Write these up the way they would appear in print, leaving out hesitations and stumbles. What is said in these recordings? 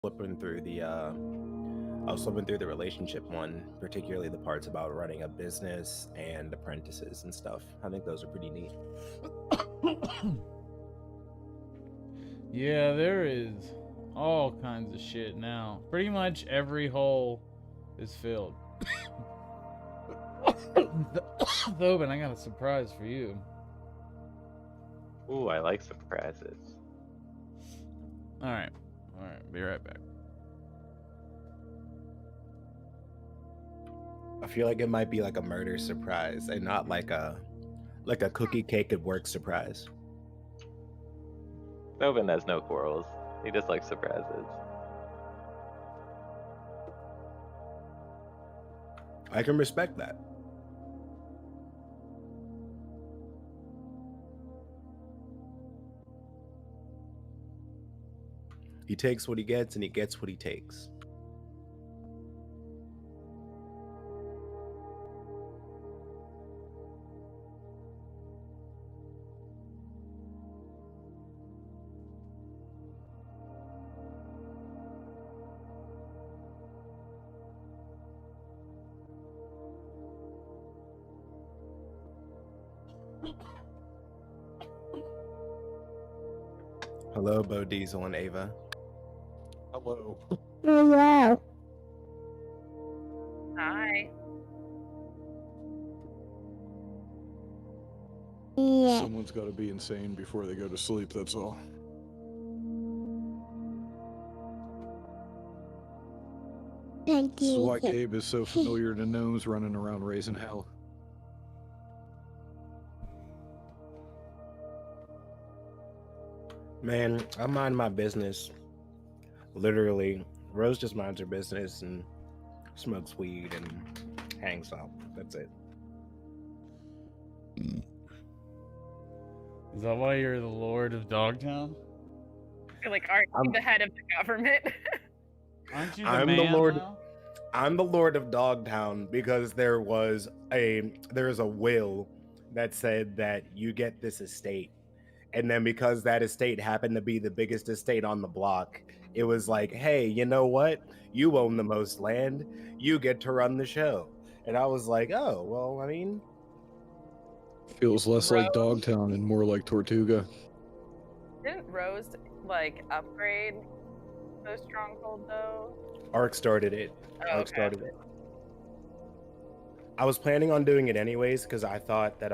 flipping through the relationship one, particularly the parts about running a business and apprentices and stuff. I think those are pretty neat. Yeah, there is all kinds of shit now. Pretty much every hole is filled. Thoban, I got a surprise for you. Ooh, I like surprises. Alright, be right back. I feel like it might be like a murder surprise and not like a cookie cake at work surprise. Novin has no quarrels. He just likes surprises. I can respect that. He takes what he gets and he gets what he takes. Hello, Bo Diesel and Ava. Hello. Hello. Hi. Yeah. Someone's got to be insane before they go to sleep, that's all. Thank This is you. why Gabe is so familiar to gnomes running around raising hell. Man, I mind my business. Literally, Rose just minds her business and smokes weed and hangs out. That's it. Is that why you're the Lord of Dogtown? I feel like, aren't you the head of the government? Aren't you the I'm man the Lord. now? I'm the Lord of Dogtown because there is a will that said that you get this estate. And then because that estate happened to be the biggest estate on the block, it was like, hey, you know what? You own the most land. You get to run the show. And I was like, oh, well, I mean, Feels less like Rose. Dogtown and more like Tortuga. Didn't Rose like upgrade the stronghold though? Ark started it. Oh, Ark okay. started it. I was planning on doing it anyways because I thought that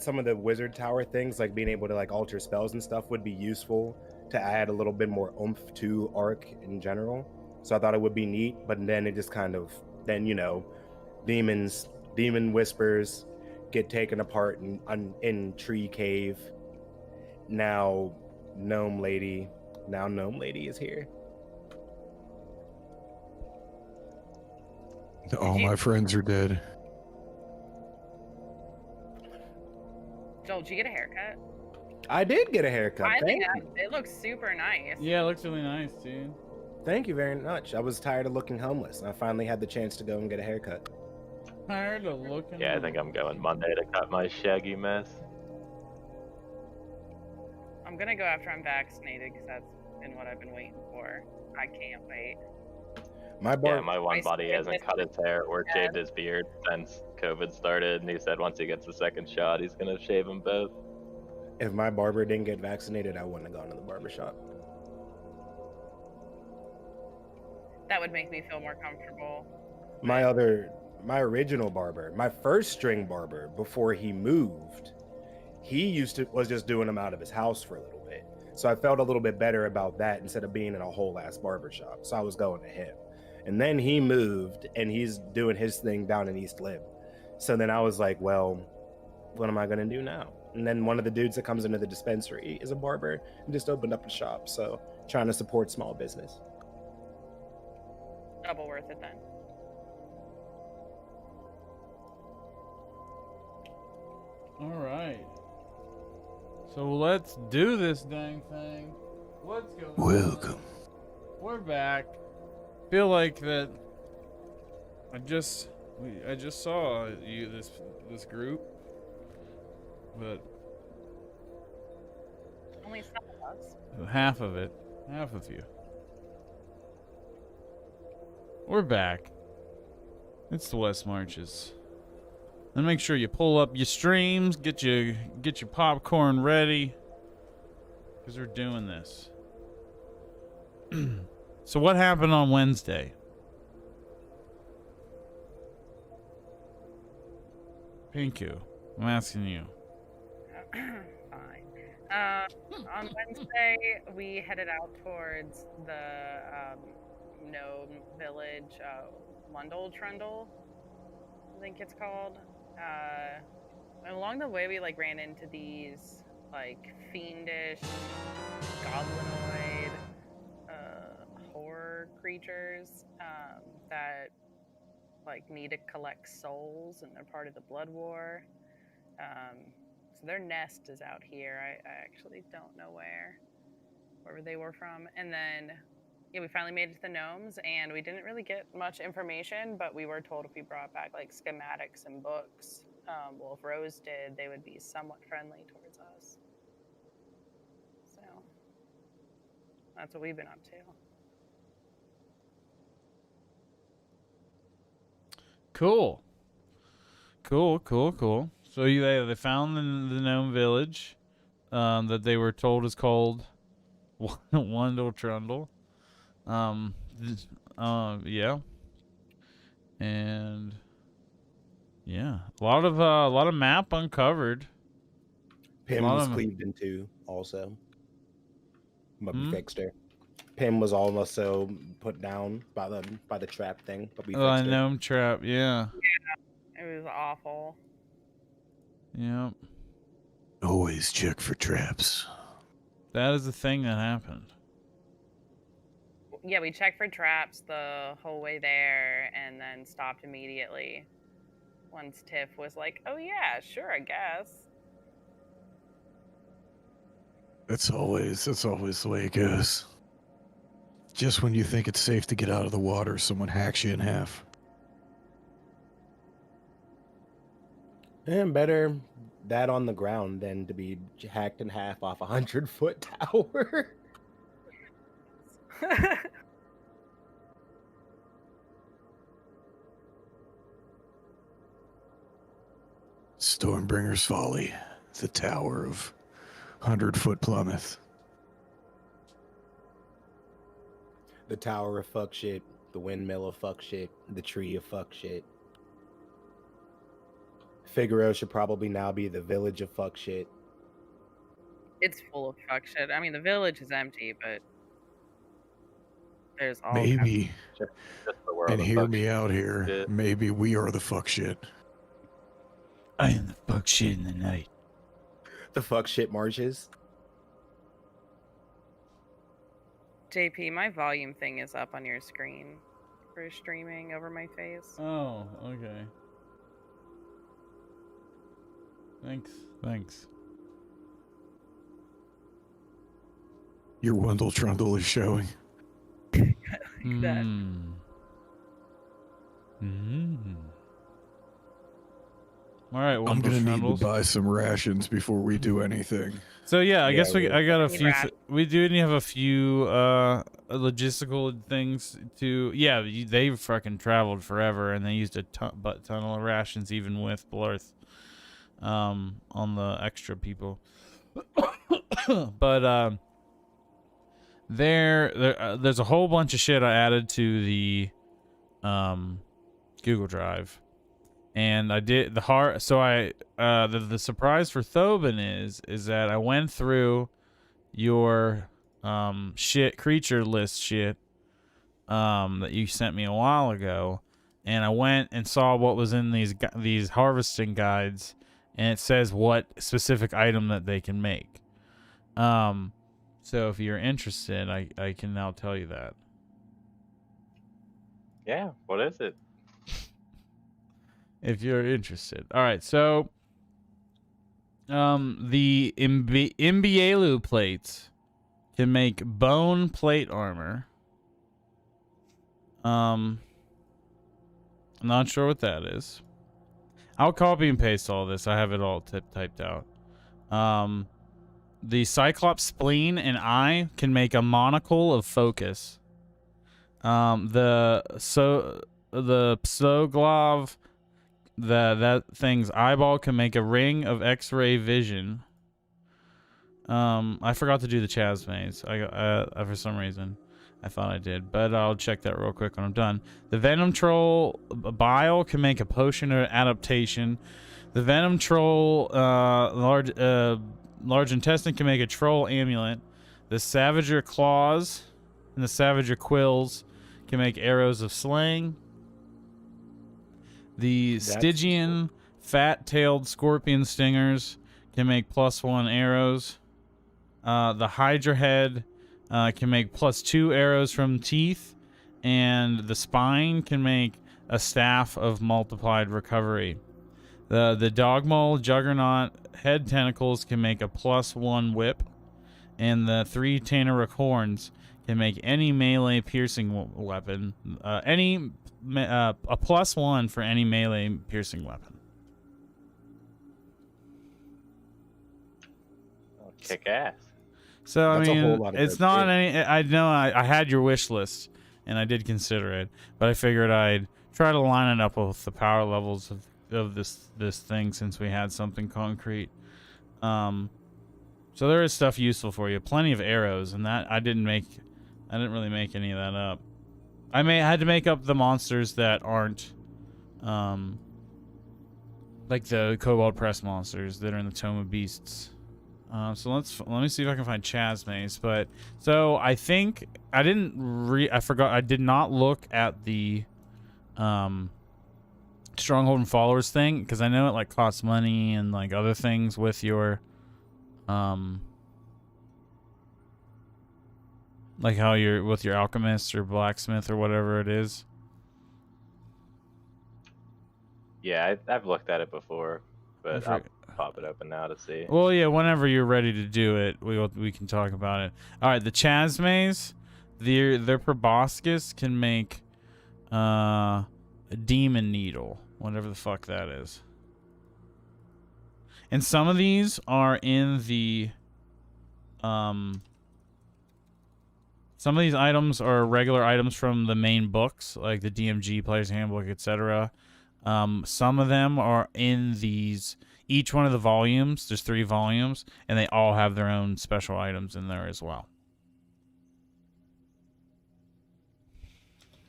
some of the wizard tower things, like being able to like alter spells and stuff, would be useful to add a little bit more oomph to Ark in general. So I thought it would be neat, but then it just kind of demon whispers get taken apart in Tree Cave. Now Gnome Lady is here. All my friends are dead. Joel, did you get a haircut? I did get a haircut. I think Thank you. it looks super nice. Yeah, it looks really nice, dude. Thank you very much. I was tired of looking homeless, and I finally had the chance to go and get a haircut. Tired of looking. Yeah, I think I'm going Monday to cut my shaggy mess. I'm gonna go after I'm vaccinated because that's been what I've been waiting for. I can't wait. My one buddy hasn't cut his hair or shaved his beard since COVID started, and he said once he gets the second shot, he's gonna shave them both. If my barber didn't get vaccinated, I wouldn't have gone to the barbershop. That would make me feel more comfortable. My original barber, my first string barber before he moved, was just doing them out of his house for a little bit. So I felt a little bit better about that instead of being in a whole ass barbershop. So I was going to him. And then he moved and he's doing his thing down in East Lib. So then I was like, well, what am I going to do now? And then one of the dudes that comes into the dispensary is a barber and just opened up a shop. So trying to support small business. Double worth it then. All right. So let's do this dang thing. What's going on? Welcome. We're back. Feel like that. I just saw you this group, but Only some of us. half of you. We're back. It's the Westmarches. And make sure you pull up your streams, get your popcorn ready, because we're doing this. So what happened on Wednesday? Pinku, I'm asking you. Fine. On Wednesday, we headed out towards the Gnome Village, Lundle Trundle, I think it's called. And along the way, we like ran into these like fiendish, goblinoid, horror creatures that like need to collect souls, and they're part of the Blood War. So their nest is out here. I actually don't know where they were from. And then, yeah, we finally made it to the gnomes, and we didn't really get much information, but we were told if we brought back like schematics and books, well, if Rose did, they would be somewhat friendly towards us. So that's what we've been up to. Cool. So they found the gnome village that they were told is called Wundle Trundle. Yeah. And yeah, a lot of map uncovered. Pim was cleaved into also, but we fixed her. Pim was also put down by the trap thing, but we fixed her. Gnome trap, yeah. Yeah, it was awful. Yep. Always check for traps. That is the thing that happened. Yeah, we checked for traps the whole way there, and then stopped immediately once Tiff was like, "Oh yeah, sure, I guess." That's always the way it goes. Just when you think it's safe to get out of the water, someone hacks you in half. And better that on the ground than to be hacked in half off a 100-foot tower. Stormbringer's Folly, the tower of 100-foot Plymouth. The tower of fuck shit, the windmill of fuck shit, the tree of fuck shit. Figaro should probably now be the village of fuck shit. It's full of fuck shit. I mean, the village is empty, but there's all Maybe, Just the world and of hear fuck me out here, shit. maybe we are the fuck shit. I am the fuck shit in the night. The fuck shit marches. JP, my volume thing is up on your screen for streaming over my face. Oh, okay. Thanks. Your Wundle Trundle is showing. Like that. All right, I'm gonna need Trundles. to buy some rations before we do anything. So yeah, I guess I got a Need few. rat. We do have a few logistical things to. Yeah, they fucking traveled forever, and they used a tunnel of rations, even with Blurth, on the extra people. But there's a whole bunch of shit I added to the Google Drive. And I did the surprise for Thobin is that I went through your creature list shit that you sent me a while ago, and I went and saw what was in these harvesting guides, and it says what specific item that they can make. So if you're interested, I can now tell you that. Yeah, what is it? If you're interested. All right, so the Imbielu plates can make bone plate armor. I'm not sure what that is. I'll copy and paste all this. I have it all typed out. The Cyclops spleen and eye can make a monocle of focus. The Psoglov, that thing's eyeball can make a ring of X-ray vision. I forgot to do the Chaz maze. I for some reason I thought I did, but I'll check that real quick when I'm done. The Venom Troll bile can make a potion of adaptation. The Venom Troll large intestine can make a troll amulet. The Savager claws and the Savager quills can make arrows of slaying. The Stygian fat-tailed scorpion stingers can make +1 arrows. The Hydra head can make +2 arrows from teeth, and the spine can make a staff of multiplied recovery. The Dogmole Juggernaut head tentacles can make a +1 whip, and the 3 Tanaruk horns can make any melee piercing weapon, a +1 for any melee piercing weapon. Kick ass. So That's I a mean, whole lot of it's good not shit. any. I know I had your wish list, and I did consider it, but I figured I'd try to line it up with the power levels of this thing, since we had something concrete. So there is stuff useful for you. Plenty of arrows, and that I didn't really make any of that up. I had to make up the monsters that aren't, like the Cobalt Press monsters that are in the Tome of Beasts. So let me see if I can find Chaz maze. But so I think I forgot I did not look at the Stronghold and Followers thing, because I know it like costs money and like other things with your like how you're with your alchemist or blacksmith or whatever it is. Yeah, I've looked at it before, but I'll forget- pop it open now to see. Well, yeah, whenever you're ready to do it, we can talk about it. All right, the Chaz maze, their proboscis can make a demon needle, whatever the fuck that is. And some of these are in the some of these items are regular items from the main books, like the DMG Player's Handbook, etc. Some of them are in these. Each one of the volumes, there's 3 volumes, and they all have their own special items in there as well.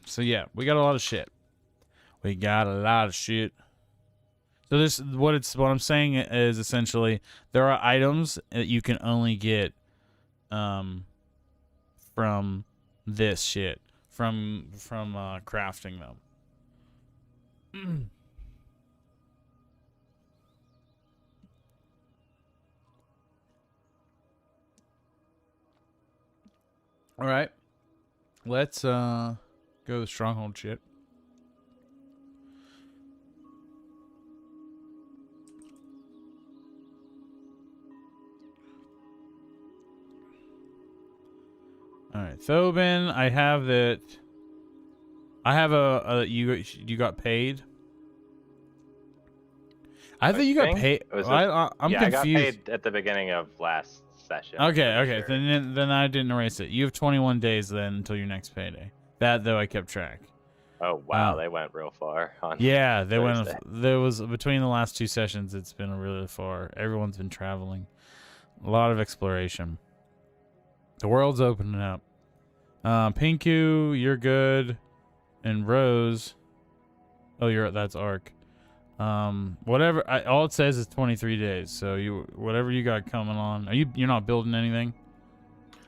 So yeah, we got a lot of shit. We got a lot of shit. So this what I'm saying is essentially there are items that you can only get from this shit, from crafting them. All right, let's go to Stronghold shit. All right, Thobin, I have that. I have you got paid. I thought you got paid. I'm yeah, confused. I got paid at the beginning of last session. Okay. Sure. Then I didn't erase it. You have 21 days then until your next payday. That though I kept track. Oh wow, they went real far on. Yeah, they Thursday. went. There was between the last 2 sessions. It's been really far. Everyone's been traveling. A lot of exploration. The world's opening up. Pinku, you're good, and Rose. Oh, that's Arc. Whatever. All it says is 23 days. So whatever you got coming on. You're not building anything?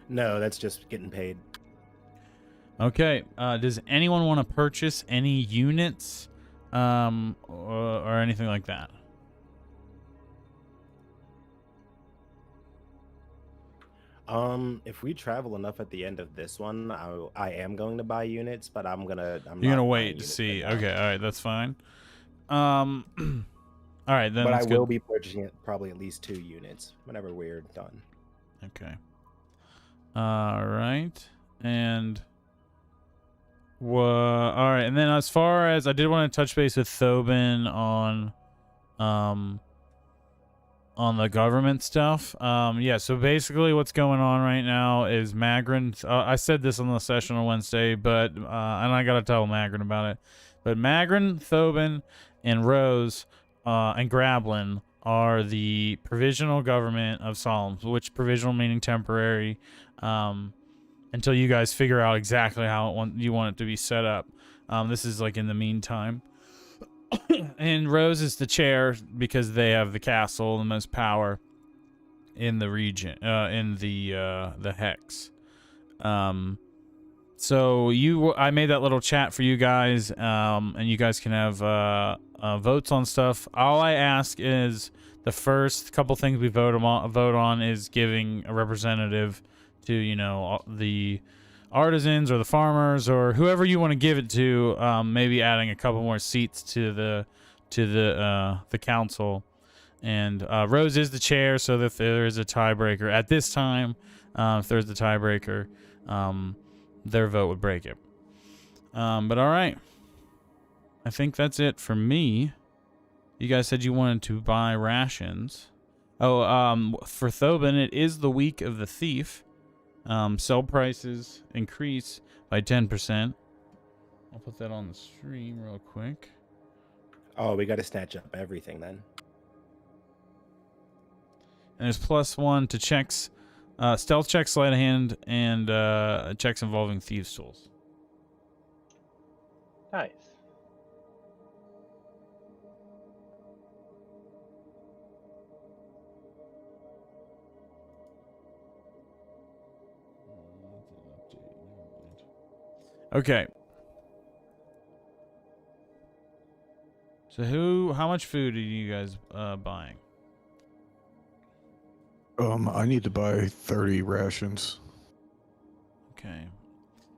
No, that's just getting paid. Okay. Does anyone want to purchase any units, or anything like that? If we travel enough at the end of this one, I am going to buy units, but I'm You're not gonna buying wait to units see. right now. Okay. All right. That's fine. All right then. But I that's will good. be purchasing probably at least 2 units whenever we're done. Okay. All right. And all right. And then as far as I did want to touch base with Thobin on the government stuff. Yeah, so basically what's going on right now is Magrin, I said this on the session on Wednesday, but and I gotta tell Magrin about it, but Magrin, Thobin, and Rose and Grablin are the provisional government of Solemn, which provisional meaning temporary, until you guys figure out exactly how you want it to be set up. This is like in the meantime. And Rose is the chair because they have the castle, the most power in the region, in the hex. So I made that little chat for you guys, and you guys can have votes on stuff. All I ask is the first couple things we vote on is giving a representative to, you know, the artisans or the farmers or whoever you want to give it to. Maybe adding a couple more seats to the council. And Rose is the chair, so that if there is a tiebreaker at this time, if there's a tiebreaker, their vote would break it. But all right, I think that's it for me. You guys said you wanted to buy rations. Oh, for Thobin, it is the week of the thief. Sell prices increase by 10%. I'll put that on the stream real quick. Oh, we got to snatch up everything then. And there's +1 to checks, stealth checks, sleight of hand, and checks involving thieves' tools. Nice. Okay. So how much food are you guys buying? I need to buy 30 rations. Okay.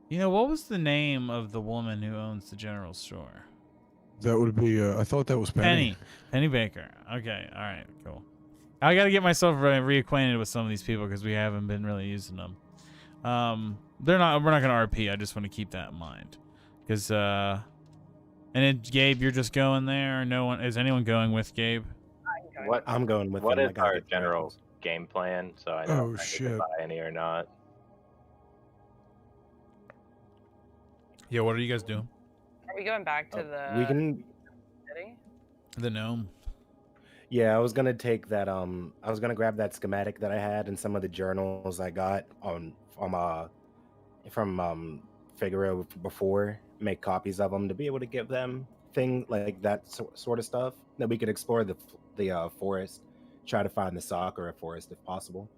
You know, what was the name of the woman who owns the general store? That would be, I thought that was Penny. Penny Baker. Okay, all right, cool. I got to get myself reacquainted with some of these people because we haven't been really using them. We're not going to RP. I just want to keep that in mind. Because, and then, Gabe, you're just going there? Is anyone going with Gabe? I'm going with What him. is our general game plan? So I know if I need to buy any or not. Yeah, what are you guys doing? Are we going back to the We can. city? The gnome. Yeah, I was gonna take that. I was gonna grab that schematic that I had and some of the journals I got from Figaro before. Make copies of them to be able to give them thing like that sort of stuff that we could explore the forest, try to find the Sakura forest if possible.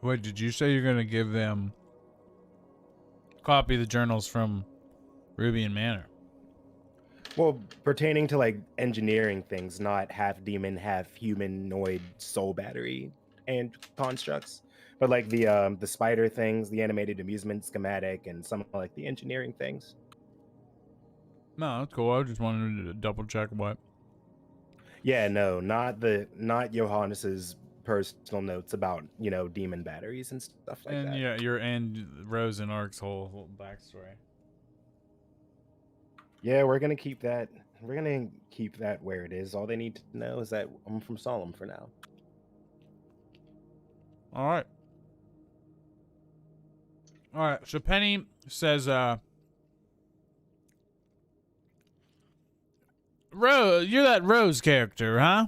Wait, did you say you're gonna give them a copy of the journals from Ruby and Manor? Well, pertaining to like engineering things, not half demon, half humanoid soul battery and constructs, but like the spider things, the animated amusement schematic, and some of like the engineering things. No, that's cool. I just wanted to double check what. Yeah, no, not Johannes's personal notes about, you know, demon batteries and stuff like And that. yeah, and Rose and Ark's whole backstory. Yeah, we're gonna keep that. We're gonna keep that where it is. All they need to know is that I'm from Solemn for now. All right. All right. So Penny says, Rose, you're that Rose character, huh?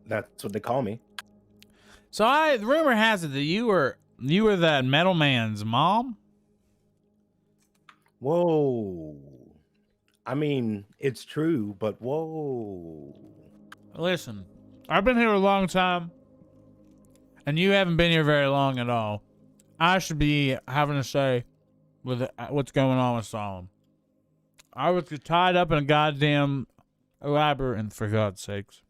That's what they call me. So the rumor has it that you were that metal man's mom. Whoa. I mean, it's true, but whoa. Listen, I've been here a long time, and you haven't been here very long at all. I should be having to say with what's going on with Solemn. I was tied up in a goddamn labyrinth, for God's sakes.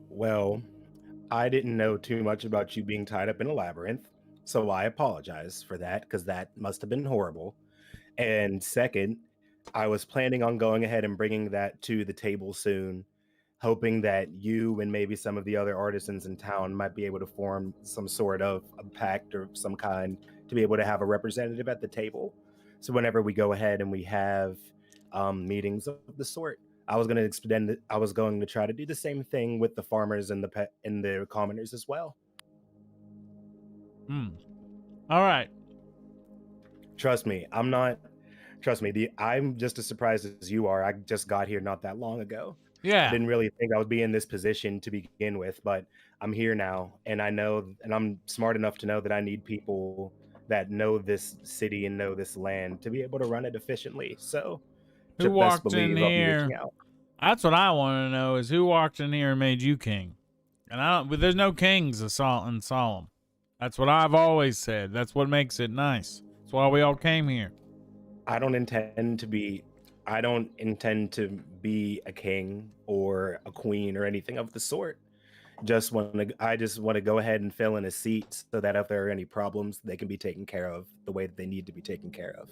Well, I didn't know too much about you being tied up in a labyrinth, so I apologize for that, because that must have been horrible. And second, I was planning on going ahead and bringing that to the table soon, hoping that you and maybe some of the other artisans in town might be able to form some sort of a pact or some kind to be able to have a representative at the table. So whenever we go ahead and we have meetings of the sort, I was going to extend it. I was going to try to do the same thing with the farmers and the commoners as well. All right. Trust me, I'm not. Trust me, I'm just as surprised as you are. I just got here not that long ago. I Yeah. didn't really think I would be in this position to begin with, but I'm here now, and I know, and I'm smart enough to know that I need people that know this city and know this land to be able to run it efficiently. So, Who best walked in believe I'll be here? reaching out. That's what I want to know, is who walked in here and made you king? And I don't. But there's no kings in Solemn. That's what I've always said. That's what makes it nice. That's why we all came here. I don't intend to be a king or a queen or anything of the sort. I just want to go ahead and fill in a seat so that if there are any problems, they can be taken care of the way that they need to be taken care of,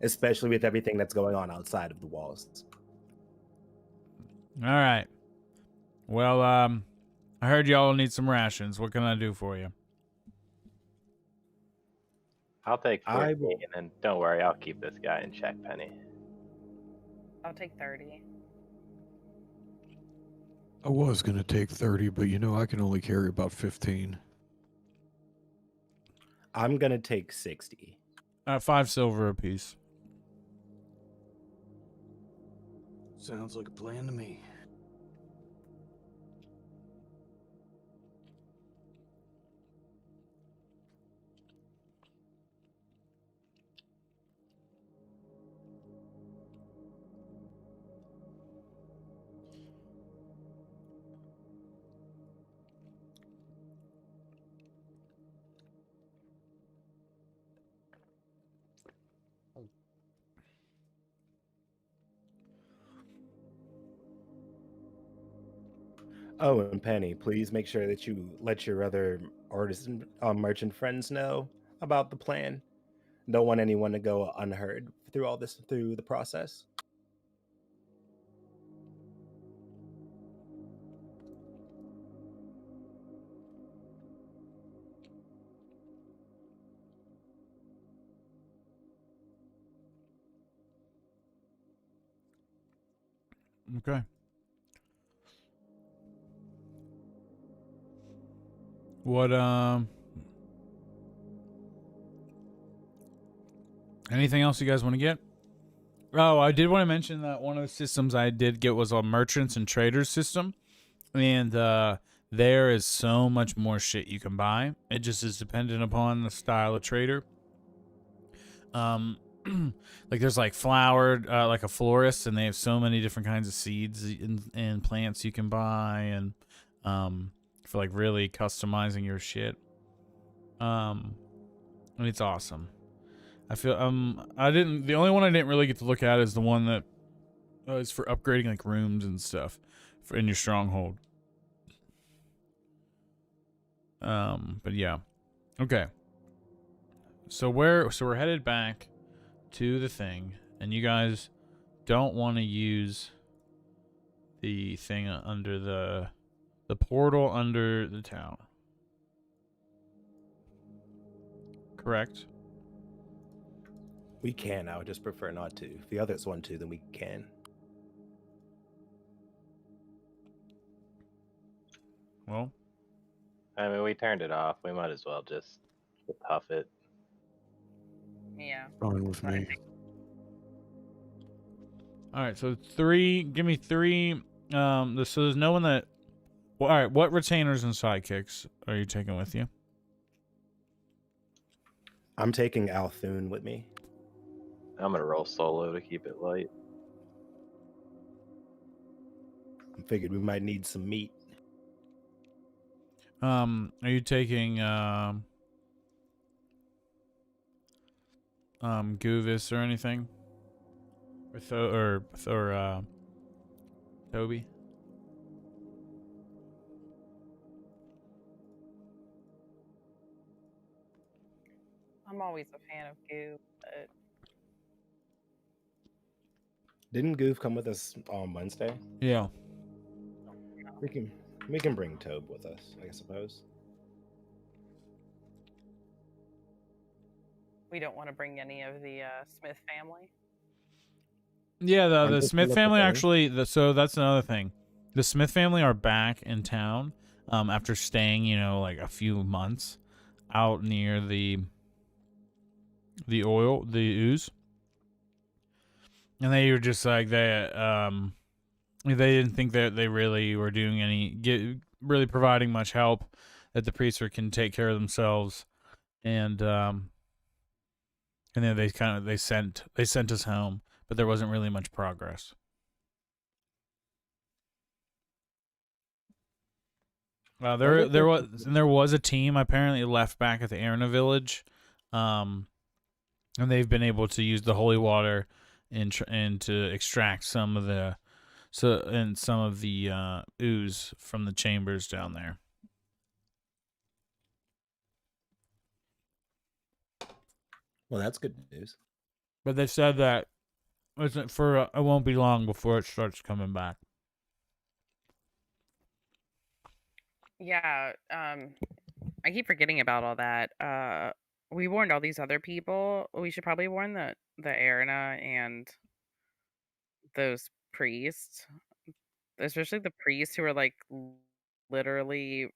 especially with everything that's going on outside of the walls. All right. Well, I heard y'all need some rations. What can I do for you? I'll take I 14, will. and don't worry, I'll keep this guy in check, Penny. I'll take 30. I was going to take 30, but you know, I can only carry about 15. I'm going to take 60. 5 silver apiece. Sounds like a plan to me. Oh, and Penny, please make sure that you let your other artisan merchant friends know about the plan. Don't want anyone to go unheard through the process. Okay. What, anything else you guys want to get? Oh, I did want to mention that one of the systems I did get was a merchants and traders system. And, there is so much more shit you can buy. It just is dependent upon the style of trader. Like there's like flowered, like a florist, and they have so many different kinds of seeds and plants you can buy, and for like really customizing your shit. And it's awesome. I feel the only one I didn't really get to look at is the one that is for upgrading like rooms and stuff for in your stronghold. But yeah. Okay. So we're headed back to the thing, and you guys don't want to use the thing under the portal under the town. Correct? We can. I would just prefer not to. If the others want to, then we can. Well, I mean, we turned it off. We might as well just huff it. Yeah. Fine with me. all right. So 3. Give me 3. So there's no one that. Well, all right. What retainers and sidekicks are you taking with you? I'm taking Althune with me. I'm gonna roll solo to keep it light. I figured we might need some meat. Are you taking Goovis or anything? Or Toby? I'm always a fan of goo, but Didn't Goof come with us on Wednesday? Yeah. We can bring Tobe with us, I suppose. We don't want to bring any of the Smith family. Yeah, Aren't the they Smith still at the family thing? actually. So that's another thing. The Smith family are back in town after staying, like a few months out near the ooze, and they were just like they didn't think that they really were doing really providing much help, that the priests can take care of themselves, and then they sent us home, but there wasn't really much progress. There was a team apparently left back at the Arena village, and they've been able to use the holy water and to extract some of the ooze from the chambers down there. Well, that's good news. But they said that it won't be long before it starts coming back. Yeah, I keep forgetting about all that. We warned all these other people. We should probably warn the Arena and those priests, especially the priests who are like literally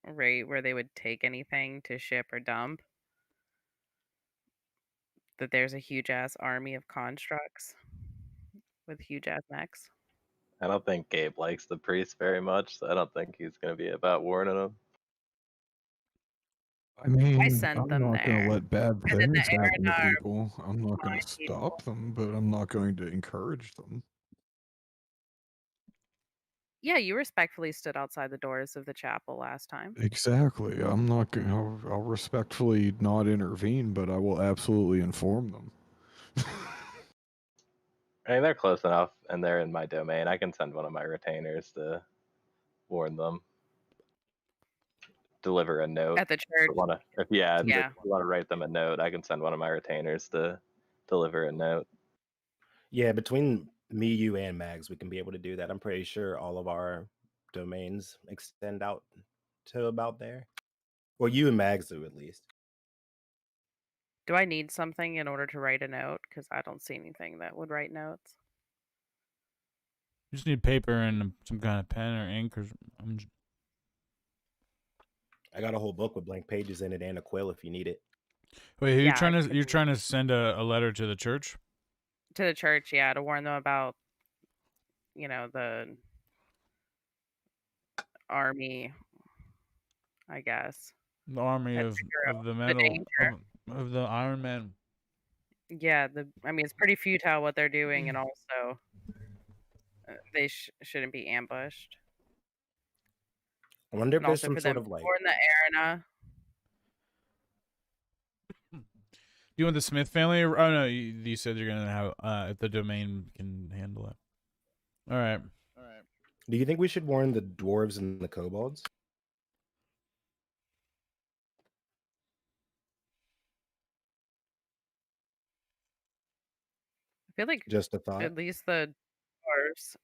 right where they would take anything to ship or dump. That there's a huge ass army of constructs with huge ass necks. I don't think Gabe likes the priest very much, so I don't think he's gonna be about warning him. I mean, sent I'm them not going there. to let bad And then the things happen to Arana people. I'm not going blind to people. stop them, but I'm not going to encourage them. Yeah, you respectfully stood outside the doors of the chapel last time. Exactly. I'm not going. I'll respectfully not intervene, but I will absolutely inform them. I mean, they're close enough, and they're in my domain. I can send one of my retainers to warn them. Deliver a note. At the church. If you Yeah. want to write them a note, I can send one of my retainers to deliver a note. Yeah, between me, you, and Mags, we can be able to do that. I'm pretty sure all of our domains extend out to about there. Well, you and Mags do at least. Do I need something in order to write a note? Because I don't see anything that would write notes. You just need paper and some kind of pen or ink, I got a whole book with blank pages in it and a quill if you need it. Wait, Yeah, you're trying to send a letter to the church? To the church, yeah, to warn them about, the army, I guess. The army At of Zero. the The metal danger. of the Iron Man. Yeah, it's pretty futile what they're doing, and also they shouldn't be ambushed. I wonder if And there's also some for sort them of like. warn the Arana. Do you want the Smith family? Oh no, you said you're gonna have if the domain can handle it. All right. Do you think we should warn the dwarves and the kobolds? I feel like Just a thought. at least the dwarves.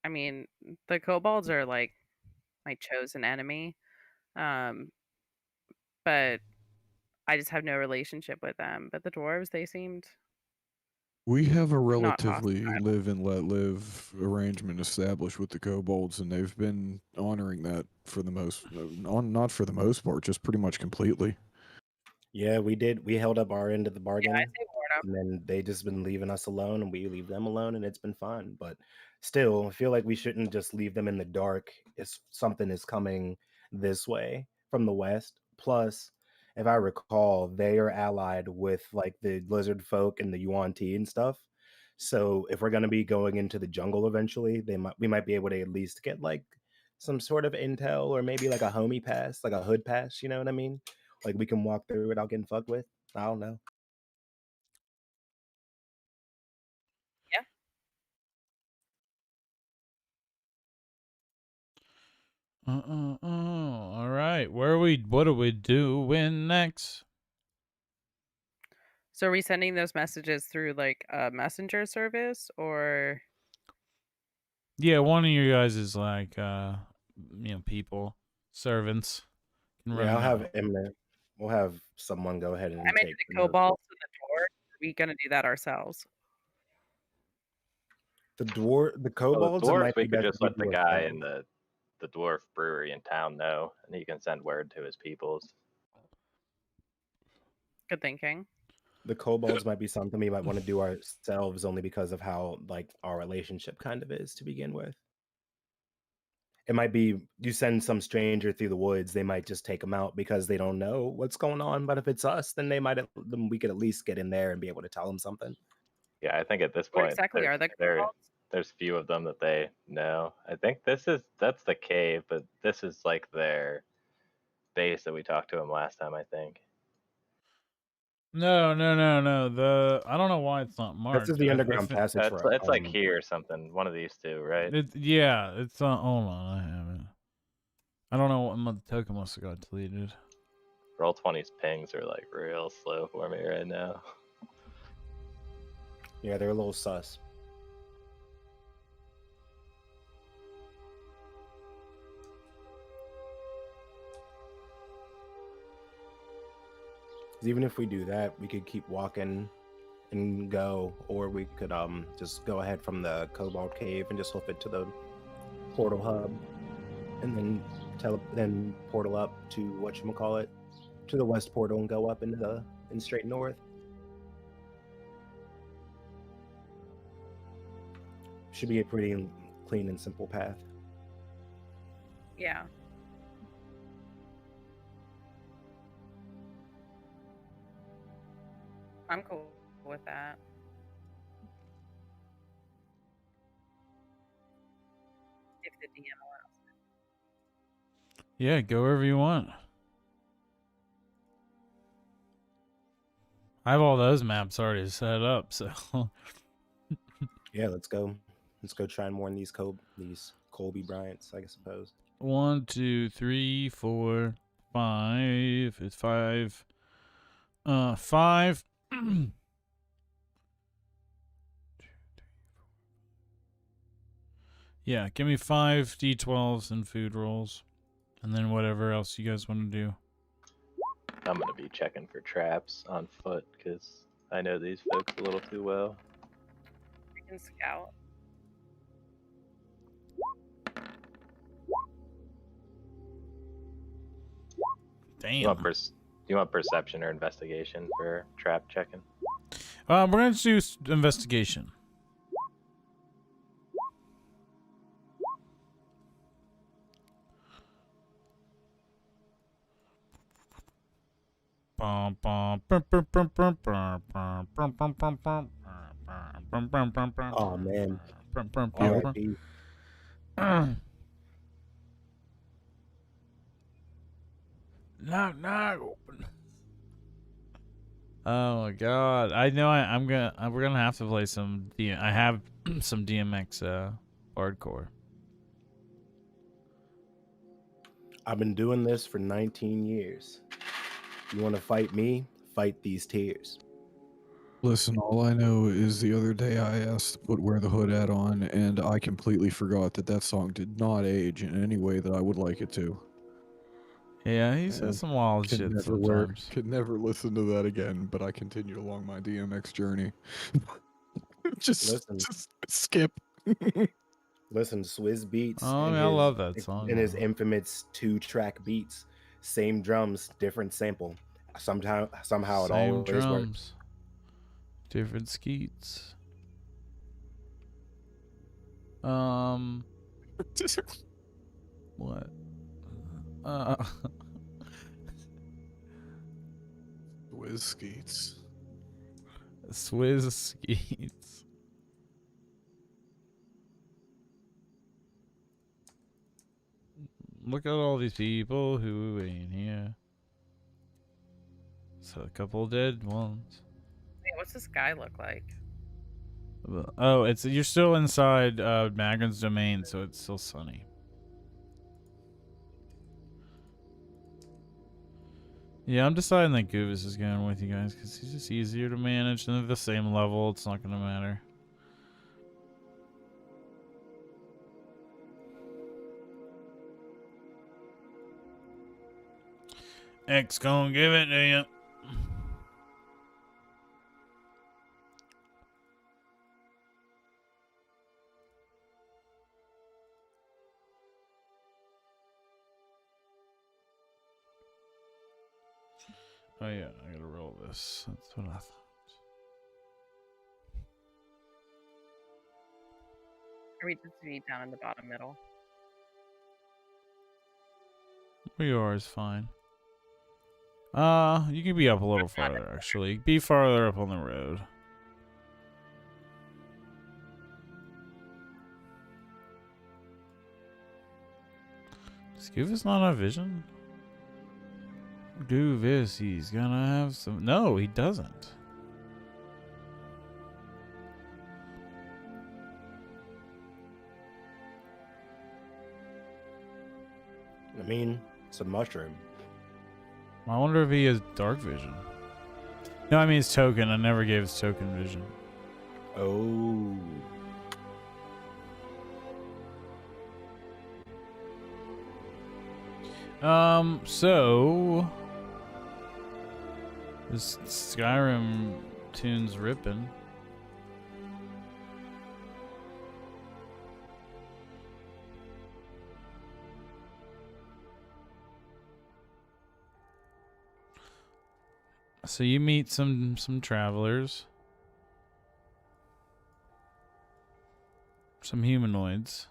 I mean, the kobolds are like my chosen enemy. But I just have no relationship with them. But the dwarves, they seemed We have a not relatively hostile. live and let live arrangement established with the kobolds, and they've been honoring that for the most, not for the most part, just pretty much completely. Yeah, we did. We held up our end of the Yeah, bargain, I say warn them. and then they just been leaving us alone, and we leave them alone, and it's been fun. But still, I feel like we shouldn't just leave them in the dark if something is coming this way from the west. Plus, if I recall, they are allied with like the lizard folk and the Yuan Ti and stuff. So if we're gonna be going into the jungle eventually, we might be able to at least get like some sort of intel or maybe like a homie pass, like a hood pass. You know what I mean? Like we can walk through without getting fucked with. I don't know. Yeah. All right. What are we doing next? So are we sending those messages through like a messenger service or? Yeah, one of you guys is like people, servants. Yeah, I'll have Emma. We'll have someone go ahead I and meant take the the notes. kobolds to the door. Are we gonna do that ourselves? The Well, kobolds, the it dwarves, might we be could best just if we let the do guy ourselves. in the dwarf brewery in town know, and he can send word to his peoples. Good thinking. The kobolds might be something we might want to do ourselves, only because of how like our relationship kind of is to begin with. It might be you send some stranger through the woods, they might just take them out because they don't know what's going on. But if it's us, then then we could at least get in there and be able to tell them something. Yeah, I think at this What point exactly are the kobolds? there's few of them that they know. I think that's the cave, but this is like their base that we talked to him last time, I think. No. I don't know why it's not marked. This is the I underground think passage for It's like here or something. One of these two, right? yeah, it's hold on, I haven't. I don't know what the token must have got deleted. Roll20's pings are like real slow for me right now. Yeah, they're a little sus. Even if we do that, we could keep walking and go, or we could just go ahead from the Cobalt Cave and just hoof it to the portal hub, and then portal up to whatchamacallit, to the west portal and go up into straight north. Should be a pretty clean and simple path. Yeah. I'm cool with that. If the DM allows. Yeah, go wherever you want. I have all those maps already set up, so Yeah, let's go. Let's go try and warn these Colby Bryants, I suppose. 1, 2, 3, 4, 5. It's 5. 5. Yeah, give me 5 d12s and food rolls, and then whatever else you guys want to do. I'm gonna be checking for traps on foot because I know these folks a little too well. You can scout. Damn. You want perception or investigation for trap checking? We're gonna do investigation. Oh man. Yep. R.I.P. Knock knock. Oh my god! I know I'm gonna we're gonna have to play some. I have some DMX hardcore. I've been doing this for 19 years. You want to fight me? Fight these tears. Listen, all I know is the other day I asked to put Where the Hood At on, and I completely forgot that song did not age in any way that I would like it to. Yeah, he says some wild Could shit never sometimes. could never listen to that again, but I continued along my DMX journey. just skip. Listen, Swizz Beats Oh, I love that song. in his infamous 2-track beats, same drums, different sample. Somehow it Same always drums, works. different skeets. What? Whiz Skeets. Swizz skeets. Look at all these people who ain't here. So a couple dead ones. Wait, what's this guy look like? Oh, you're still inside Magrin's domain, so it's still sunny. Yeah, I'm deciding that Goobus is going with you guys because he's just easier to manage, and they're the same level. It's not gonna matter. X gonna give it to you. Oh yeah, I gotta roll this. That's what I thought. Are we just be down in the bottom middle? Where you are is fine. You can be up a little farther, actually. Be farther up on the road. Does Goovis not have vision? Goovis, he's gonna have some... No, he doesn't. I mean, it's a mushroom. I wonder if he has dark vision. No, I mean his token. I never gave his token vision. Oh. So this Skyrim tune's ripping. So you meet some travelers, some humanoids.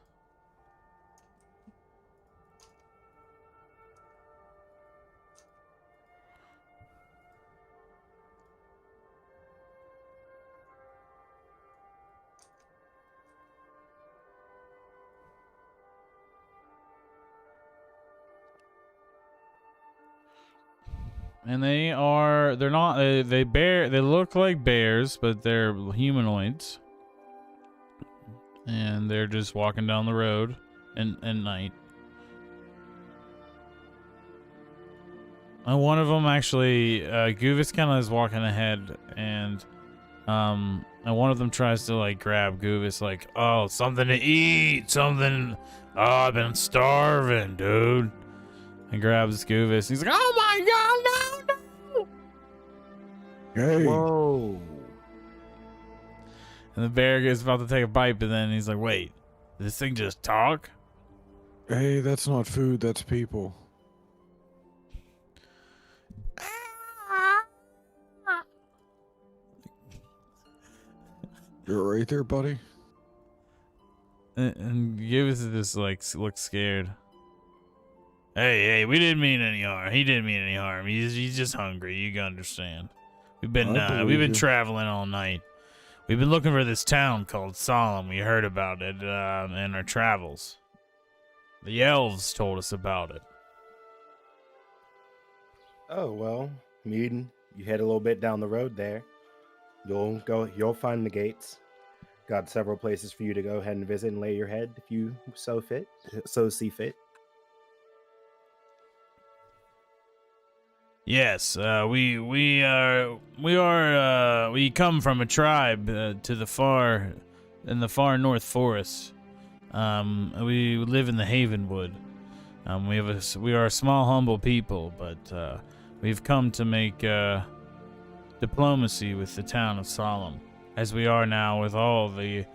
And they're not, they look like bears, but they're humanoids. And they're just walking down the road at night. And one of them actually, Goovis kind of is walking ahead, and one of them tries to like grab Goovis, like, oh, something to eat, something. Oh, I've been starving, dude. And grabs Goovis. He's like, oh my god, no, no! Hey. Whoa. And the bear is about to take a bite, but then he's like, wait, did this thing just talk? Hey, that's not food, that's people. You're right there, buddy? And Goovis just like looks scared. Hey, we didn't mean any harm. He didn't mean any harm. He's just hungry. You can understand. We've been traveling all night. We've been looking for this town called Solemn. We heard about it in our travels. The elves told us about it. Oh, well, Mead, you head a little bit down the road there. You'll find the gates. Got several places for you to go ahead and visit and lay your head if you so see fit. Yes, we come from a tribe in the far north forest. We live in the Havenwood. We are a small, humble people, but we've come to make diplomacy with the town of Solemn, as we are now with all the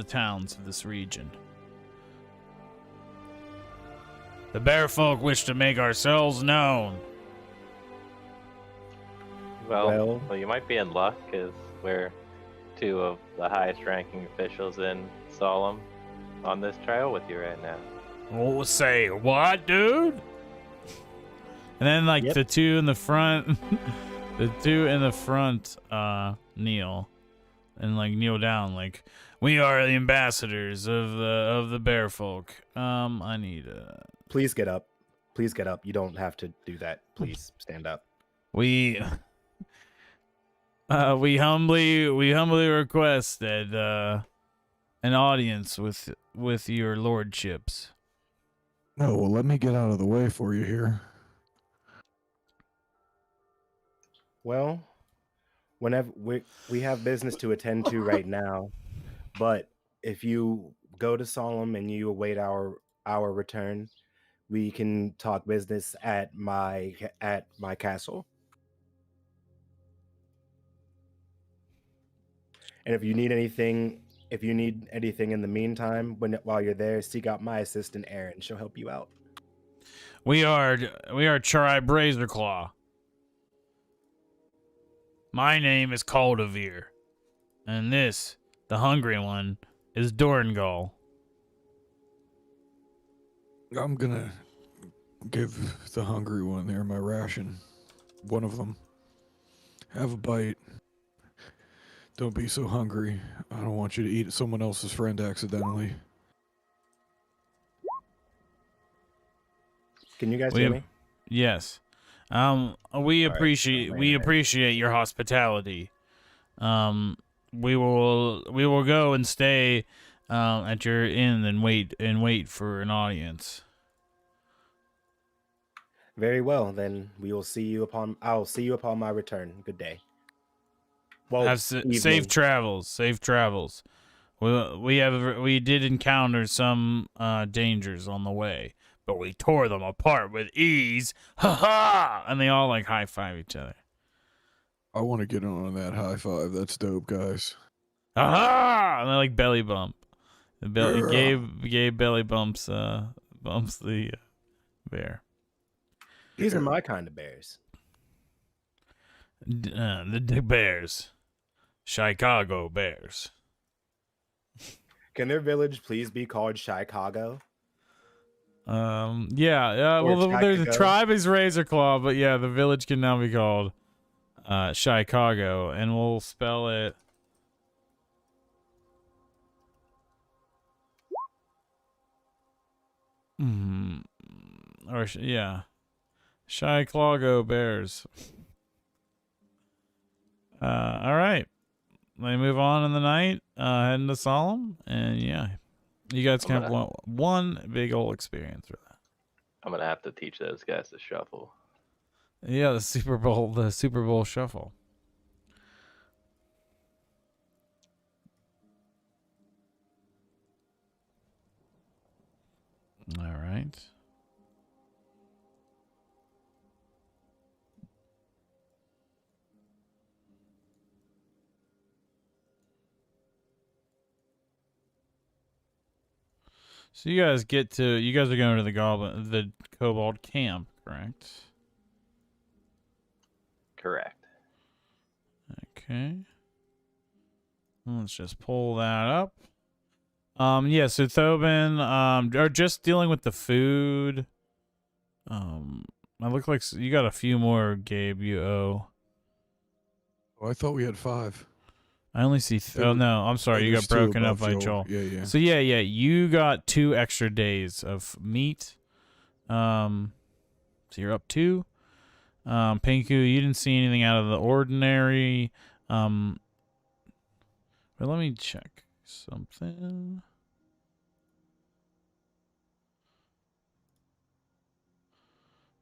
towns of this region. The bear folk wish to make ourselves known. Well, you might be in luck, because we're two of the highest ranking officials in Solemn on this trial with you right now. Oh, say what, dude? And then, like, Yep. the two in the front, kneel and like kneel down, like, we are the ambassadors of the bear folk. I need Please get up. Please get up. You don't have to do that. Please stand up. we humbly request that an audience with your lordships. No, well, let me get out of the way for you here. Well, whenever we have business to attend to right now, but if you go to Solemn and you await our return, we can talk business at my castle. And if you need anything in the meantime, while you're there, seek out my assistant Erin. She'll help you out. We are Tribe Razorclaw. My name is Caldevere, and this, the hungry one, is Dorngal. I'm gonna give the hungry one there my ration. One of them. Have a bite. Don't be so hungry. I don't want you to eat someone else's friend accidentally. Can you guys hear me? Yes. We appreciate your hospitality. We will go and stay at your inn and wait for an audience. Very well, then I'll see you upon my return. Good day. Well, Have safe travels. Safe travels. We did encounter some dangers on the way, but we tore them apart with ease. Ha ha! And they all like high five each other. I want to get on that high five. That's dope, guys. Aha! And they like belly bump. Gabe belly bumps the bear. These are my kind of bears. The bears. Chicago Bears. Can their village please be called Chicago? Yeah. Or Well, the Chicago. tribe is Razorclaw, but yeah, the village can now be called Chicago, and we'll spell it. Chicago Bears. All right. They move on in the night, heading to Solemn, and yeah, you guys can have one big old experience for that. I'm gonna have to teach those guys to shuffle. Yeah, the Super Bowl shuffle. All right. So you guys are going to the Kobold camp, correct? Correct. Okay. Let's just pull that up. Yeah, so Thobin, are just dealing with the food. It look like you got a few more, Gabe, you owe. Oh, I thought we had 5. I only see. Oh no, I'm sorry. You got There's 2 broken up above by Joel. Yeah. So yeah, you got 2 extra days of meat. So you're up 2. Pinku, you didn't see anything out of the ordinary. But let me check something.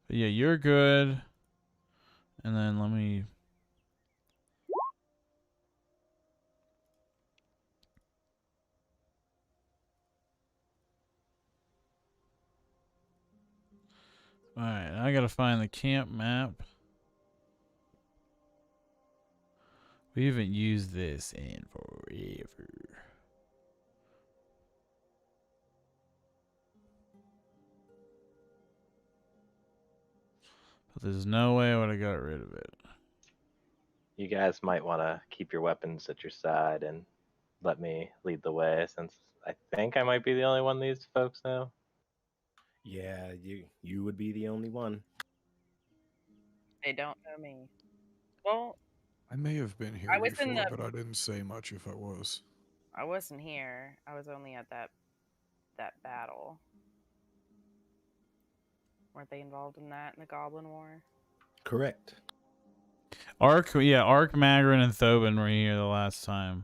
But yeah, you're good. And then let me. Alright, I gotta find the camp map. We haven't used this in forever. But there's no way I would have got rid of it. You guys might want to keep your weapons at your side and let me lead the way, since I think I might be the only one these folks know. Yeah, you would be the only one. They don't know me. Well, I may have been here I was in before, the- but I didn't say much if I was. I wasn't here. I was only at that battle. Weren't they involved in that in the Goblin War? Correct. Ark, Magrin, and Thobin were here the last time.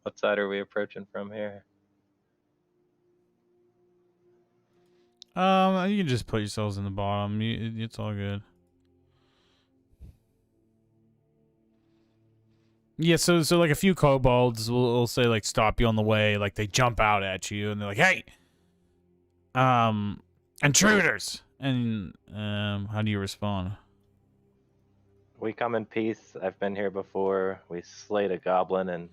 What side are we approaching from here? You can just put yourselves in the bottom. It's all good. Yeah, so like a few kobolds will say like stop you on the way, like they jump out at you and they're like, "Hey, intruders!" And how do you respond? We come in peace. I've been here before. We slayed a goblin and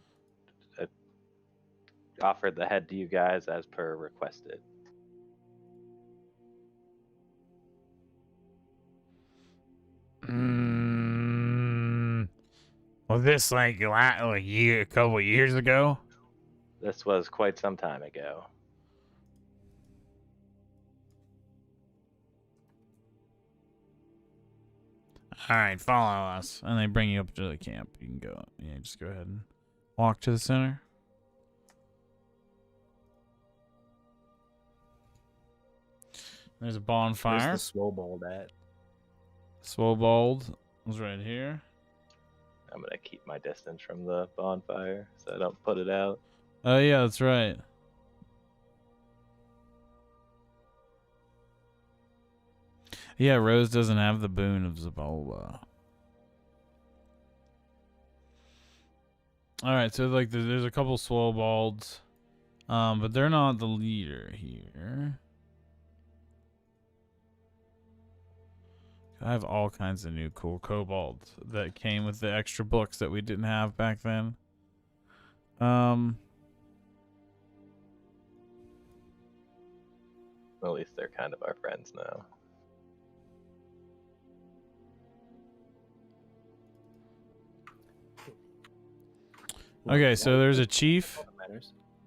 offered the head to you guys as per requested. Was this like a couple years ago? This was quite some time ago. All right, follow us, and they bring you up to the camp. You can go. Yeah, just go ahead and walk to the center. There's a bonfire. Where's the Swobold at? Swobold is right here. I'm gonna keep my distance from the bonfire so I don't put it out. Oh yeah, that's right. Yeah, Rose doesn't have the boon of Zabola. All right, so like there's a couple Swobolds, but they're not the leader here. I have all kinds of new cool kobolds that came with the extra books that we didn't have back then. At least they're kind of our friends now. Okay, so there's a chief.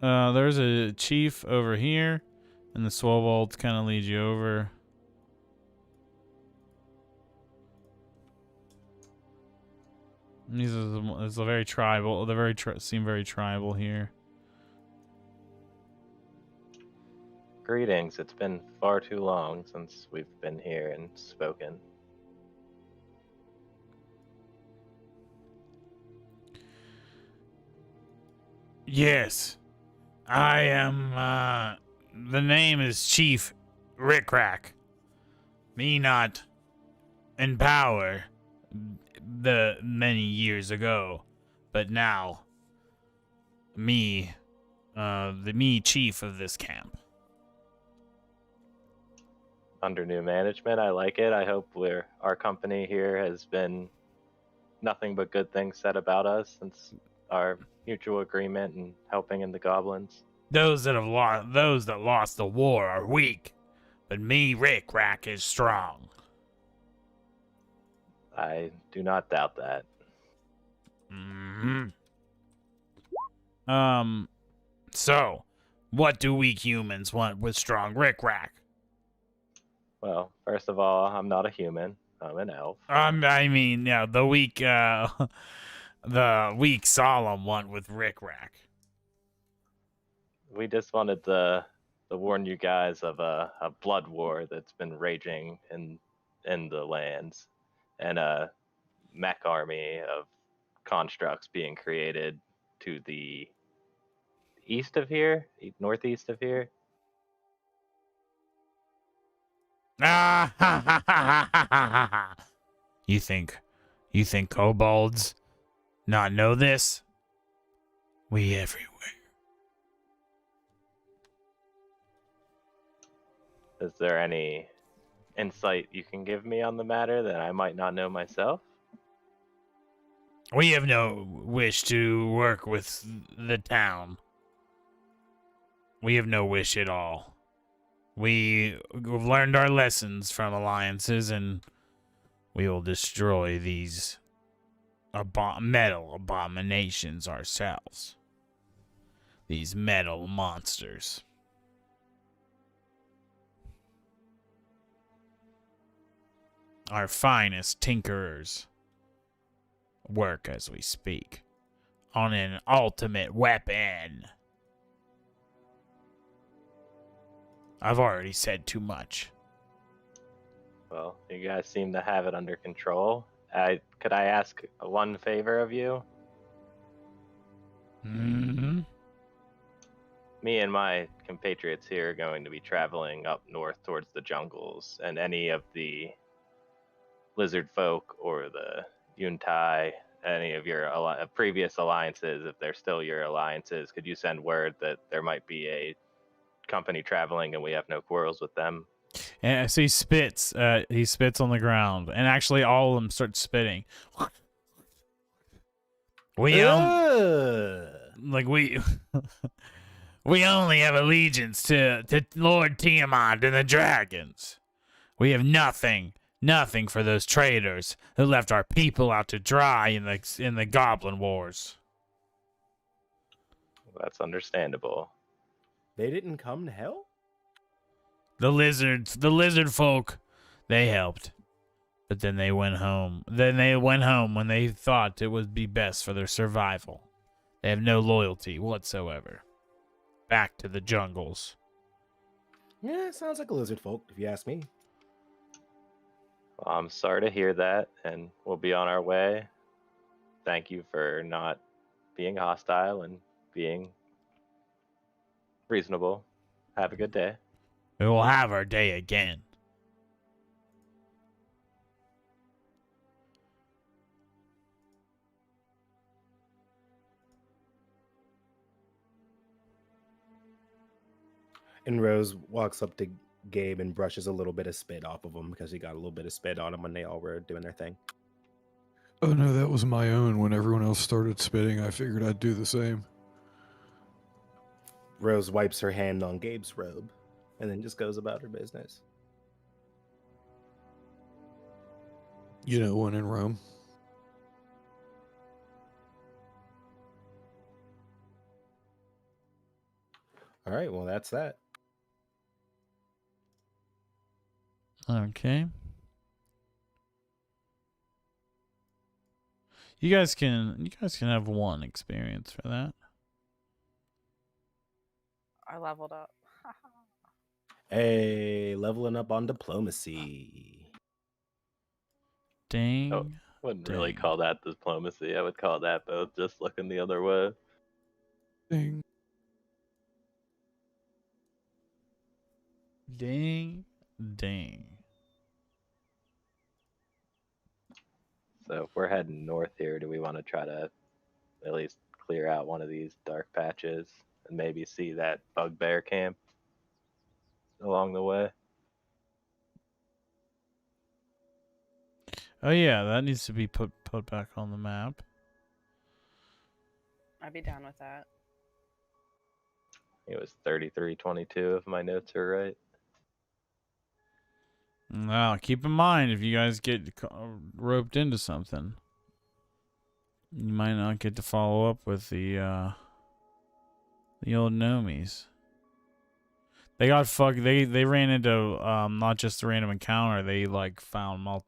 There's a chief over here, and the Swobolds kind of lead you over. These are it's a very tribal. They seem very tribal here. Greetings. It's been far too long since we've been here and spoken. Yes, I am. The name is Chief Rickrack. Me not in power the many years ago, but now me, the chief of this camp. Under new management, I like it. I hope our company here has been nothing but good things said about us since our mutual agreement and helping in the goblins. Those that lost the war are weak, but me, Rickrack, is strong. I do not doubt that. So, what do weak humans want with strong Rickrack? Well, first of all, I'm not a human. I'm an elf. I mean, yeah, the weak, the weak solemn one with Rickrack. We just wanted to warn you guys of a blood war that's been raging in the lands, and a mech army of constructs being created to the east of here, northeast of here. You think kobolds not know this? We everywhere. Is there any insight you can give me on the matter that I might not know myself? We have no wish to work with the town. We have no wish at all. We've learned our lessons from alliances, and we will destroy these metal abominations ourselves. These metal monsters. Our finest tinkerers work as we speak on an ultimate weapon. I've already said too much. Well, you guys seem to have it under control. Could I ask one favor of you? Mm-hmm. me and my compatriots here are going to be traveling up north towards the jungles, and any of the lizard folk or the Yuntai, any of your previous alliances, if they're still your alliances, could you send word that there might be a company traveling and we have no quarrels with them? And so he spits. He spits on the ground, and actually, all of them start spitting. We like we we only have allegiance to Lord Tiamat and the dragons. We have nothing for those traitors who left our people out to dry in the Goblin Wars. That's understandable. They didn't come to hell? The lizard folk, they helped. But then they went home. Then they went home when they thought it would be best for their survival. They have no loyalty whatsoever. Back to the jungles. Yeah, sounds like a lizard folk, if you ask me. Well, I'm sorry to hear that, and we'll be on our way. Thank you for not being hostile and being reasonable. Have a good day. We will have our day again. And Rose walks up to Gabe and brushes a little bit of spit off of him because he got a little bit of spit on him when they all were doing their thing. Oh no, that was my own. When everyone else started spitting, I figured I'd do the same. Rose wipes her hand on Gabe's robe and then just goes about her business. You know, when in Rome. All right, well, that's that. Okay. You guys can have one experience for that. I leveled up. Hey, leveling up on diplomacy. Dang. Oh, wouldn't really Dang. call that diplomacy. I would call that both just looking the other way. Ding. Dang. Dang. So if we're heading north here, do we want to try to at least clear out one of these dark patches and maybe see that bugbear camp along the way? Oh yeah, that needs to be put back on the map. I'd be down with that. It was 3322 if my notes are right. Now, keep in mind if you guys get roped into something, you might not get to follow up with the old gnomies. They got fucked. They ran into not just a random encounter. They like found a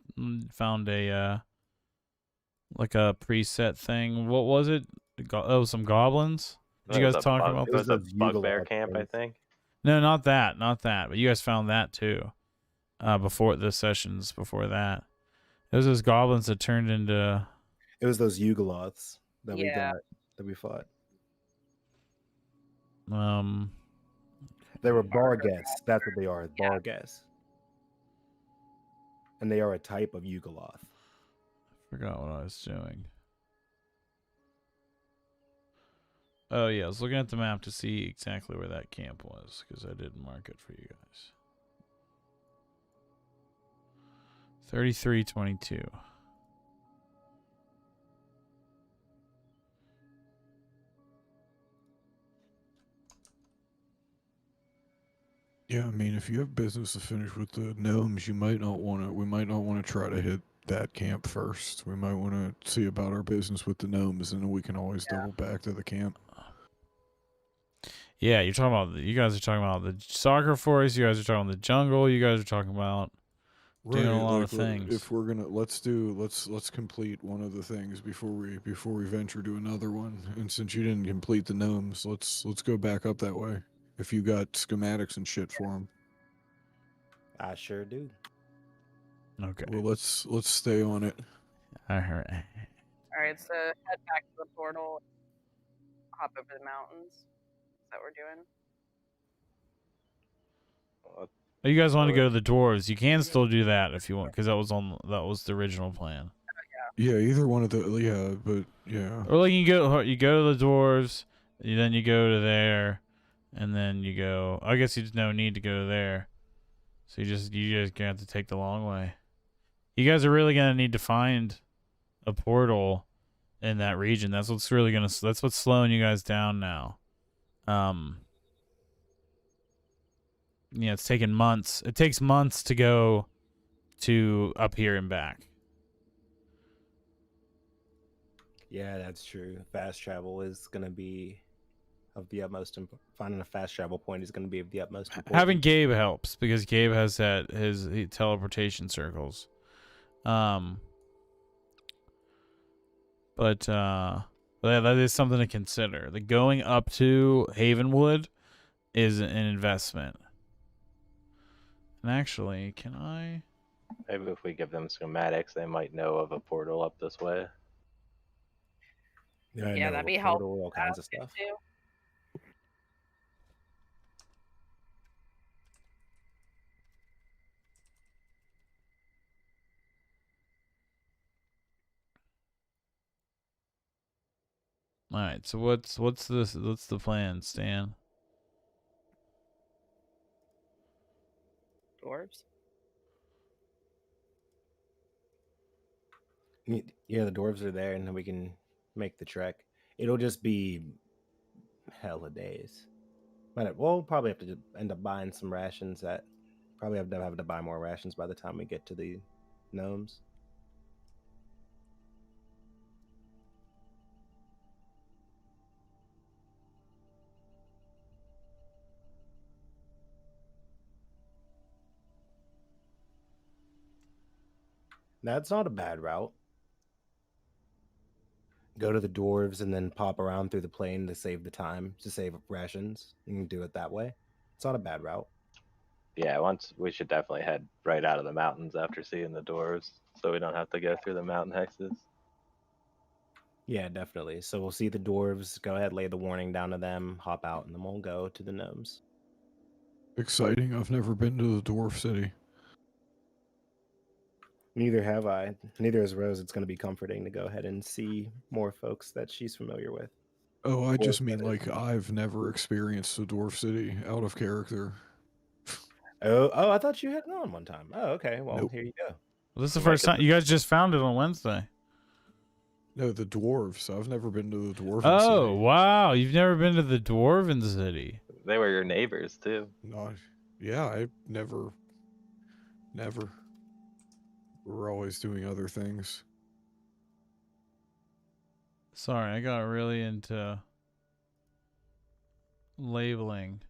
like a preset thing. What was it? Oh, some goblins. Did you guys talk about It was this? a bugbear camp, I think. No, not that. But you guys found that too. Before the sessions before that, it was those goblins that turned into. It was those Yugoloths that we Yeah. got, that we fought. They were Barghest. That's what they are, Barghest. And they are a type of Yugoloth. Forgot what I was doing. Oh yeah, I was looking at the map to see exactly where that camp was because I didn't mark it for you guys. 3322. Yeah, I mean, if you have business to finish with the gnomes, you might not want to. We might not want to try to hit that camp first. We might want to see about our business with the gnomes, and then we can always double back to the camp. Yeah, you guys are talking about the soccer forest. You guys are talking about the jungle. You guys are talking about doing a lot of things. If we're gonna let's complete one of the things before we venture to another one. And since you didn't complete the gnomes, let's go back up that way. If you got schematics and shit for them. I sure do. Okay. Well, let's stay on it. All right. All right, so head back to the portal, hop over the mountains. Is that what we're doing? Oh, you guys want to go to the dwarves? You can still do that if you want, because that was the original plan. Yeah, either one of the but yeah. Or like you go to the dwarves, then you go to there, and then you go. I guess there's no need to go there, so you just gonna have to take the long way. You guys are really gonna need to find a portal in that region. That's what's slowing you guys down now. Yeah, it's taken months. It takes months to go to up here and back. Yeah, that's true. Fast travel is going to be of the utmost. Finding a fast travel point is going to be of the utmost importance. Having Gabe helps because Gabe has his teleportation circles. But that is something to consider. The going up to Havenwood is an investment. And actually, can I? Maybe if we give them schematics, they might know of a portal up this way. Yeah, that'd be helpful. All kinds of stuff. Too. All right. So what's the plan, Stan? Dwarves. Yeah, the dwarves are there, and then we can make the trek. It'll just be hella days. But we'll probably have to end up buying some rations. Probably have to buy more rations by the time we get to the gnomes. That's not a bad route. Go to the dwarves and then pop around through the plain to save the time, to save rations. You can do it that way. It's not a bad route. Yeah, we should definitely head right out of the mountains after seeing the dwarves, so we don't have to go through the mountain hexes. Yeah, definitely. So we'll see the dwarves. Go ahead, lay the warning down to them, hop out, and then we'll go to the gnomes. Exciting. I've never been to the dwarf city. Neither have I. Neither has Rose. It's going to be comforting to go ahead and see more folks that she's familiar with. Oh, I just mean like I've never experienced the dwarf city out of character. Oh, I thought you had gone one time. Oh, okay. Well, Nope. Here you go. Well, this is the first time you guys just found it on Wednesday. No, the dwarves. I've never been to the dwarven Oh, city. wow. You've never been to the dwarven city. They were your neighbors too. No, yeah, I never. We're always doing other things. Sorry, I got really into labeling.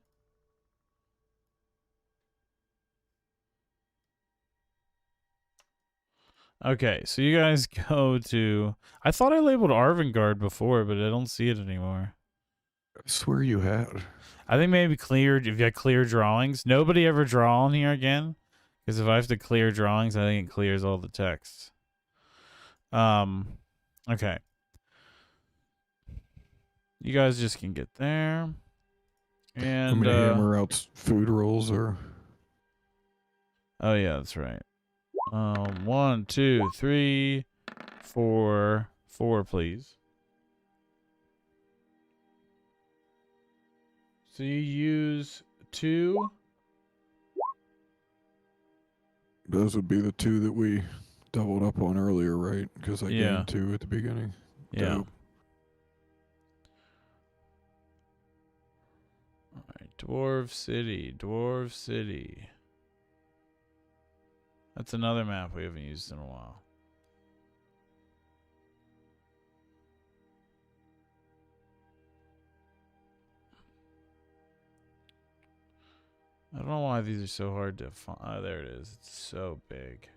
Okay, so you guys go to... I thought I labeled Arvangard before, but I don't see it anymore. I swear you had. I think maybe cleared, if you had clear drawings. Nobody ever draw on here again. Because if I have to clear drawings, I think it clears all the text. Okay. You guys just can get there. And I'm gonna hammer out food rolls or... Oh yeah, that's right. 1, 2, 3, 4, 4, please. So you use 2. Those would be the 2 that we doubled up on earlier, right? Because I gained 2 at the beginning. Yeah. Dope. All right, Dwarf City, Dwarf City. That's another map we haven't used in a while. I don't know why these are so hard to find. Oh, there it is. It's so big.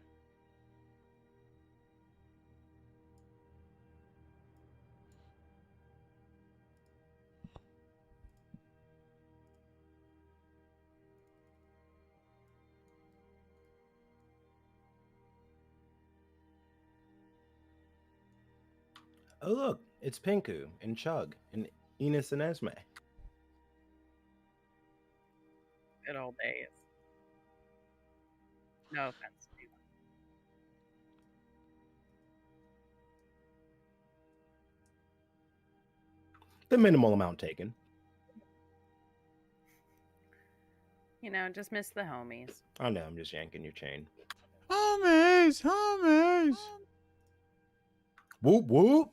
Oh, look. It's Pinku and Chug and Enos and Esme. Good old days. No offense. To you. The minimal amount taken. You know, just miss the homies. Oh no, I'm just yanking your chain. Homies, homies. Whoop whoop.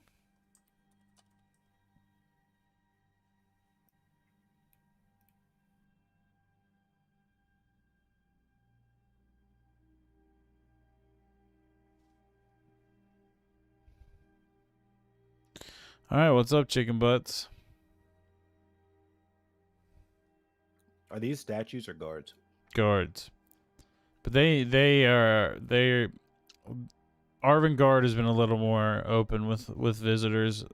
All right, what's up, chicken butts? Are these statues or guards? Guards. But they're Arvangard has been a little more open with visitors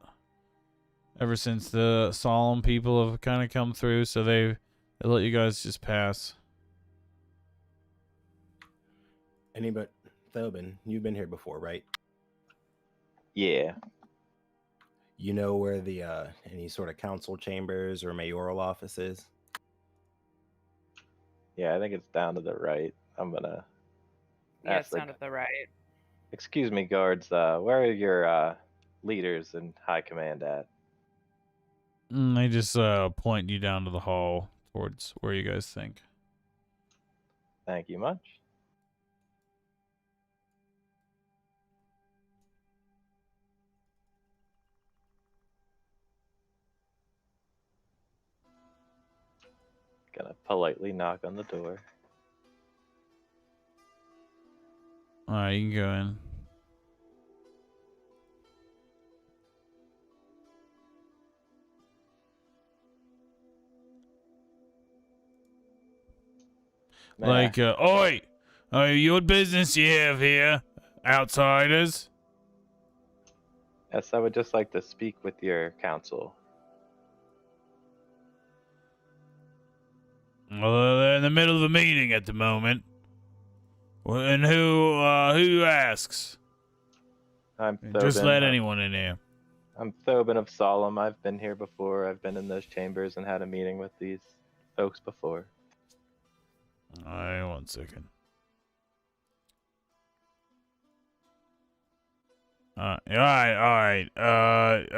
ever since the solemn people have kind of come through, so they let you guys just pass. Anybody? Thobin, you've been here before, right? Yeah. You know where the any sort of council chambers or mayoral office is? Yeah, I think it's down to the right. I'm gonna Yeah, ask it's the down at the right. Excuse me, guards. Where are your leaders and high command at? They just point you down to the hall towards where you guys think. Thank you much. Gonna politely knock on the door. All right, you can go in. Like, oi! What business you have here, outsiders? Yes, I would just like to speak with your council. Well, they're in the middle of a meeting at the moment. Well, and who asks? I'm Thobin. Just let anyone in here. I'm Thobin of Solemn. I've been here before. I've been in those chambers and had a meeting with these folks before. All right, 1 second. All right.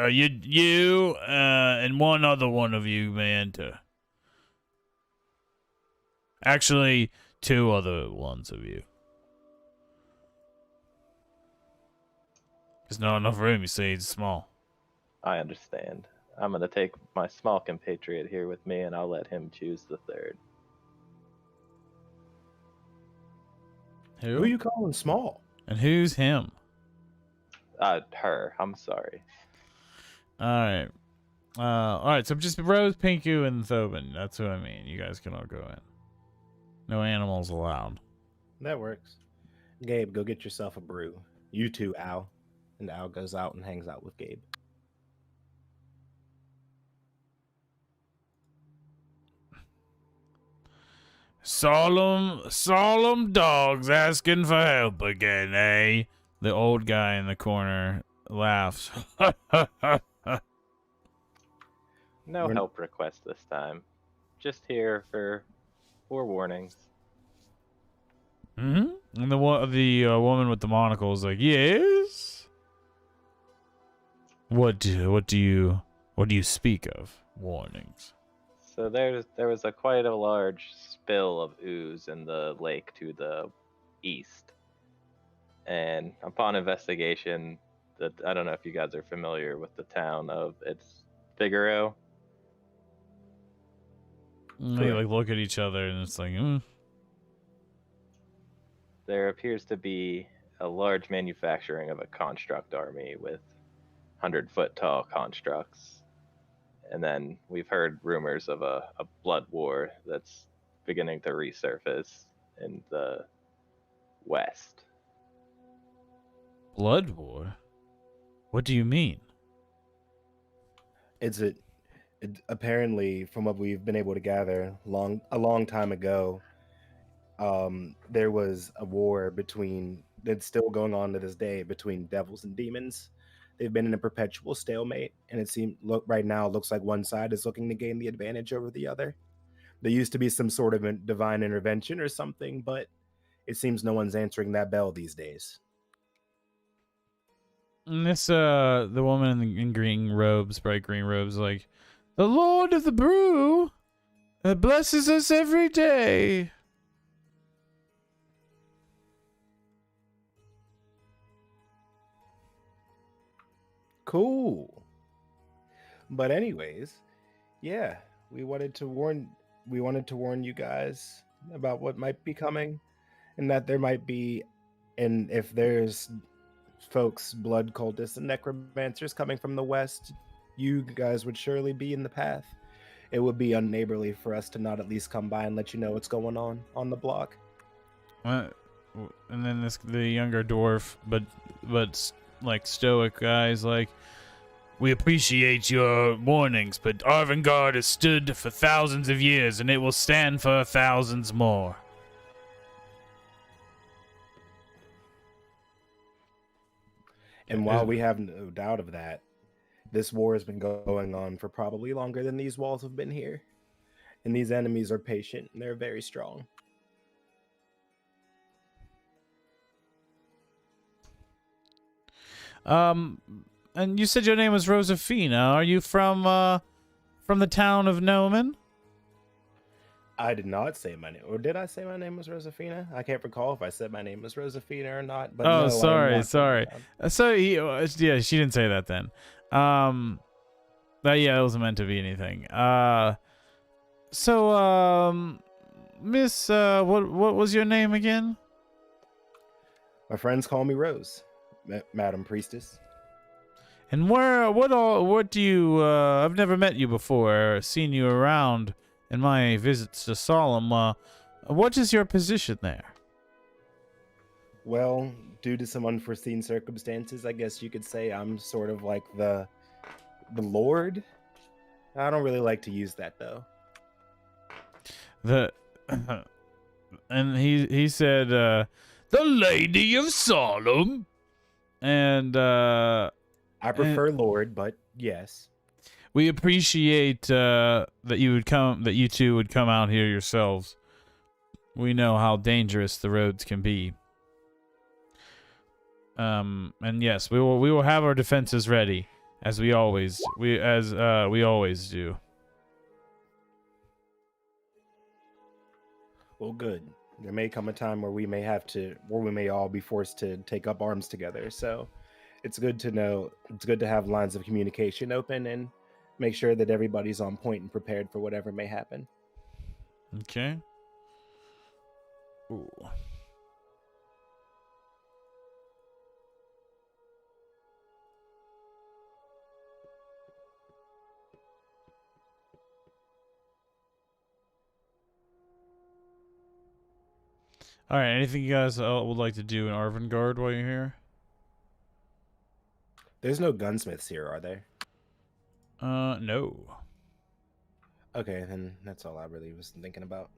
You, and one other one of you, man. Actually, 2 other ones of you. There's not enough room. You see, it's small. I understand. I'm gonna take my small compatriot here with me, and I'll let him choose the third. Who are you calling small? And who's him? Her. I'm sorry. All right. So just Rose, Pinku, and Thobin. That's who I mean. You guys can all go in. No animals allowed. That works. Gabe, go get yourself a brew. You too, Al. And Al goes out and hangs out with Gabe. Solemn dogs asking for help again, eh? The old guy in the corner laughs. No help request this time. Just here for warnings. And the woman with the monocle is like, yes. What do you speak of? Warnings. So there was quite a large spill of ooze in the lake to the east, and upon investigation, I don't know if you guys are familiar with the town of Figaro. They like look at each other and it's like, There appears to be a large manufacturing of a construct army with 100-foot tall constructs. And then we've heard rumors of a blood war that's beginning to resurface in the west. Blood war? What do you mean? It's apparently, from what we've been able to gather, a long time ago, there was a war that's still going on to this day between devils and demons. They've been in a perpetual stalemate, and right now looks like one side is looking to gain the advantage over the other. There used to be some sort of a divine intervention or something, but It seems no one's answering that bell these days. And this, the woman in green robes, bright green robes, like, the Lord of the Brew blesses us every day. Cool. But anyways, yeah, we wanted to warn you guys about what might be coming, and that there might be, and if there's folks, blood cultists and necromancers coming from the west, you guys would surely be in the path. It would be unneighborly for us to not at least come by and let you know what's going on the block. And then the younger dwarf, but like stoic guy's like, we appreciate your warnings, but Arvangard has stood for thousands of years, and it will stand for thousands more. And while we have no doubt of that, this war has been going on for probably longer than these walls have been here. And these enemies are patient and they're very strong. And you said your name was Rosafina. Are you from the town of Gnomen? I did not say my name. Or did I say my name was Rosafina? I can't recall if I said my name was Rosafina or not. But Oh, no, sorry. So yeah, she didn't say that then. But yeah, it wasn't meant to be anything. Miss, what was your name again? My friends call me Rose, Madam Priestess. And what do you, I've never met you before, or seen you around in my visits to Solemn. What is your position there? Well, due to some unforeseen circumstances, I guess you could say I'm sort of like the Lord. I don't really like to use that though. And he said, the Lady of Solemn, and I prefer Lord, but yes. We appreciate that you two would come out here yourselves. We know how dangerous the roads can be. And yes, we will have our defenses ready, as we always do. Well, good. There may come a time where we may all be forced to take up arms together. So it's good to know. It's good to have lines of communication open and make sure that everybody's on point and prepared for whatever may happen. Okay. Ooh. All right. Anything you guys would like to do in Arvangard while you're here? There's no gunsmiths here, are there? No. Okay, then that's all I really was thinking about.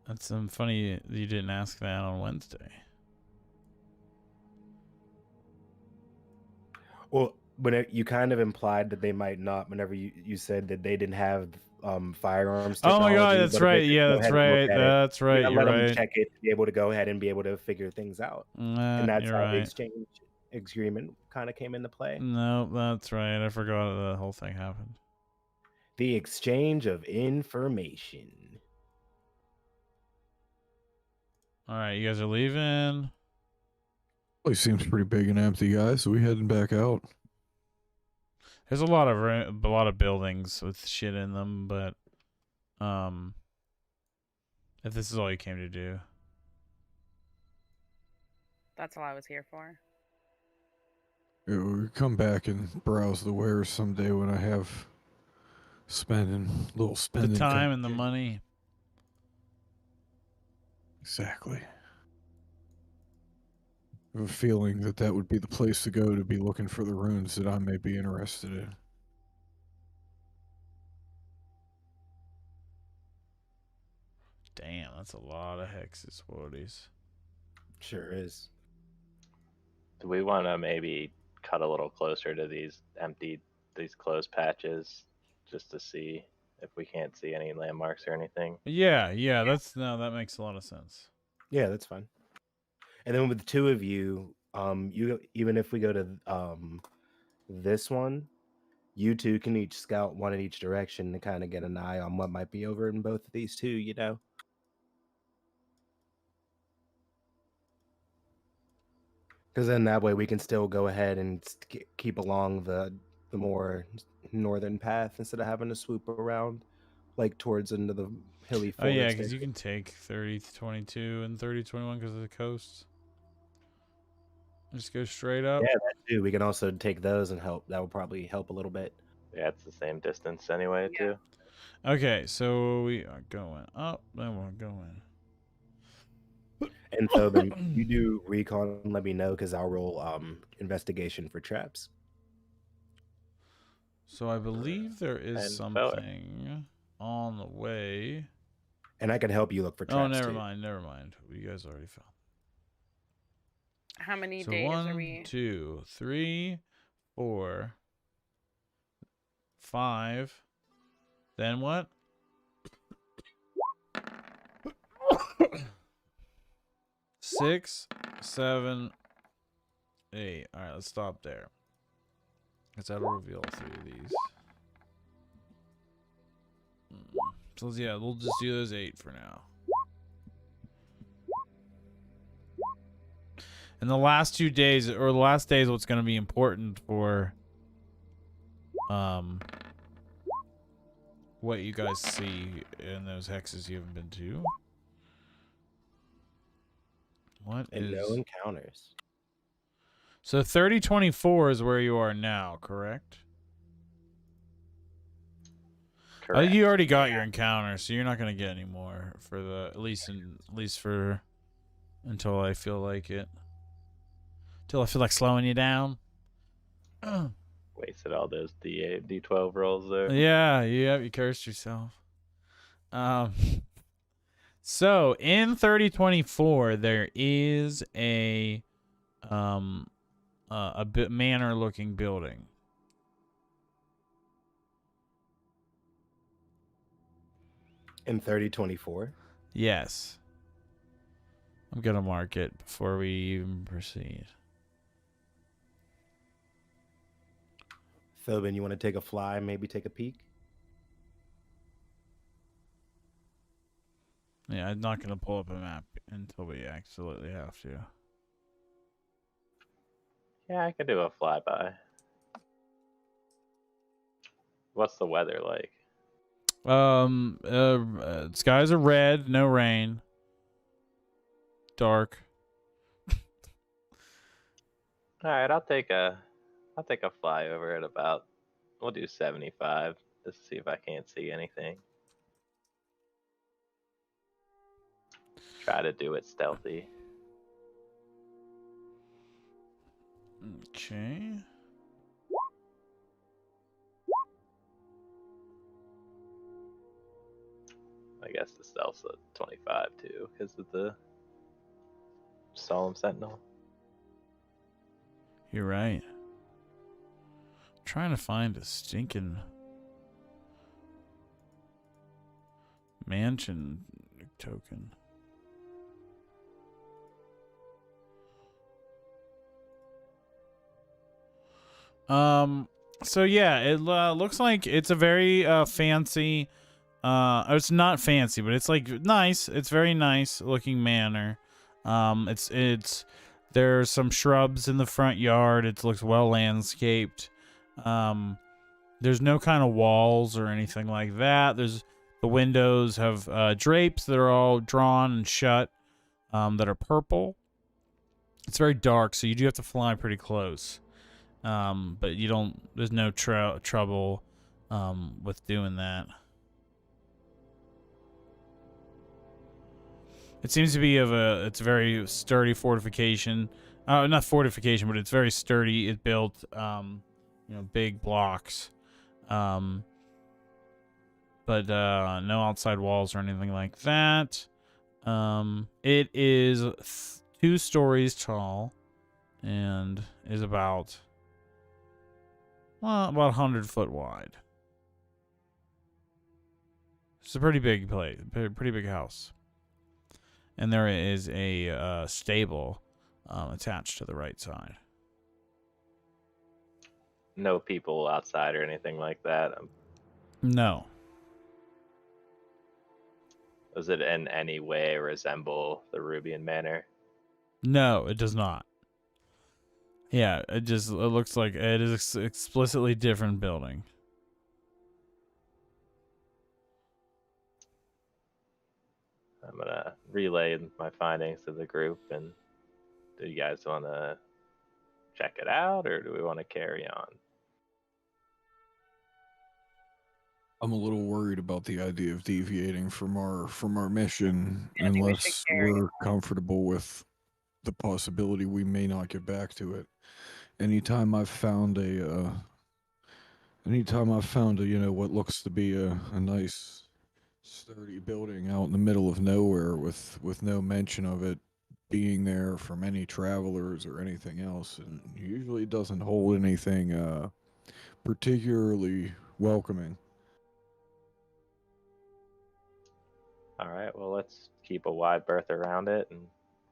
That's funny that you didn't ask that on Wednesday. Well, you kind of implied that they might not whenever you said that they didn't have firearms Oh my god, technology, that's but if right. they could Yeah, go that's ahead and look right. at it, That's right. let You're them right. check it to be able to go ahead and be able to figure things out. And that's You're how the right. exchange agreement kind of came into play. No, that's right. I forgot the whole thing happened. The exchange of information. All right, you guys are leaving. Place seems pretty big and empty, guys. So we heading back out. There's a lot of buildings with shit in them, but if this is all you came to do, That's all I was here for. Yeah, we'll come back and browse the wares someday when I have little spending the time and the money. Exactly. I have a feeling that would be the place to go to be looking for the runes that I may be interested in. Damn, that's a lot of hexes, Woodies. Sure is. Do we want to maybe cut a little closer to these closed patches just to see if we can't see any landmarks or anything. Yeah, that makes a lot of sense. Yeah, that's fine. And then with the two of you, you even if we go to this one, you two can each scout one in each direction to kind of get an eye on what might be over in both of these two, you know. Because then that way we can still go ahead and keep along the more northern path instead of having to swoop around like towards into the hilly Oh yeah, forest. because you can take 3022 and 3021 because of the coast. Just go straight up. Yeah, that too. We can also take those and help. That will probably help a little bit. Yeah, it's the same distance anyway, too. Okay, so we are going up, then we're going. And so then you do recon, let me know because I'll roll investigation for traps. So I believe there is And something on the way. And I can help you look for traps. Oh, never too. mind. You guys already found. How many So days are 1, we? 2, 3, 4, 5. Then what? 6, 7, 8. All right, let's stop there. Because that'll reveal 3 of these. So yeah, we'll just do those 8 for now. And the last 2 days, or the last day, is what's going to be important for what you guys see in those hexes you haven't been to. What And is... no encounters. So 3024 is where you are now, correct? Correct. You already got your encounter, so you're not going to get any more for the at least for until I feel like it. Till I feel like slowing you down. Wasted all those D8, D12 rolls there. Yeah, you cursed yourself. So in 3024 there is a bit manor looking building. In 3024. Yes. I'm gonna mark it before we even proceed. Phobin, you want to take a fly, maybe take a peek? Yeah, I'm not gonna pull up a map until we absolutely have to. Yeah, I could do a flyby. What's the weather like? Skies are red, no rain. Dark. All right, I'll take a flyover at about. We'll do 75 just to see if I can't see anything. Try to do it stealthy. Okay. I guess the stealth's a 25 too, because of the Solemn Sentinel. You're right. Trying to find a stinking mansion token. So yeah, it looks like it's a very fancy it's not fancy, but it's like nice. It's very nice looking manor. It's there's some shrubs in the front yard. It looks well landscaped. There's no kind of walls or anything like that. The windows have drapes that are all drawn and shut that are purple. It's very dark, so you do have to fly pretty close. But you don't. There's no trouble with doing that. It seems to be it's a very sturdy fortification. Not fortification, but it's very sturdy. It built, big blocks. But no outside walls or anything like that. It is 2 stories tall and is about 100 foot wide. It's a pretty big place, pretty big house. And there is a stable attached to the right side. No people outside or anything like that. No. Does it in any way resemble the Rubian Manor? No, it does not. Yeah, it looks like it is explicitly different building. I'm gonna relay my findings to the group, and do you guys want to check it out, or do we want to carry on? I'm a little worried about the idea of deviating from our mission I think we should unless carry we're comfortable with the possibility we may not get back to it. Anytime I've found a what looks to be a nice sturdy building out in the middle of nowhere with no mention of it being there from any travelers or anything else, and usually doesn't hold anything particularly welcoming. All right, well, let's keep a wide berth around it and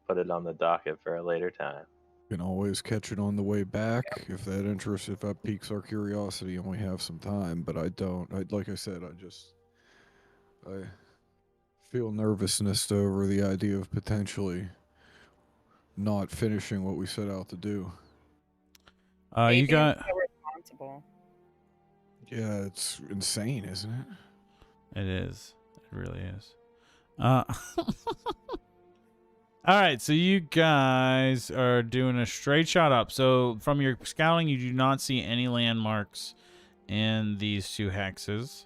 put it on the docket for a later time. Can always catch it on the way back if that piques our curiosity and we have some time. But I don't. Like I said, I feel nervousness over the idea of potentially not finishing what we set out to do. You Maybe got. it's so responsible. Yeah, it's insane, isn't it? It is. It really is. All right, so you guys are doing a straight shot up. So from your scouting, you do not see any landmarks in these two hexes,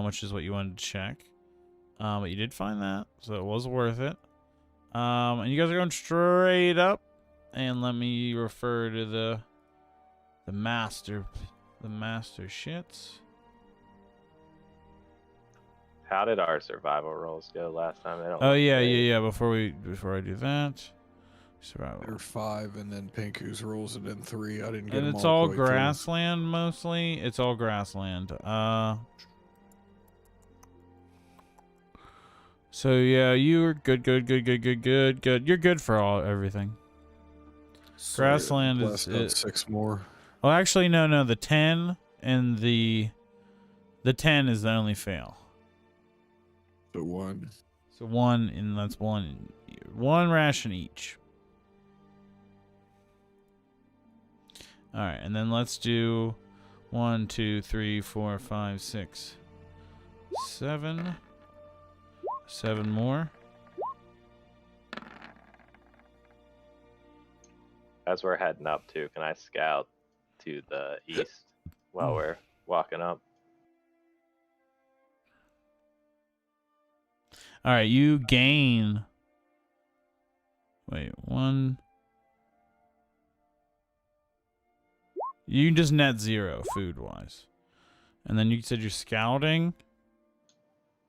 which is what you wanted to check. But you did find that, so it was worth it. And you guys are going straight up. And let me refer to the master shits. How did our survival rolls go last time? Oh yeah. Before I do that, survival. There are 5, and then Pinku's rolls it in 3. I didn't get And them it's all all quite through. grassland mostly. It's all grassland. So yeah, you are good. You're good for everything. Grassland Blast out is 6 more. well, actually, no. The 10 and the 10 is the only fail. So 1. So 1, and that's one ration each. All right, and then let's do 1, 2, 3, 4, 5, 6, 7. 7 more. As we're heading up too, can I scout to the east while we're walking up? All right, you gain. Wait, 1. You just net 0 food wise, and then you said you're scouting.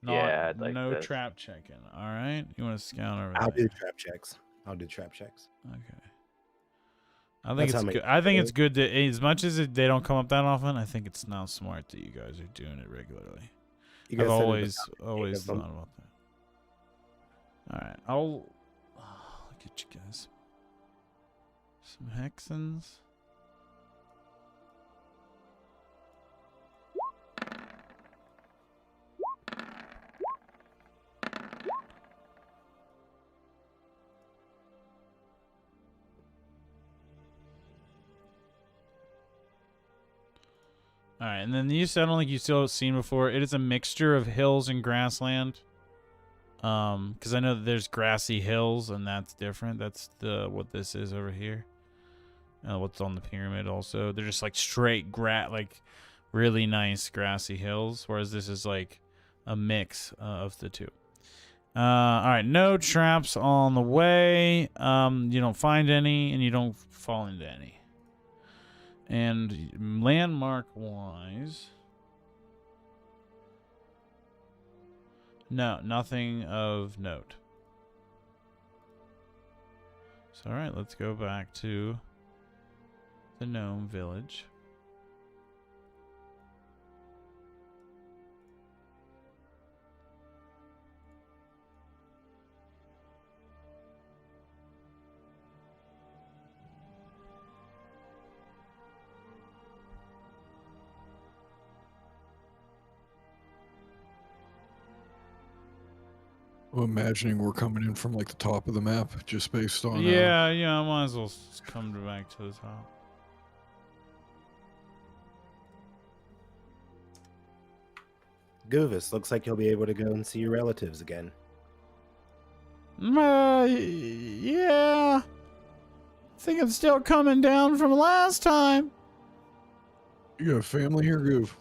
Yeah, I'd like no this. trap checking. All right, you want to scout over I'll there? do trap checks. Okay. I think That's how it's many good. I think people- it's good that as much as they don't come up that often, I think it's now smart that you guys are doing it regularly. You guys I've said it always of them. thought about that. All right, I'll get you guys some hexens. All right, and then these I don't think you've still seen before. It is a mixture of hills and grassland. Because I know that there's grassy hills, and that's different. That's what this is over here. What's on the pyramid also. They're just like straight like really nice grassy hills, whereas this is like a mix of the two. All right, no traps on the way. You don't find any, and you don't fall into any. And landmark wise, no, nothing of note. So, all right, let's go back to the gnome village. Well, imagining we're coming in from like the top of the map, just based on. Yeah, I might as well come back to the top. Goovis, looks like you'll be able to go and see your relatives again. Yeah. I think I'm still coming down from last time. You got family here, Goof?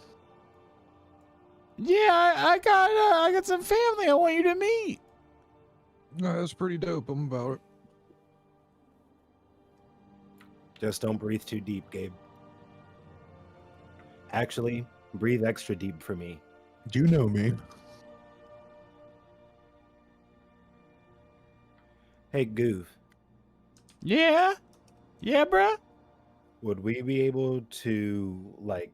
Yeah, I got some family I want you to meet. No, that's pretty dope. I'm about it. Just don't breathe too deep, Gabe. Actually, breathe extra deep for me. You know me. Hey, Goof, Yeah? Yeah, bruh? would we be able to, like,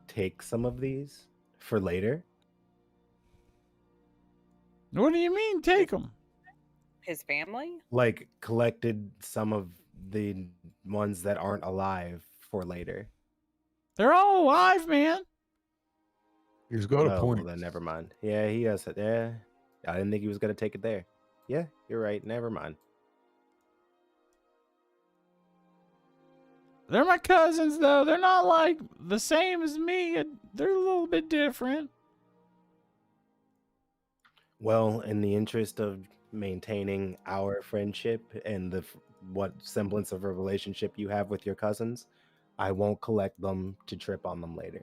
take some of these for later? What do you mean, take them? His family? Like, collected some of the ones that aren't alive for later. They're all alive, man. He's got a Oh, point. well, then never mind. Yeah, he has it. Yeah, I didn't think he was going to take it there. Yeah, you're right. Never mind. They're my cousins, though. They're not like the same as me. They're a little bit different. Well, in the interest of maintaining our friendship and what semblance of a relationship you have with your cousins, I won't collect them to trip on them later.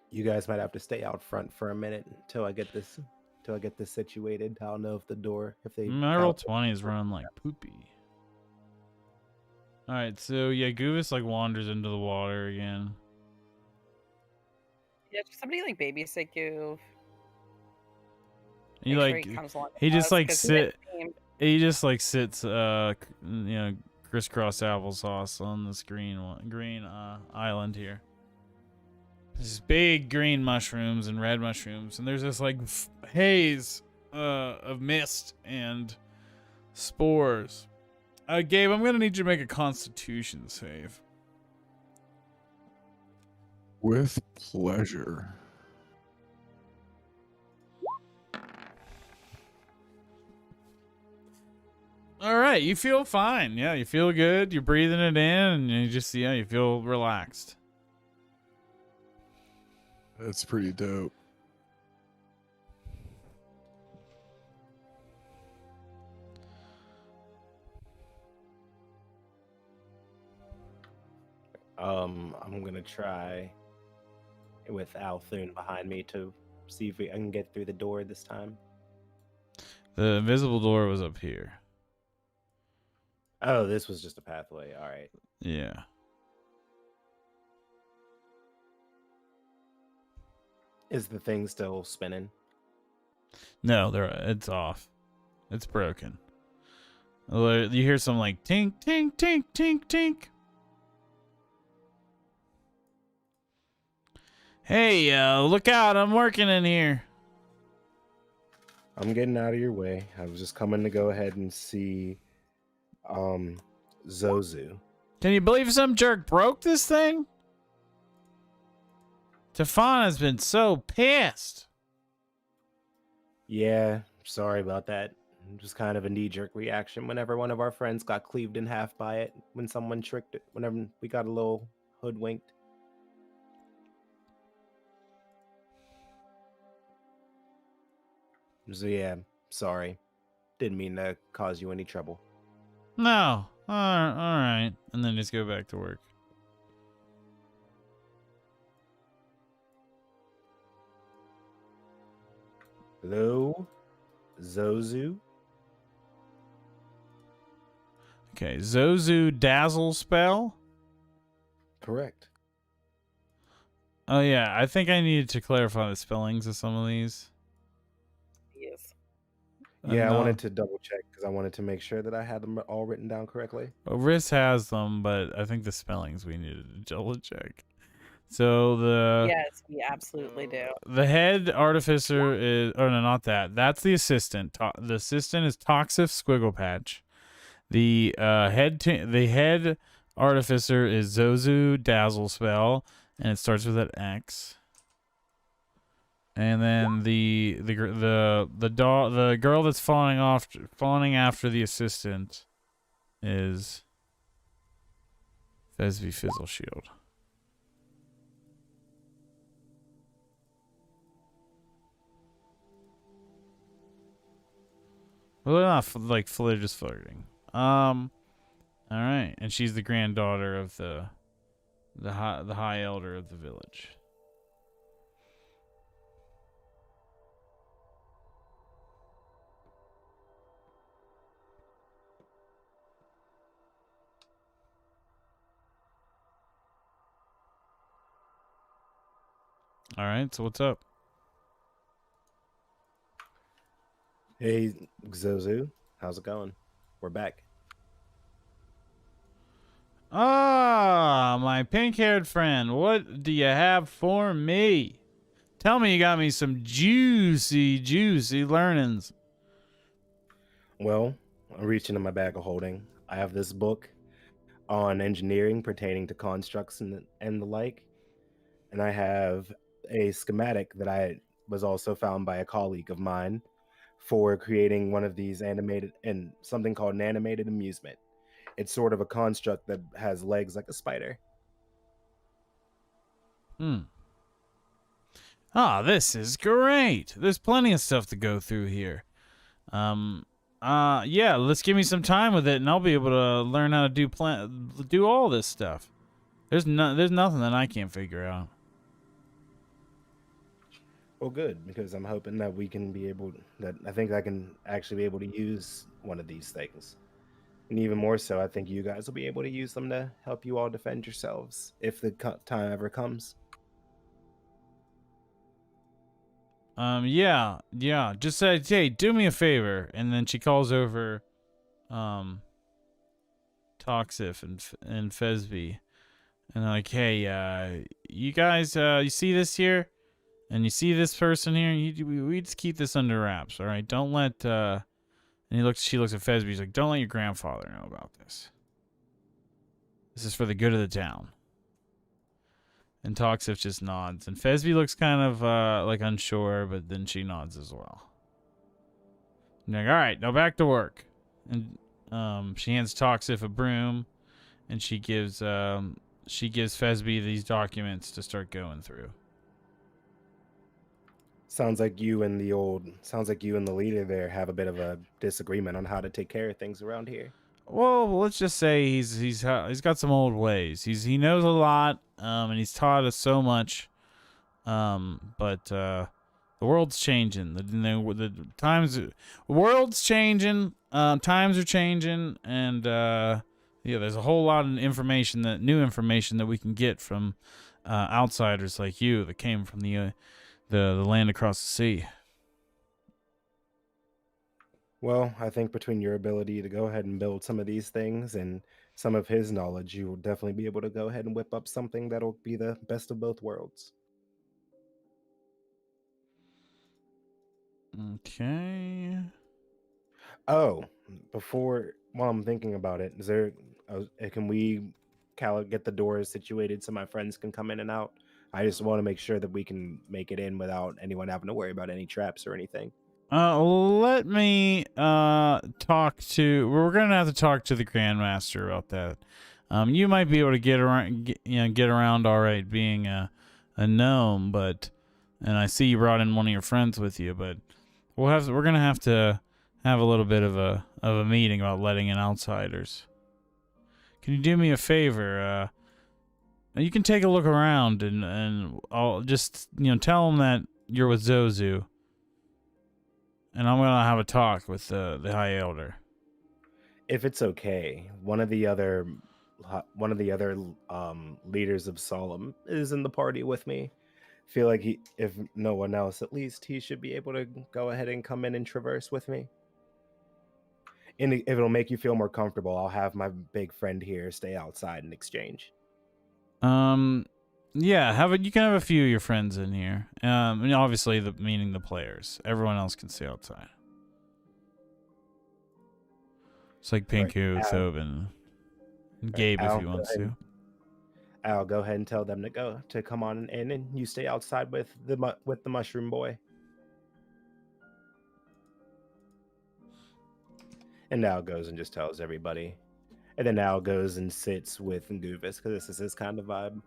You guys might have to stay out front for a minute until I get this situated. I'll know if they My roll 20 is running like poopy. All right, so yeah, Goovis like wanders into the water again. Yeah, just somebody like babysit Goof. He Make sure like comes along he with just us, like 'cause he just like sits crisscross applesauce on this green island here. There's big green mushrooms and red mushrooms, and there's this like haze of mist and spores. Gabe, I'm gonna need you to make a Constitution save. With pleasure. All right, you feel fine. Yeah, you feel good. You're breathing it in, and you feel relaxed. That's pretty dope. I'm gonna try with Althune behind me to see if I can get through the door this time. The invisible door was up here. Oh, this was just a pathway. All right. Yeah. Is the thing still spinning? No, it's off. It's broken. You hear some like tink, tink, tink, tink, tink. Hey, look out! I'm working in here. I'm getting out of your way. I was just coming to go ahead and see Zozu. Can you believe some jerk broke this thing? Tefana's been so pissed. Yeah, sorry about that. Just kind of a knee-jerk reaction whenever one of our friends got cleaved in half by it, when someone tricked it, whenever we got a little hoodwinked. So yeah, sorry. Didn't mean to cause you any trouble. No. All right. And then just go back to work. Hello, Zozu? Okay, Zozu Dazzle spell? Correct. Oh, yeah. I think I needed to clarify the spellings of some of these. Yes. Yeah, I wanted to double check because I wanted to make sure that I had them all written down correctly. Riss has them, but I think the spellings we needed to double check. So the Yes, we absolutely do. the head artificer is, oh no, not that. That's the assistant. The assistant is Toxif Squigglepatch. The the head artificer is Zozu Dazzle Spell, and it starts with an X. And then the girl that's fawning after the assistant is Fesby Fizzle Shield. Well, they're not they're just flirting. All right, and she's the granddaughter of the high elder of the village. All right, so what's up? Hey, Zozu, how's it going? We're back. Ah, my pink-haired friend, what do you have for me? Tell me you got me some juicy learnings. Well, I'm reaching in my bag of holding. I have this book on engineering pertaining to constructs and the like, and I have a schematic that I was also found by a colleague of mine for creating one of these animated and something called an animated amusement. It's sort of a construct that has legs like a spider. Ah, this is great. There's plenty of stuff to go through here. Yeah, let's give me some time with it and I'll be able to learn how to do all this stuff. There's nothing that I can't figure out. Well, good, because I'm hoping that we can be able that I think I can actually be able to use one of these things. And even more so, I think you guys will be able to use them to help you all defend yourselves if the time ever comes. Yeah. Just say, hey, do me a favor, and then she calls over, Toxif and Fesby, and they're like, hey, you guys, you see this here, and you see this person here. We just keep this under wraps, all right? Don't let. And she looks at Fesby. He's like, don't let your grandfather know about this. This is for the good of the town. And Toxif just nods. And Fesby looks kind of like unsure, but then she nods as well. And they're like, all right, now back to work. And she hands Toxif a broom, and she gives Fesby these documents to start going through. Sounds like you and the leader there have a bit of a disagreement on how to take care of things around here. Well, let's just say he's got some old ways. He knows a lot, and he's taught us so much. But the world's changing. The world's changing. Times are changing, and yeah, there's a whole lot of new information that we can get from outsiders like you that came from the land across the sea. Well, I think between your ability to go ahead and build some of these things and some of his knowledge, you will definitely be able to go ahead and whip up something that'll be the best of both worlds. Okay. Oh, while I'm thinking about it, can we get the doors situated so my friends can come in and out? I just want to make sure that we can make it in without anyone having to worry about any traps or anything. Let me talk to. We're gonna have to talk to the Grandmaster about that. You might be able to get around all right being a gnome, and I see you brought in one of your friends with you, but we're gonna have to have a little bit of a meeting about letting in outsiders. Can you do me a favor? You can take a look around and I'll just tell them that you're with Zozu. And I'm gonna have a talk with the High Elder. If it's okay, one of the other leaders of Solemn is in the party with me. Feel like if no one else, at least he should be able to go ahead and come in and traverse with me. And if it'll make you feel more comfortable, I'll have my big friend here stay outside in exchange. Yeah, you can have a few of your friends in here. And obviously, meaning the players. Everyone else can stay outside. It's like Right. Pinku, Thobin, and Gabe if he wants to. I'll go ahead and tell them to come on in, and you stay outside with the mushroom boy. And Al goes and just tells everybody, and then Al goes and sits with Nguvis because this is his kind of vibe.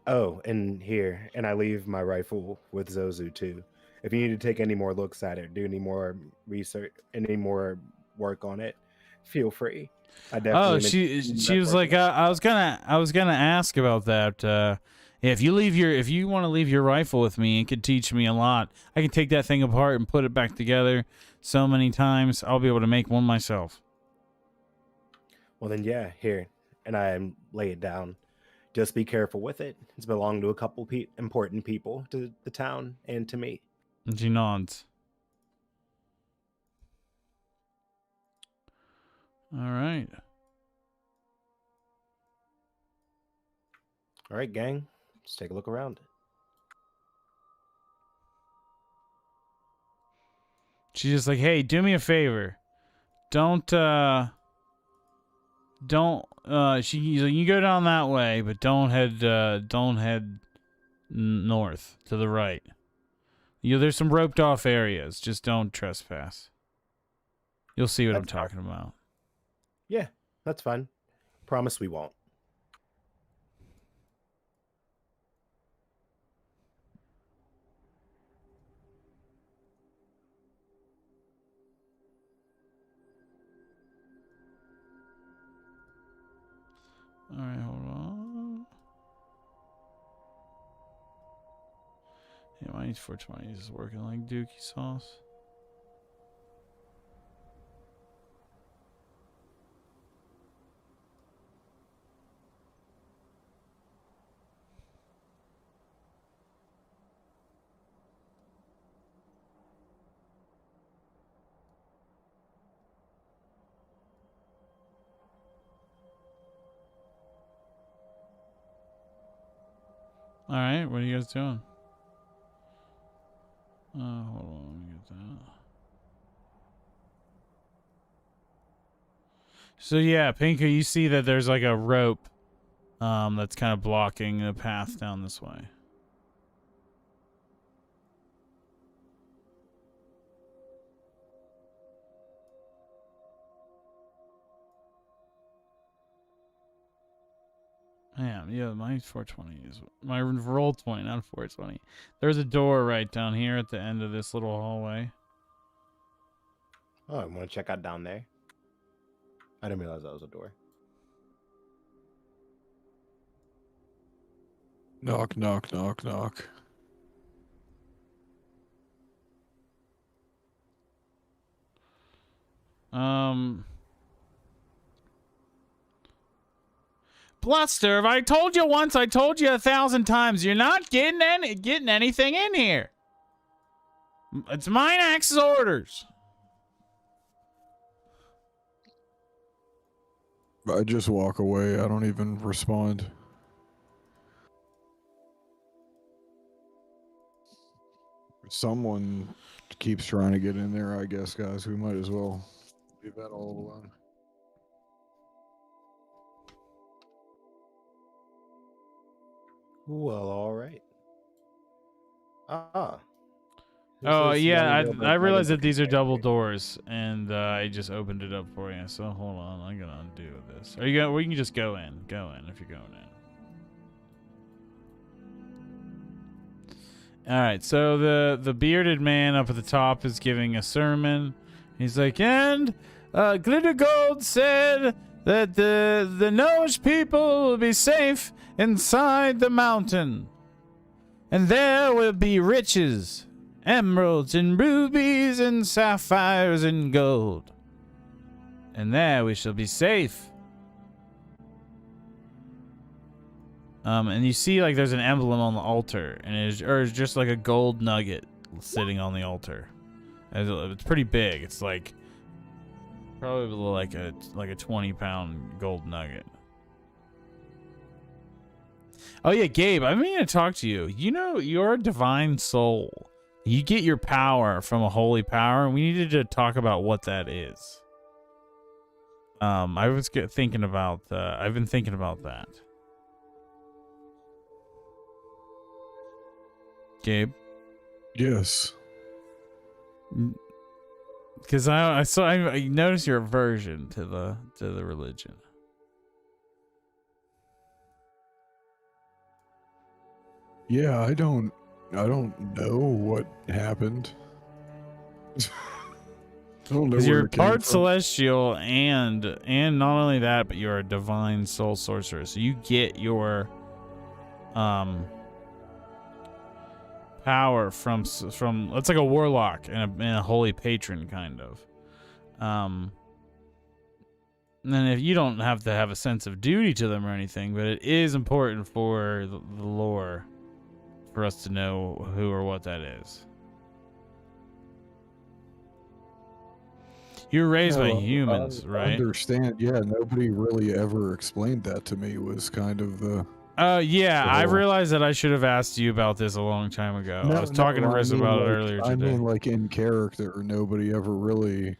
Oh, and here, and I leave my rifle with Zozu too. If you need to take any more looks at it, do any more research, any more work on it, feel free. I definitely. Oh, she was like, I was gonna ask about that. If you want to leave your rifle with me, it could teach me a lot. I can take that thing apart and put it back together so many times. I'll be able to make one myself. Well then, yeah, here, and I lay it down. Just be careful with it. It's belonged to a couple important people, to the town and to me. And she nods. All right. All right, gang. Just take a look around. She's just like, hey, do me a favor. Don't you go down that way, but don't head north to the right. There's some roped off areas. Just don't trespass. You'll see what I'm talking about. Yeah, that's fine. Promise we won't. All right, hold on. Yeah, my H420 is working like dookie sauce. All right, what are you guys doing? Hold on, let me get that. So yeah, Pinker, you see that there's like a rope that's kind of blocking the path down this way. Yeah, my 420 is my roll 20, not 420. There's a door right down here at the end of this little hallway. Oh, I want to check out down there. I didn't realize that was a door. Knock, knock, knock, knock. Bluster, if I told you once, I told you 1,000 times. You're not getting anything in here. It's mine Axe's orders. I just walk away. I don't even respond. Someone keeps trying to get in there, I guess, guys. We might as well leave that all alone. Well, all right. Oh yeah, I realized that these are double doors, and I just opened it up for you. So hold on, I'm gonna undo this. Are you going? We can just go in. Go in if you're going in. All right. So the bearded man up at the top is giving a sermon. He's like, and Glittergold said that the Gnomish people will be safe inside the mountain, and there will be riches, emeralds and rubies and sapphires and gold. and there we shall be safe. And you see like there's an emblem on the altar, and it's just like a gold nugget sitting on the altar. It's pretty big. It's like probably like a 20-pound gold nugget. Oh yeah, Gabe, I mean to talk to you. You know, you're a divine soul. You get your power from a holy power, and we needed to talk about what that is. I was thinking about. I've been thinking about that. Gabe. Yes. Because I noticed your aversion to the religion. Yeah, I don't know what happened. I don't know Because where you're it came part from. celestial, and not only that, but you're a divine soul sorcerer. So you get your power from it's like a warlock and a holy patron kind of. And then if you don't have to have a sense of duty to them or anything, but it is important for the lore for us to know who or what that is. You're raised by No, humans, I right? understand. Yeah, nobody really ever explained that to me. Was kind of the. Yeah, I So- realized that I should have asked you about this a long time ago. I was talking to I Riz mean, about it like- earlier today. I mean, like in character, nobody ever really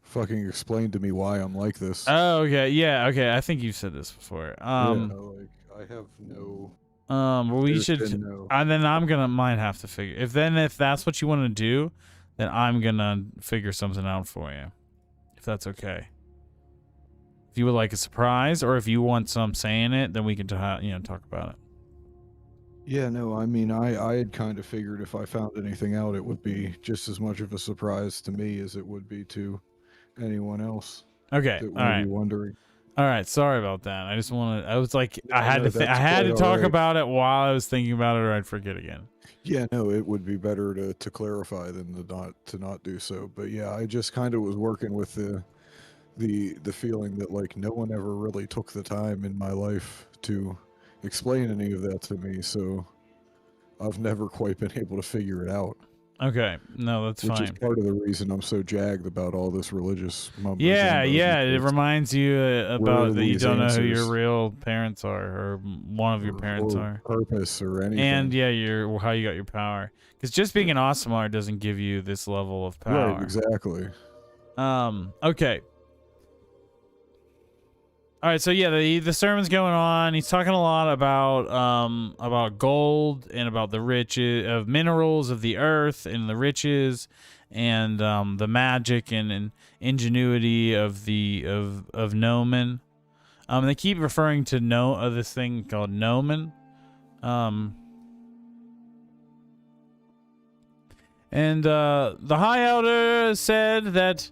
fucking explained to me why I'm like this. Oh, okay. Yeah, okay. I think you've said this before. Yeah, like I have no. Well, we there's should been no- and then might have to figure if that's what you want to do, then I'm gonna figure something out for you. If that's okay. If you would like a surprise, or if you want some saying it, then we can talk about it. Yeah, no, I mean, I had kind of figured if I found anything out, it would be just as much of a surprise to me as it would be to anyone else Okay. that All would right. be wondering. All right. Sorry about that. I just wanted. I was like, No, I had no, to. I that's had to quite talk alright. about it while I was thinking about it, or I'd forget again. Yeah, no, it would be better to clarify than to not do so. But yeah, I just kind of was working with the feeling that like no one ever really took the time in my life to explain any of that to me, so I've never quite been able to figure it out. Okay. No, that's Which fine. is part of the reason I'm so jagged about all this religious mumbo Yeah, jumbo, yeah. It because- reminds you about are that you these don't know who your answers? real parents are, or one of your parents or are, purpose or anything. and yeah, how you got your power. Because just being an Awesomar doesn't give you this level of power. Right, exactly. Okay. All right, so yeah, the sermon's going on. He's talking a lot about gold and about the riches of minerals of the earth and the riches and the magic and ingenuity of Gnomen. They keep referring to this thing called Gnomen. And the High Elder said that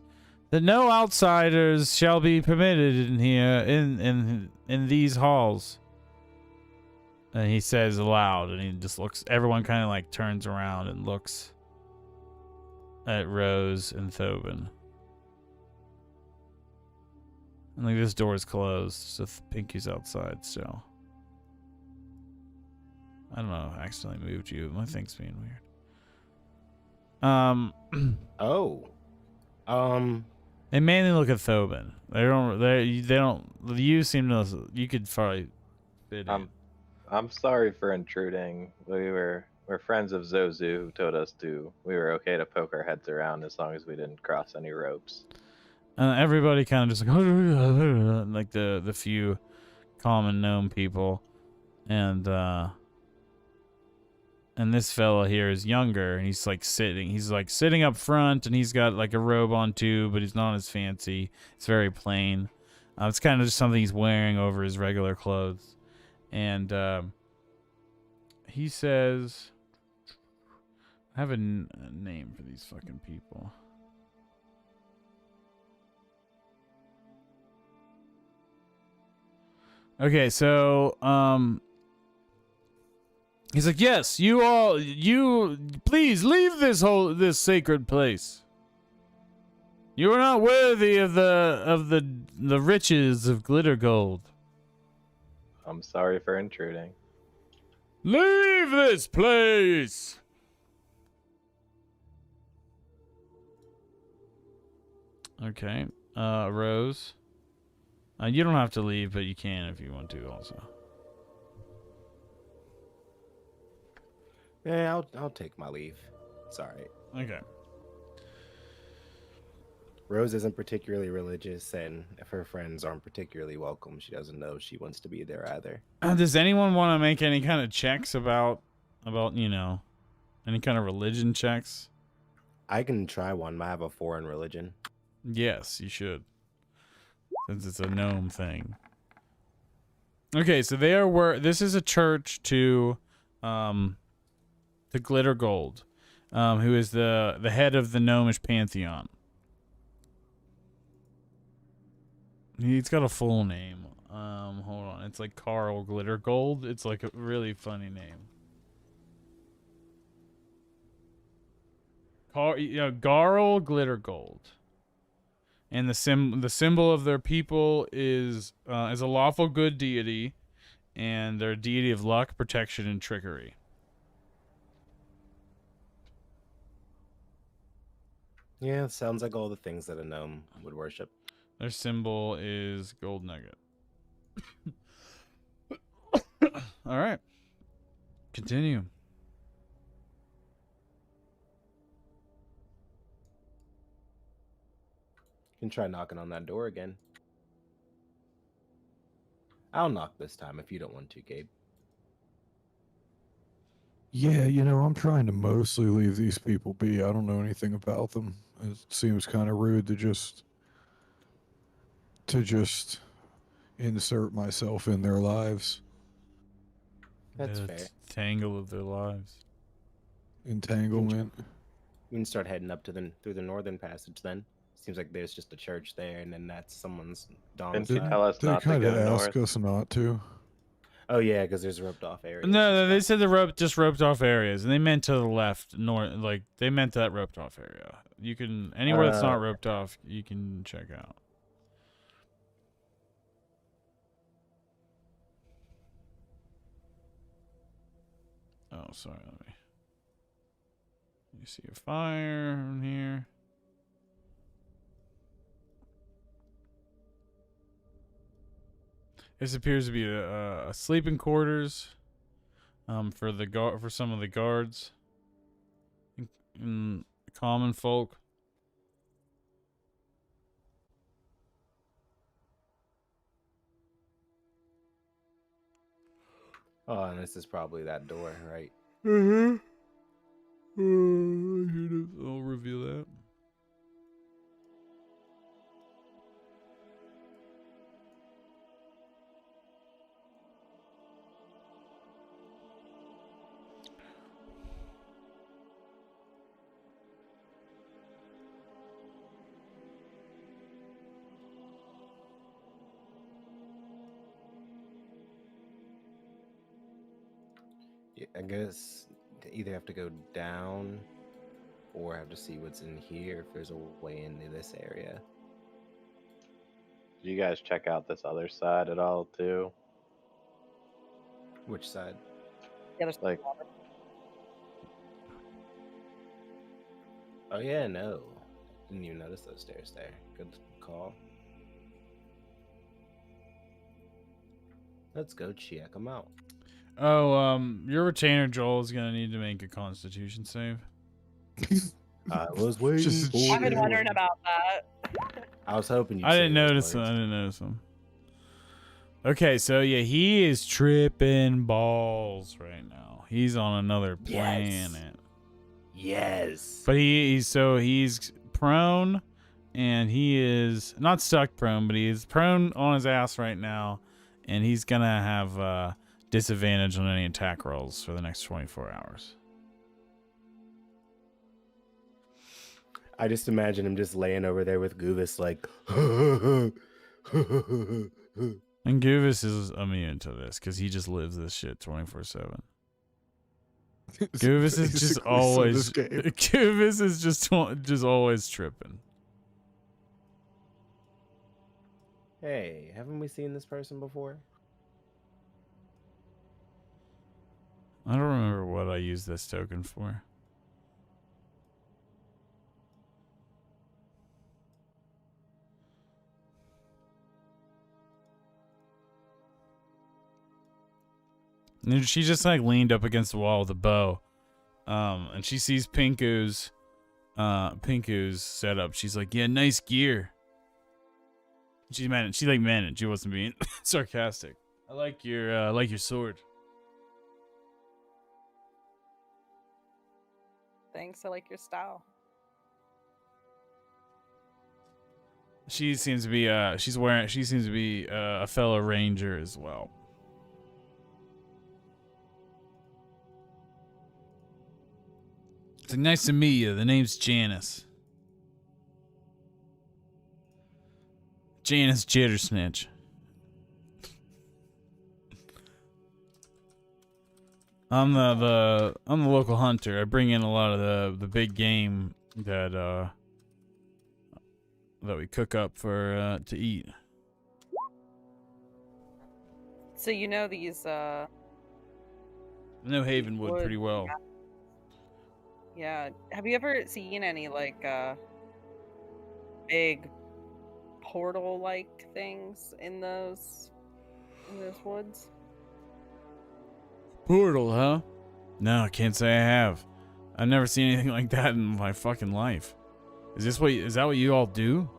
no outsiders shall be permitted in here, in these halls. And he says aloud, and he just looks. Everyone kind of like turns around and looks at Rose and Thobin. And like this door is closed, so Pinky's outside still. I don't know. I accidentally moved you. My thing's being weird. They mainly look at Thobin. They don't. You seem to. You could probably fit in. I'm sorry for intruding. We're friends of Zozu, who told us we were okay to poke our heads around as long as we didn't cross any ropes. Everybody kind of just like the few common gnome people, and this fella here is younger, and he's like sitting up front, and he's got like a robe on too, but he's not as fancy. It's very plain. It's kind of just something he's wearing over his regular clothes. And he says, I have a name for these fucking people. Okay, so he's like, yes, you please leave this sacred place. You are not worthy of the riches of glitter gold. I'm sorry for intruding. Leave this place. Okay. Rose. You don't have to leave, but you can if you want to also. Yeah, I'll take my leave. It's all right. Okay. Rose isn't particularly religious, and if her friends aren't particularly welcome, she doesn't know she wants to be there either. Does anyone want to make any kind of checks about any kind of religion checks? I can try one. I have a 4 in religion. Yes, you should. Since it's a gnome thing. Okay, so this is a church to Glitter Gold, who is the head of the gnomish pantheon. He's got a full name. Hold on. It's like Carl Glitter Gold. It's like a really funny name. Garl Glitter Gold. And the symbol of their people is a lawful good deity, and they're a deity of luck, protection, and trickery. Yeah, it sounds like all the things that a gnome would worship. Their symbol is gold nugget. All right. Continue. You can try knocking on that door again. I'll knock this time if you don't want to, Gabe. Yeah, I'm trying to mostly leave these people be. I don't know anything about them. It seems kind of rude to just insert myself in their lives. That's The fair. Tangle of their lives. Entanglement. We can start heading up to through the northern passage then. Seems like there's just a church there, and then that's someone's Didn't you domicile. tell us They not to kind go of ask north? us not to. Oh yeah, because there's roped off areas. No, and they stuff. said just roped off areas, and they meant to the left, north. Like they meant that roped off area. You can anywhere that's not roped off, you can check out. Oh, sorry. Let me. You see a fire in here. This appears to be a sleeping quarters, for some of the guards, and common folk. Oh, and this is probably that door, right? Mm-hmm. I'll reveal that. Yeah, I guess either have to go down or have to see what's in here if there's a way into this area. Did you guys check out this other side at all too? Which side? The other side Like- of the water. Oh yeah, no. Didn't even notice those stairs there. Good call. Let's go check them out. Oh, your retainer Joel is gonna need to make a Constitution save. I was waiting. Just- for I've been it. wondering about that. I was hoping you. I didn't notice him. I didn't notice him. Okay, so yeah, he is tripping balls right now. He's on another Yes. planet. Yes. But he's prone, and he is not stuck prone, but he is prone on his ass right now, and he's gonna have disadvantage on any attack rolls for the next 24 hours. I just imagine him just laying over there with Goovis, like. And Goovis is immune to this because he just lives this shit 24/7. Goovis is just Basically, so always this game- Goovis is just always tripping. Hey, haven't we seen this person before? I don't remember what I used this token for. And she just like leaned up against the wall with a bow. And she sees Pinku's setup. She's like, yeah, nice gear. She meant it. She wasn't being sarcastic. I like your sword. Thanks, I like your style. She seems to be a fellow ranger as well. It's like, nice to meet you. The name's Janice. Janice Jittersnitch. I'm the local hunter. I bring in a lot of the big game that we cook up for to eat. So you know these I know Havenwood wood- pretty well. Yeah. Have you ever seen any like big portal like things in those woods? Portal, huh? No, I can't say I have. I've never seen anything like that in my fucking life. Is that what you all do?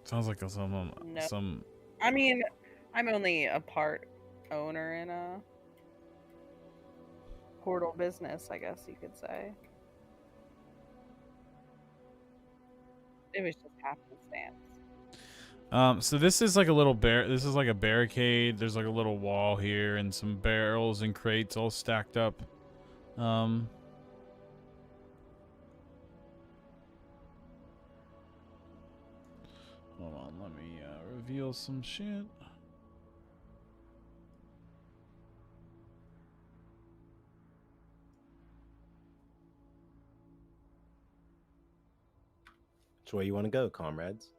Sounds like some. I mean, I'm only a part owner in a portal business, I guess you could say. It was just happenstance. So this is like a little this is like a barricade. There's like a little wall here and some barrels and crates all stacked up. Hold on, let me reveal some shit. Which way you want to go, comrades?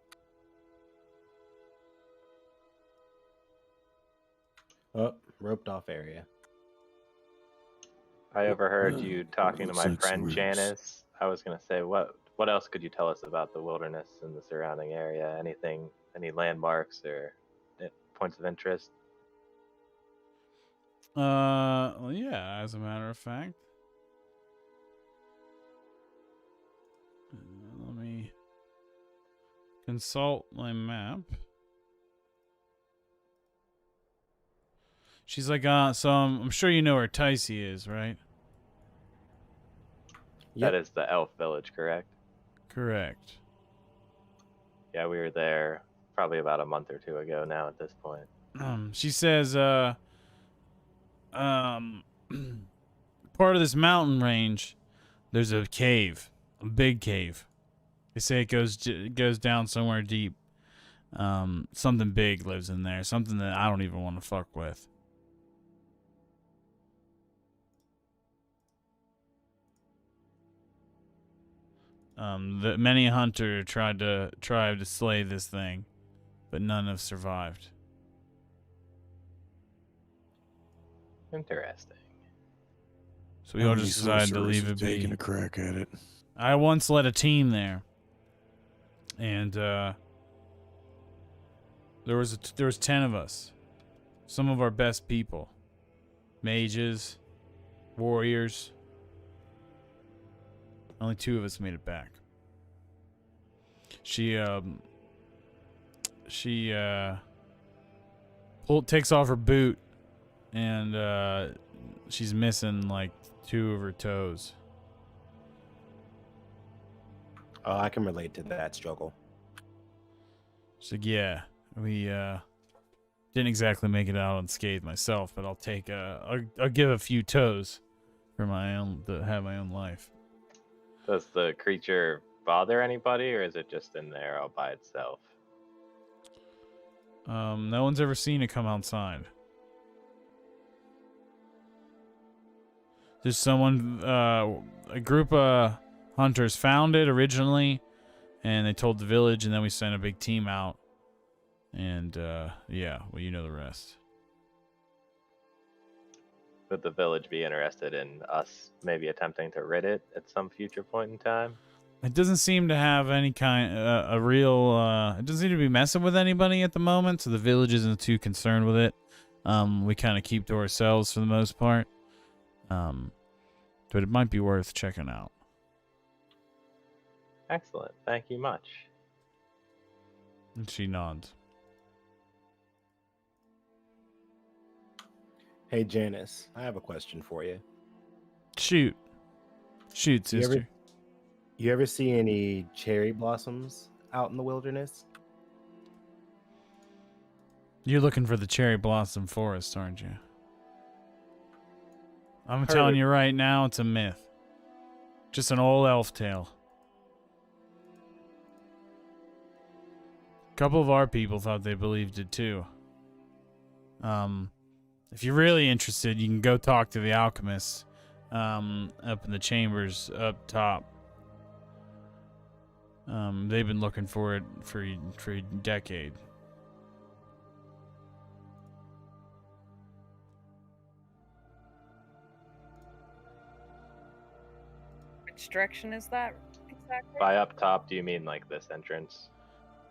Oh, roped off area. I overheard you talking to looks my like friend sewage. Janice. I was gonna say, what else could you tell us about the wilderness and the surrounding area? Anything, any landmarks or points of interest? Well, yeah, as a matter of fact. Let me consult my map. She's like, so I'm sure you know where Ticey is, right? Yep. That is the elf village, correct? Correct. Yeah, we were there probably about a month or two ago now at this point. She says, part of this mountain range, there's a cave, a big cave. They say it goes down somewhere deep. Something big lives in there. Something that I don't even want to fuck with. Many a hunter tried to slay this thing, but none have survived. Interesting. So we all just decided to leave it be. Taking a crack at it. I once led a team there, and there was 10 of us, some of our best people, mages, warriors. Only 2 of us made it back. She takes off her boot, and she's missing like 2 of her toes. Oh, I can relate to that struggle. She's like, yeah, we didn't exactly make it out unscathed myself, but I'll give a few toes for my own to have my own life. Does the creature bother anybody, or is it just in there all by itself? No one's ever seen it come outside. There's someone, a group of hunters found it originally, and they told the village, and then we sent a big team out. And yeah, well, you know the rest. Would the village be interested in us maybe attempting to rid it at some future point in time? It doesn't seem to have any kind a real. It doesn't seem to be messing with anybody at the moment, so the village isn't too concerned with it. We kind of keep to ourselves for the most part. But it might be worth checking out. Excellent. Thank you much. And she nods. Hey, Janice, I have a question for you. Shoot, You sister. You ever see any cherry blossoms out in the wilderness? You're looking for the cherry blossom forest, aren't you? I'm Heard telling it. you right now, it's a myth. Just an old elf tale. A couple of our people thought they believed it too. If you're really interested, you can go talk to the alchemists up in the chambers up top. They've been looking for it for a decade. Which direction is that exactly? By up top, do you mean like this entrance?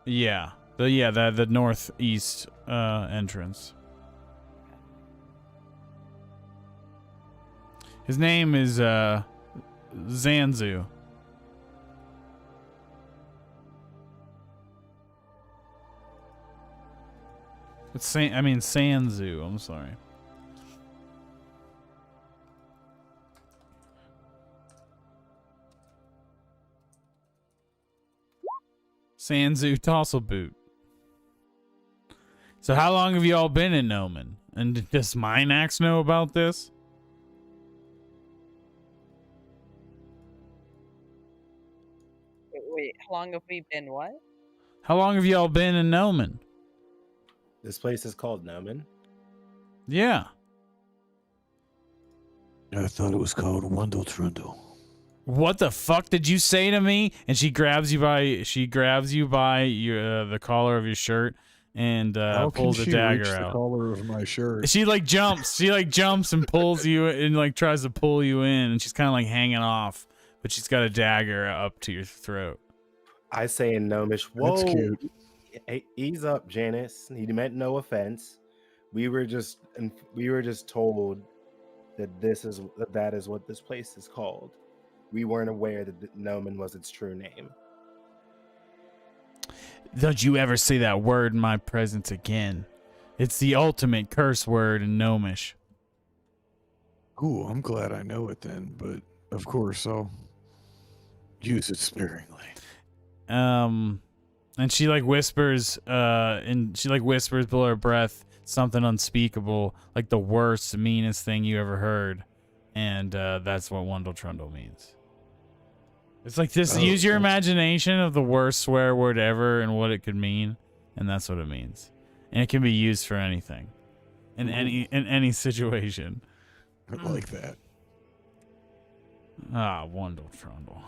Yeah, the northeast entrance. His name is Zanzu. It's Sanzu. I'm sorry. Sanzu Tosselboot. So how long have you all been in Gnomen? And does Minax know about this? Wait, how long have we been what? How long have you all been in Gnomen? This place is called Gnomen. Yeah. I thought it was called Wendell Trundle. What the fuck did you say to me? And she grabs you by your the collar of your shirt and How can pulls a she dagger reach the out. collar of my shirt? She like jumps. She like jumps and pulls you and like tries to pull you in, and she's kind of like hanging off, but she's got a dagger up to your throat. I say in Gnomish, whoa, That's cute. Ease up, Janice. He meant no offense. We were just told that that is what this place is called. We weren't aware that the Gnomen was its true name. Don't you ever say that word in my presence again. It's the ultimate curse word in Gnomish. Cool, I'm glad I know it then, but of course I'll use it sparingly. And she like whispers, below her breath something unspeakable, like the worst, meanest thing you ever heard. And that's what Wendell Trundle means. It's like this. Use your imagination of the worst swear word ever and what it could mean, and that's what it means. And it can be used for anything, in any situation. I like that. Ah, Wendell Trundle.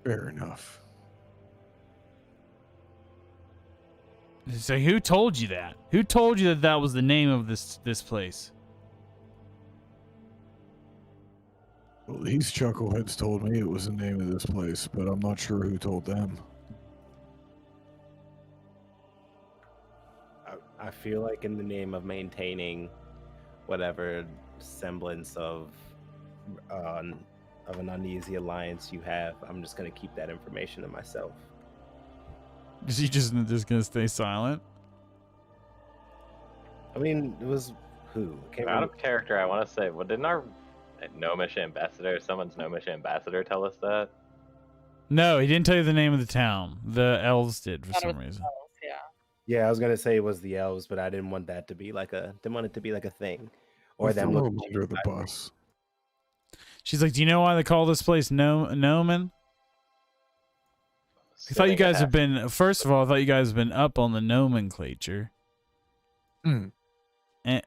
Fair enough. So who told you that? Who told you that was the name of this place? Well, these chuckleheads told me it was the name of this place, but I'm not sure who told them. I feel like in the name of maintaining whatever semblance of an uneasy alliance you have, I'm just gonna keep that information to myself. Is he just gonna stay silent? I mean, it was who? Out of character, I want to say, well, didn't our someone's Gnomish ambassador tell us that? No, he didn't tell you the name of the town. The elves did for Thought it some was reason. elves, yeah. Yeah, I was gonna say it was the elves, but I didn't want that to be like a thing, or I'll them throw looking them under the bus. She's like, do you know why they call this place Gnomen? I thought you guys have been. First of all, I thought you guys have been up on the nomenclature. Mm. And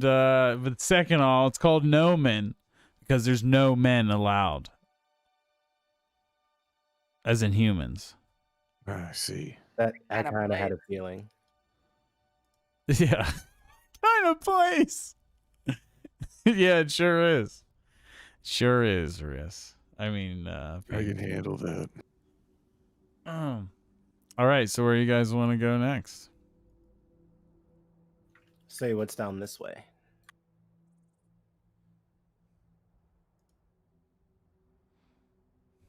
but second of all, it's called Gnomen because there's no men allowed as in humans. I see. That I Kinda kind of had place. a feeling. Yeah, kind of place. Yeah, it sure is. Sure is, Riss. I mean, I can handle that. all right, so where you guys want to go next? Say what's down this way.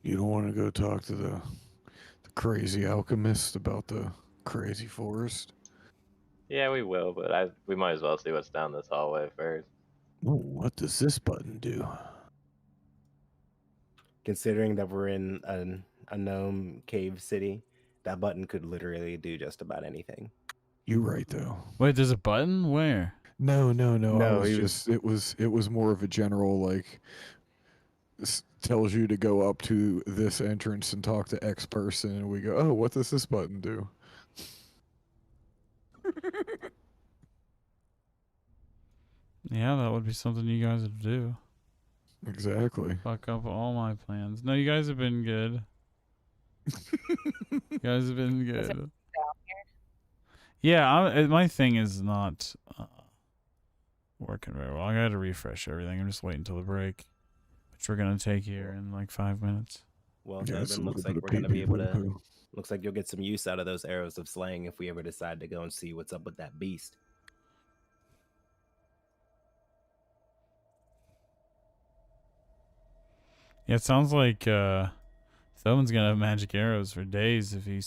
You don't want to go talk to the crazy alchemist about the crazy forest? Yeah, we will, but we might as well see what's down this hallway first. Oh, what does this button do? Considering that we're in a gnome cave city, that button could literally do just about anything. You right though. Wait, there's a button? Where? No. I No, was he just it was more of a general like tells you to go up to this entrance and talk to X person, and we go, oh, what does this button do? Yeah, that would be something you guys would do. Exactly. Fuck up all my plans. No, you guys have been good. You guys have been Is it good. down Yeah, my thing is not working very well. I gotta refresh everything. I'm just waiting until the break, which we're gonna take here in like 5 minutes. well, Yeah, it's a then little looks bit like of we're gonna be able to. poo-poo. Looks like you'll get some use out of those arrows of slaying if we ever decide to go and see what's up with that beast. Yeah, it sounds like someone's gonna have magic arrows for days if he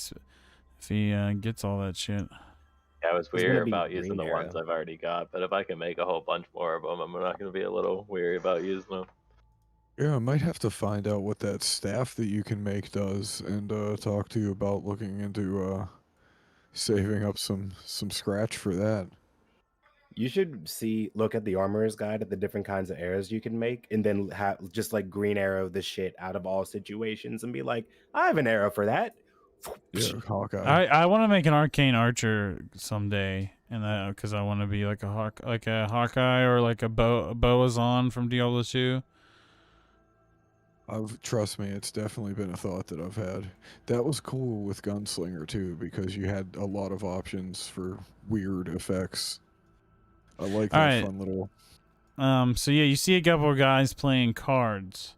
gets all that shit. Yeah, I was There's gonna weary be about using green the ones arrow. I've already got, but if I can make a whole bunch more of them, I'm not going to be a little weary about using them. Yeah, I might have to find out what that staff that you can make does, and talk to you about looking into saving up some scratch for that. You should look at the armorer's guide at the different kinds of arrows you can make, and then have just like green arrow the shit out of all situations and be like, I have an arrow for that. Yeah, Hawkeye. I want to make an arcane archer someday, and because I want to be like a Hawkeye or like a Boazon from Diablo 2. Trust me, it's definitely been a thought that I've had. That was cool with Gunslinger too, because you had a lot of options for weird effects. I like that Alright. fun little. So yeah, you see a couple of guys playing cards.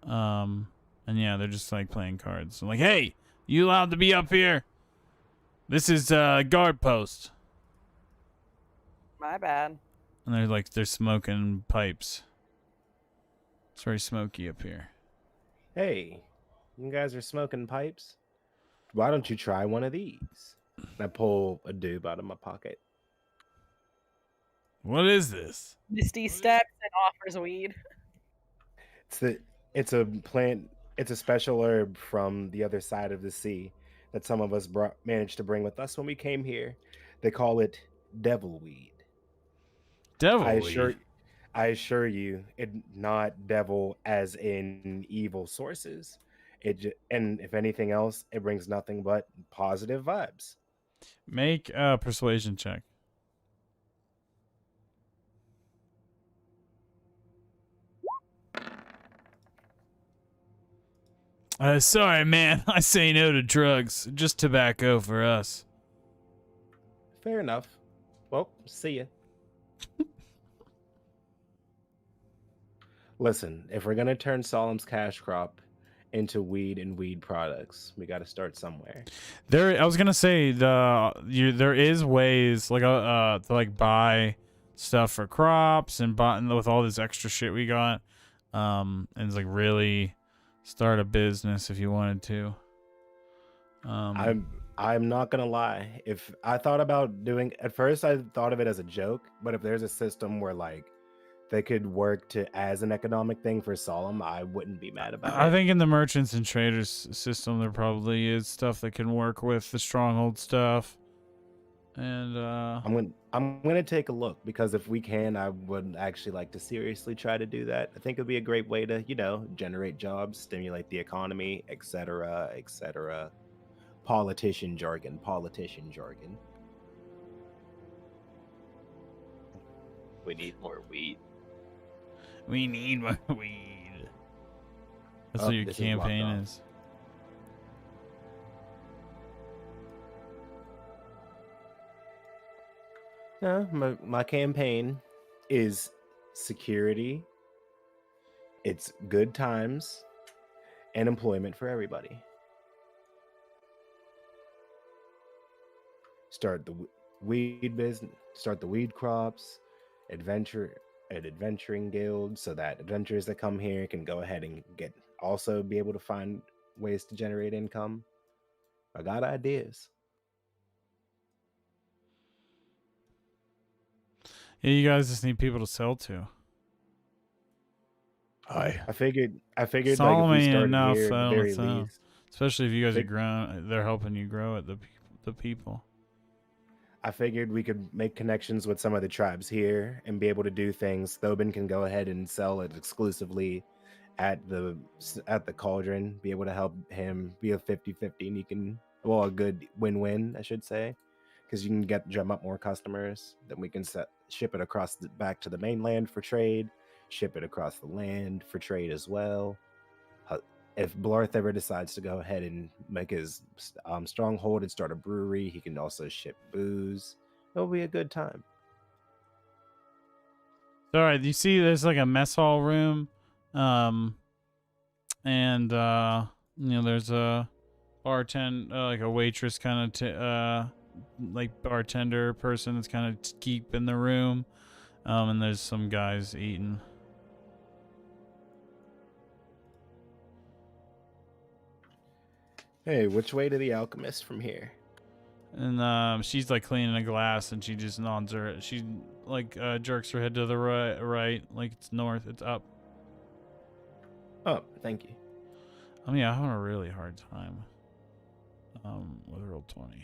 And yeah, they're just like playing cards. I'm like, hey, you allowed to be up here? This is guard post. My bad. And they're smoking pipes. It's very smoky up here. Hey, you guys are smoking pipes? Why don't you try one of these? And I pull a doob out of my pocket. What is this? Misty steps and offers weed. It's a plant. It's a special herb from the other side of the sea that some of us managed to bring with us when we came here. They call it devilweed. Devilweed? I assure you, it not devil as in evil sources. And if anything else, it brings nothing but positive vibes. Make a persuasion check. Sorry, man. I say no to drugs. Just tobacco for us. Fair enough. Well, see ya. Listen, if we're gonna turn Solemn's cash crop into weed and weed products, we got to start somewhere. I was gonna say there is ways like to like buy stuff for crops and with all this extra shit we got, and it's like really start a business if you wanted to. I'm not gonna lie. If I thought about doing at first, I thought of it as a joke, but if there's a system where like they could work as an economic thing for Solemn, I wouldn't be mad about it. I think in the merchants and traders system there probably is stuff that can work with the stronghold stuff. And I'm gonna take a look, because if we can, I would actually like to seriously try to do that. I think it'd be a great way to, generate jobs, stimulate the economy, etc., etc. Politician jargon. We need more weed. we need more weed. That's what your This is locked campaign off. is. My campaign is security, it's good times, and employment for everybody. Start the weed business, start the weed crops, adventure an adventuring guild so that adventurers that come here can go ahead and get also be able to find ways to generate income. I got ideas. Yeah, you guys just need people to sell to. Hi. I figured like if Solomon we ain't started enough, here I at the don't very think. least, Especially if you guys are fig- growing, they're helping you grow it. The people. I figured we could make connections with some of the tribes here and be able to do things. Thobin can go ahead and sell it exclusively at the cauldron, be able to help him be a 50-50, and you can, well, a good win-win, I should say, because you can drum up more customers. Then we can ship it across back to the mainland for trade, ship it across the land for trade as well. Uh, if Blarth ever decides to go ahead and make his stronghold and start a brewery, he can also ship booze. It'll be a good time. All right, you see, there's like a mess hall room, and there's a like a waitress kind of like bartender person that's kind of keeping the room, and there's some guys eating. Hey, which way to the alchemist from here? And she's like cleaning a glass, and she just nods her. She like jerks her head to the right, like it's north, it's up. Oh, thank you. I mean, I'm having a really hard time. With Roll20.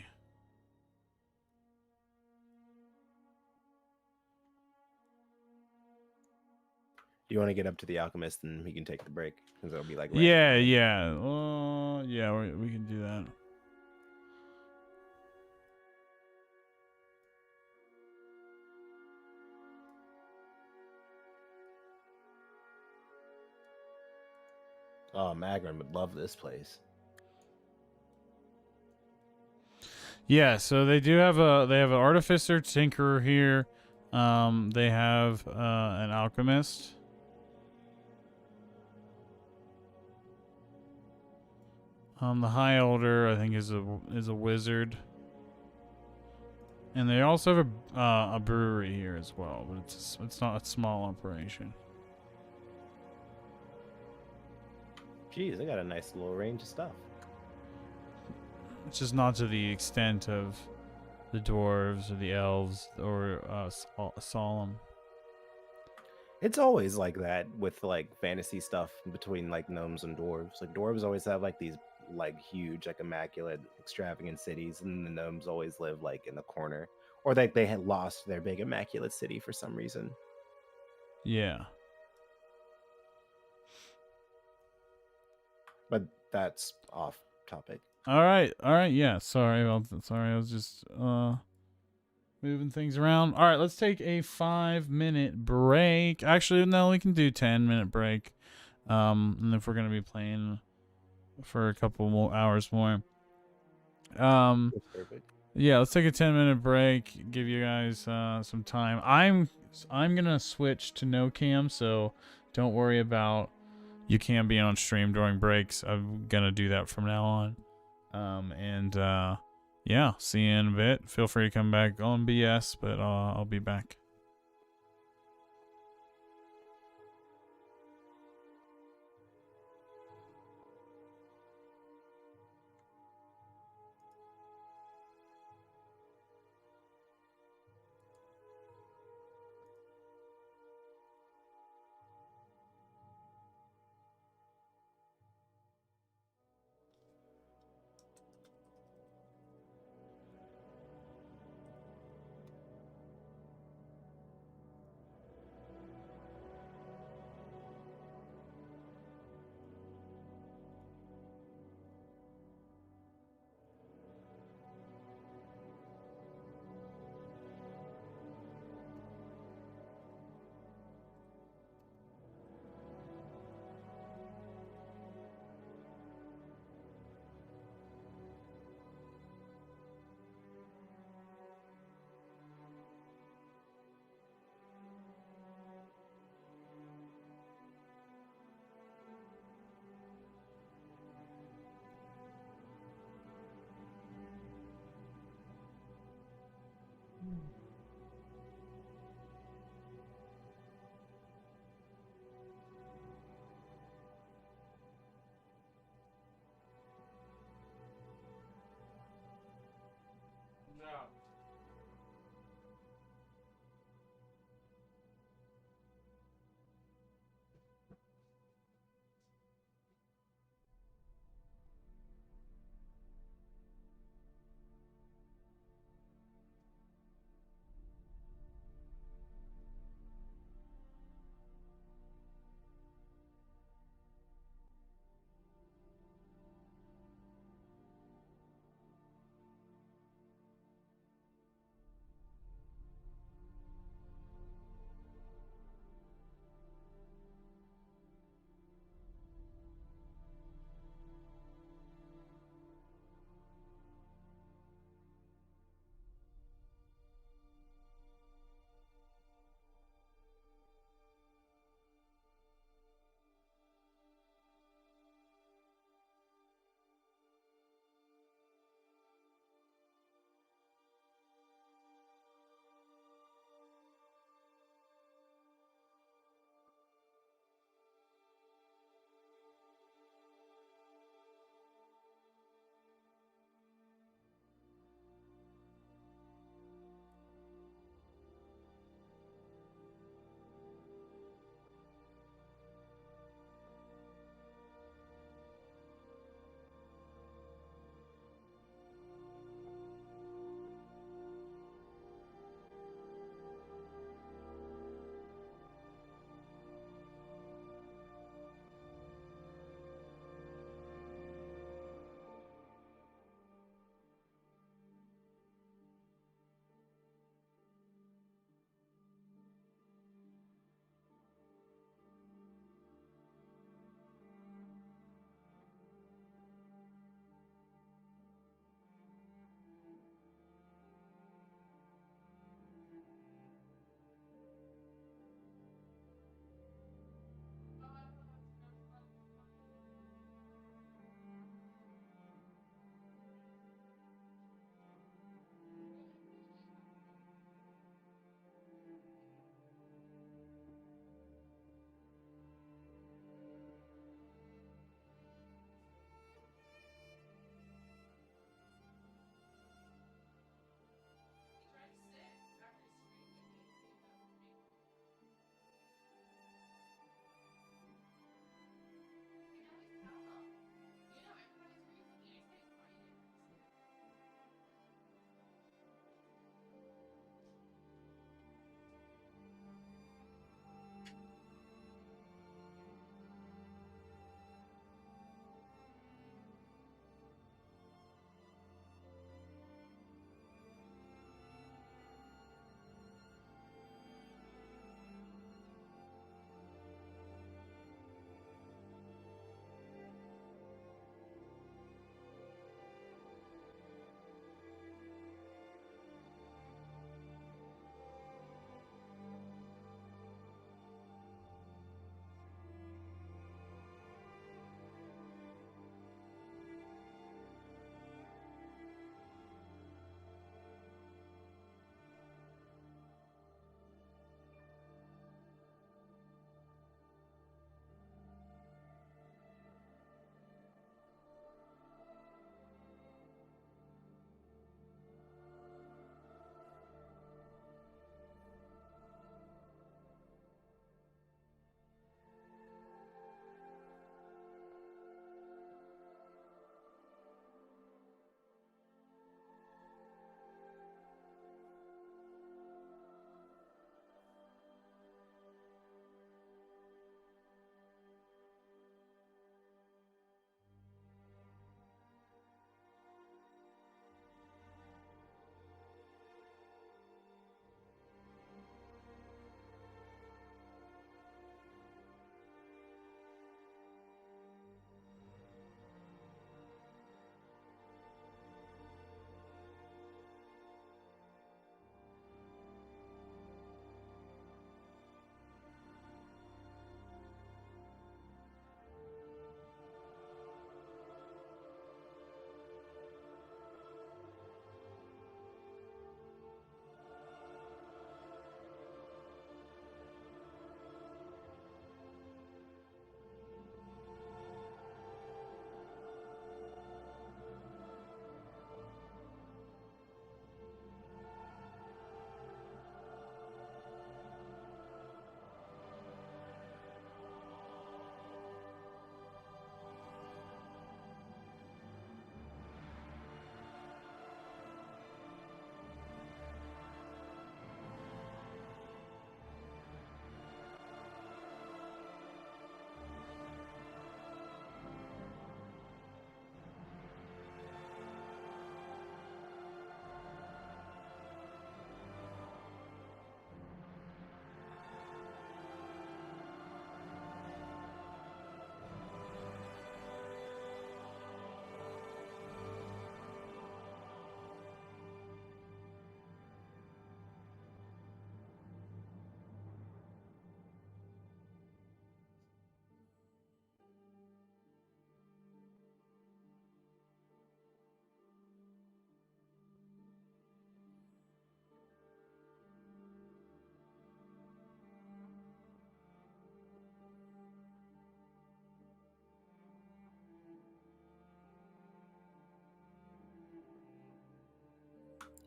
Do you want to get up to the alchemist and he can take the break? Because it'll be like Yeah, right. yeah. Yeah, we can do that. Oh, Magrin would love this place. Yeah, so they have an artificer tinkerer here. They have an alchemist. The high elder, I think, is a wizard. And they also have a brewery here as well, but it's not a small operation. Geez, they got a nice little range of stuff. It's just not to the extent of the dwarves or the elves or Solemn. It's always like that with like fantasy stuff between like gnomes and dwarves. Like dwarves always have like these like huge, like immaculate, extravagant cities, and the gnomes always live like in the corner, or like they had lost their big immaculate city for some reason. Yeah. But that's off topic. All right. Yeah. Sorry. I was just moving things around. All right. Let's take a 5-minute break. Actually, no, we can do 10-minute break. And if we're gonna be playing for a couple more hours more. That's perfect. Yeah. Let's take a 10-minute break. Give you guys some time. I'm gonna switch to no cam, so don't worry about. You can be on stream during breaks. I'm gonna do that from now on. Yeah, see you in a bit. Feel free to come back on BS, but I'll be back. No.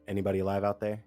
Anybody alive out there?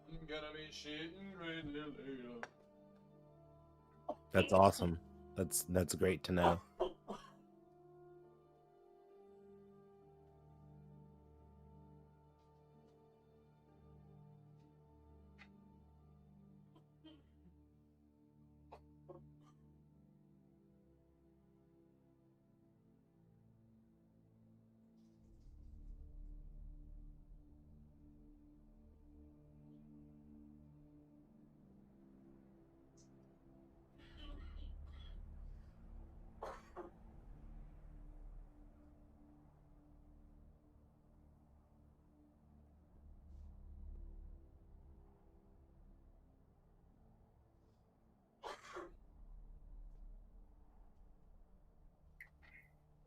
I'm gonna be shitting right later. That's awesome. That's great to know.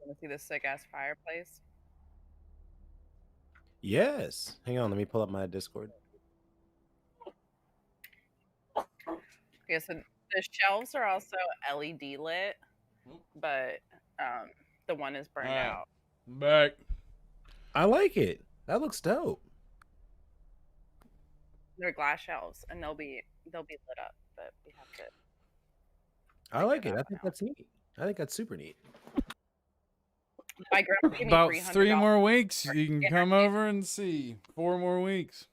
Want to see this sick ass fireplace? Yes. Hang on, let me pull up my Discord. Yeah, so the shelves are also LED lit, but the one is burned Alright. out. Back. I like it. That looks dope. They're glass shelves, and they'll be lit up, but we have to. I like it. I think that's neat. I think that's super neat. My grandma gave me About $300 3 more weeks, for you can dinner. come over and see. 4 more weeks.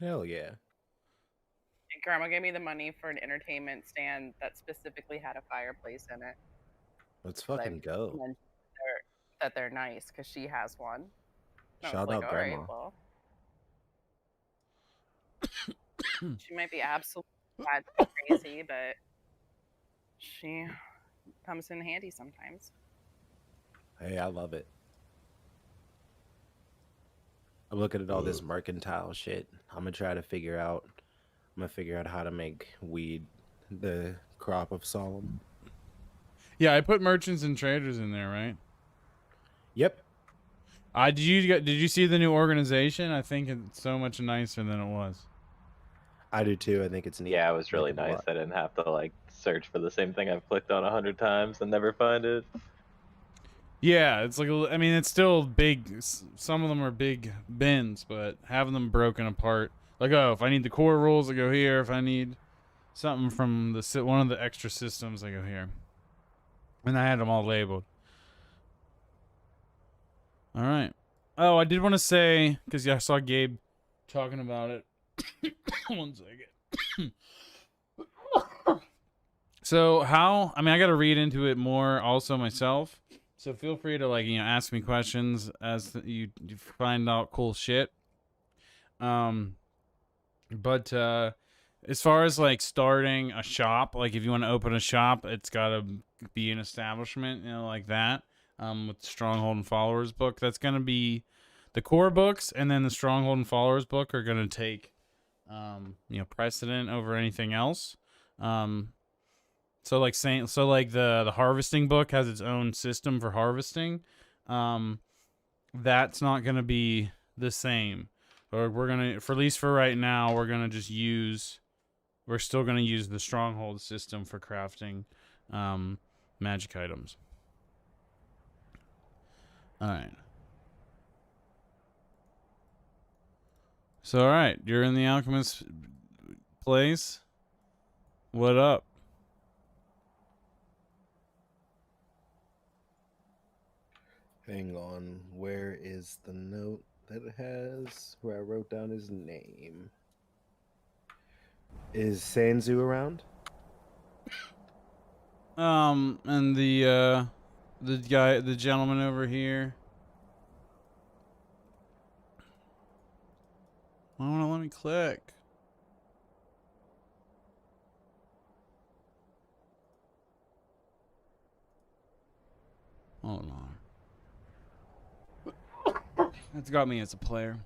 Hell yeah. Grandma gave me the money for an entertainment stand that specifically had a fireplace in it. Let's fucking go. mentioned that they're nice because she has one. And I was Shout like, out all grandma. right, well, she might be absolutely crazy, but she comes in handy sometimes. Hey, I love it. I'm looking at all this mercantile shit. I'm gonna try to figure out. I'm gonna figure out how to make weed the crop of Solemn. Yeah, I put merchants and traders in there, right? Yep. Did you see the new organization? I think it's so much nicer than it was. I do too. I think it's neat. Yeah, it was really Like it a nice. lot. I didn't have to like search for the same thing I've clicked on 100 times and never find it. Yeah, it's like I mean, it's still big. Some of them are big bins, but having them broken apart. Like, oh, if I need the core rules, I go here. If I need something from the one of the extra systems, I go here. And I had them all labeled. All right. Oh, I did want to say, because yeah, I saw Gabe talking about it. 1 second. So I mean, I got to read into it more also myself. So feel free to ask me questions as you find out cool shit. But as far as starting a shop, if you want to open a shop, it's got to be an establishment, like that. With the Stronghold and Followers book, that's gonna be the core books, and then the Stronghold and Followers book are gonna take, precedent over anything else. So the harvesting book has its own system for harvesting. That's not gonna be the same. Or we're gonna, for at least for right now, we're gonna just use. We're still gonna use the stronghold system for crafting, magic items. All right. So all right, you're in the alchemist place. What up? Hang on, where is the note that it has where I wrote down his name? Is Sanzu around? And the gentleman over here. Why won't it let me click? Hold on. That's got me as a player.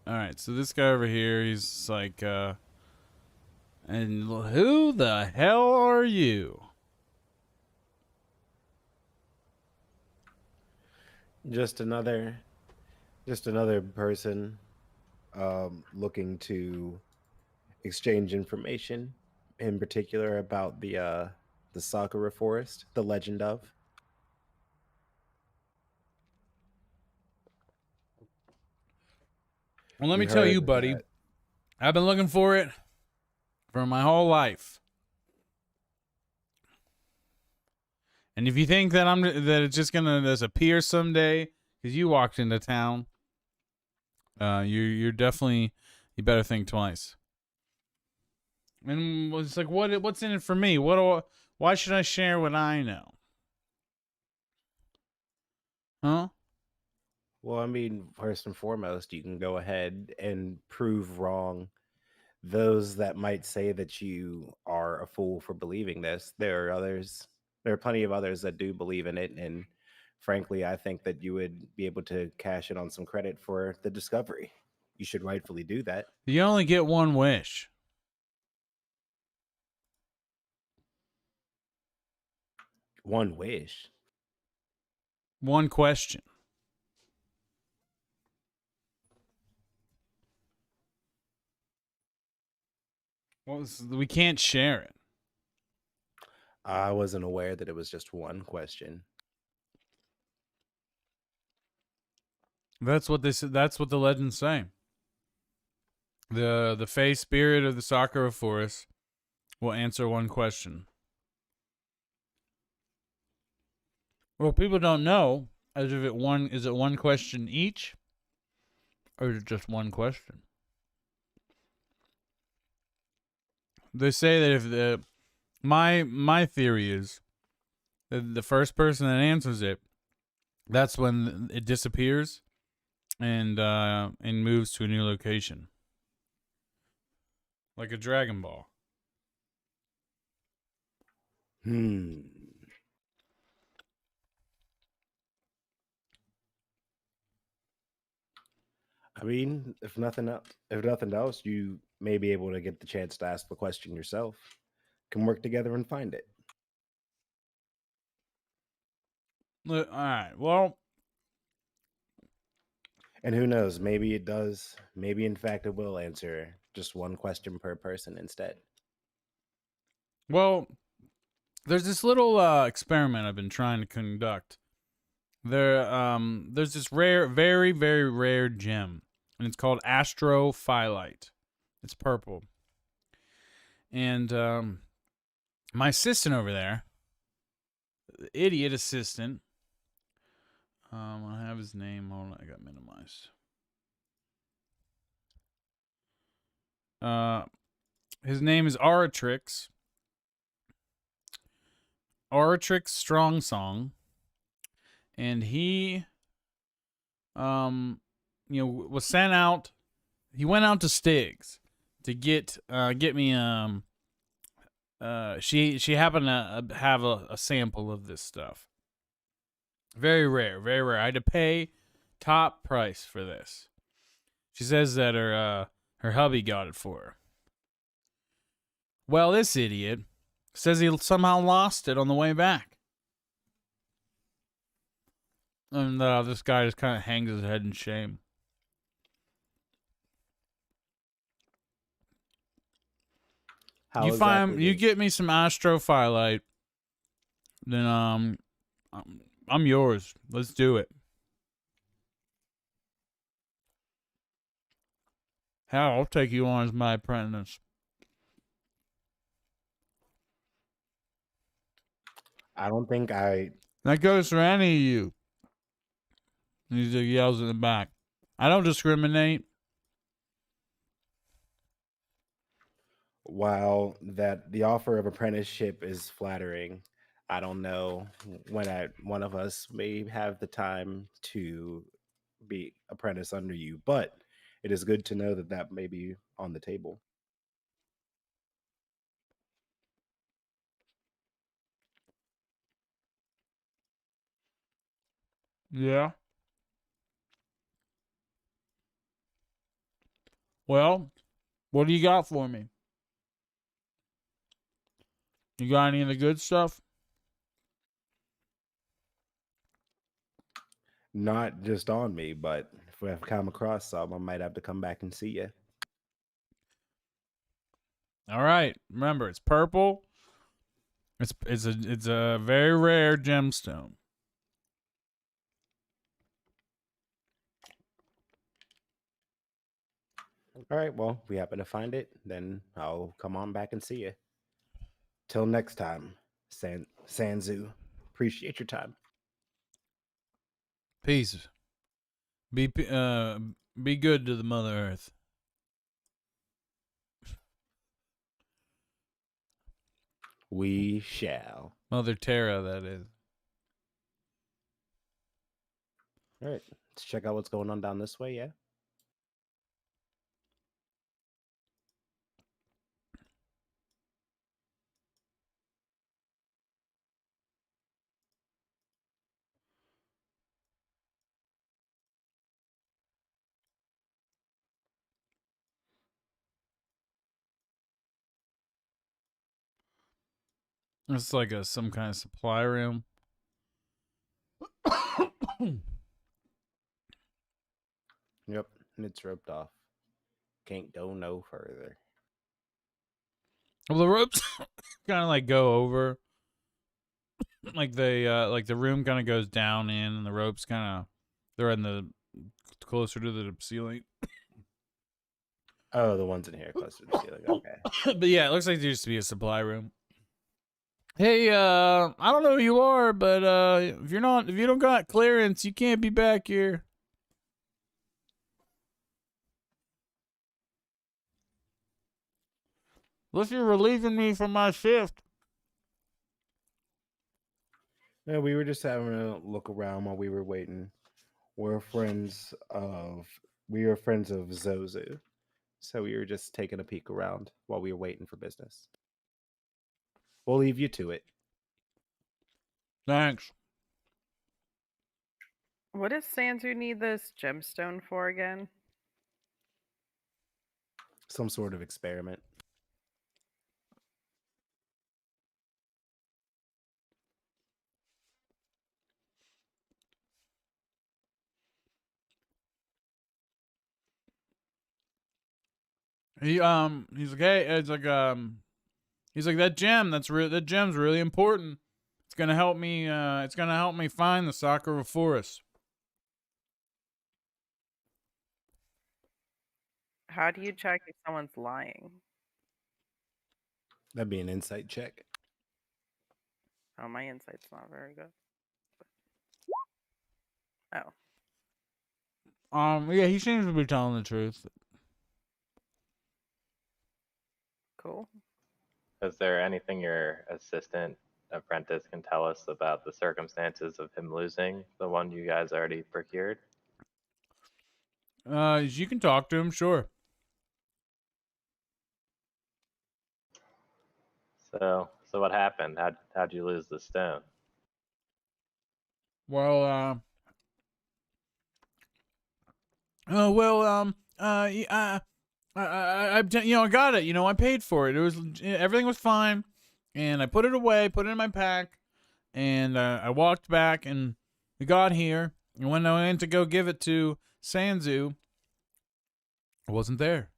Alright, so this guy over here, he's like, and who the hell are you? Just another person looking to exchange information, in particular about the Sakura forest, the legend of. Well, let me We tell you, heard buddy, that- I've been looking for it for my whole life. And if you think that that it's just gonna disappear someday because you walked into town, you're definitely, you better think twice. And it's like, what's in it for me? Why should I share what I know? Huh? Well, I mean, first and foremost, you can go ahead and prove wrong those that might say that you are a fool for believing this. There are plenty of others that do believe in it, and frankly, I think that you would be able to cash in on some credit for the discovery. You should rightfully do that. You only get one wish. One wish. One question. Well, we can't share it. I wasn't aware that it was just one question. That's what that's what the legends say. The Fey spirit of the Sakura forest will answer one question. Well, people don't know as if is it one question each, or is it just one question? They say that if my theory is that the first person that answers it, that's when it disappears and moves to a new location. Like a Dragon Ball. I mean, if nothing else, you may be able to get the chance to ask the question yourself. Can work together and find it. All right. Well, and who knows? Maybe it does. Maybe in fact it will answer just one question per person instead. Well, there's this little experiment I've been trying to conduct. There's this rare, very, very rare gem, and it's called astrophyllite. It's purple. And my assistant over there, the idiot assistant, I have his name. Hold on, I got minimized. His name is Aratrix. Aratrix Strong Song. And he, was sent out. He went out to Stig's to get me. She happened to have a sample of this stuff. Very rare, very rare. I had to pay top price for this. She says that her Her hubby got it for her. Well, this idiot says he somehow lost it on the way back. And this guy just kind of hangs his head in shame. How You exactly you did- get me some astrophyllite, then I'm yours. Let's do it. Hell, I'll take you on as my apprentice. I don't think I. That goes for any of you. He yells in the back. I don't discriminate. While that the offer of apprenticeship is flattering, I don't know when one of us may have the time to be apprentice under you, but it is good to know that that may be on the table. Yeah. Well, what do you got for me? You got any of the good stuff? Not just on me, but if I come across some, I might have to come back and see you. All right. Remember, it's purple. It's a very rare gemstone. All right, well, if we happen to find it, then I'll come on back and see you. Till next time, Sanzu. Appreciate your time. Peace. Be good to the Mother Earth. We shall. Mother Terra, that is. All right, let's check out what's going on down this way, yeah? It's like some kind of supply room. Yep, and it's roped off. Can't go no further. Well, the ropes kind of like go over. Like the room kind of goes down in, and the ropes kind of they're in the closer to the ceiling. Oh, the ones in here closer to the ceiling. Okay. But yeah, it looks like there used to be a supply room. Hey, I don't know who you are, but if you don't got clearance, you can't be back here. Unless you're relieving me from my shift. No, we were just having a look around while we were waiting. We're friends of Zozu. So we were just taking a peek around while we were waiting for business. We'll leave you to it. Thanks. What does Sansu need this gemstone for again? Some sort of experiment. He's like, hey, he's like that gem's really important. It's gonna help me. It's gonna help me find the Sakura Forest. How do you check if someone's lying? That'd be an insight check. Oh, my insight's not very good. Oh. Yeah, he seems to be telling the truth. Cool. Is there anything your assistant apprentice can tell us about the circumstances of him losing the one you guys already procured? You can talk to him, sure. So what happened? How'd you lose the stone? Well, I got it. I paid for it. It was everything was fine, and I put it away, put it in my pack, and I walked back, and we got here. And when I went to go give it to Sanzu, it wasn't there.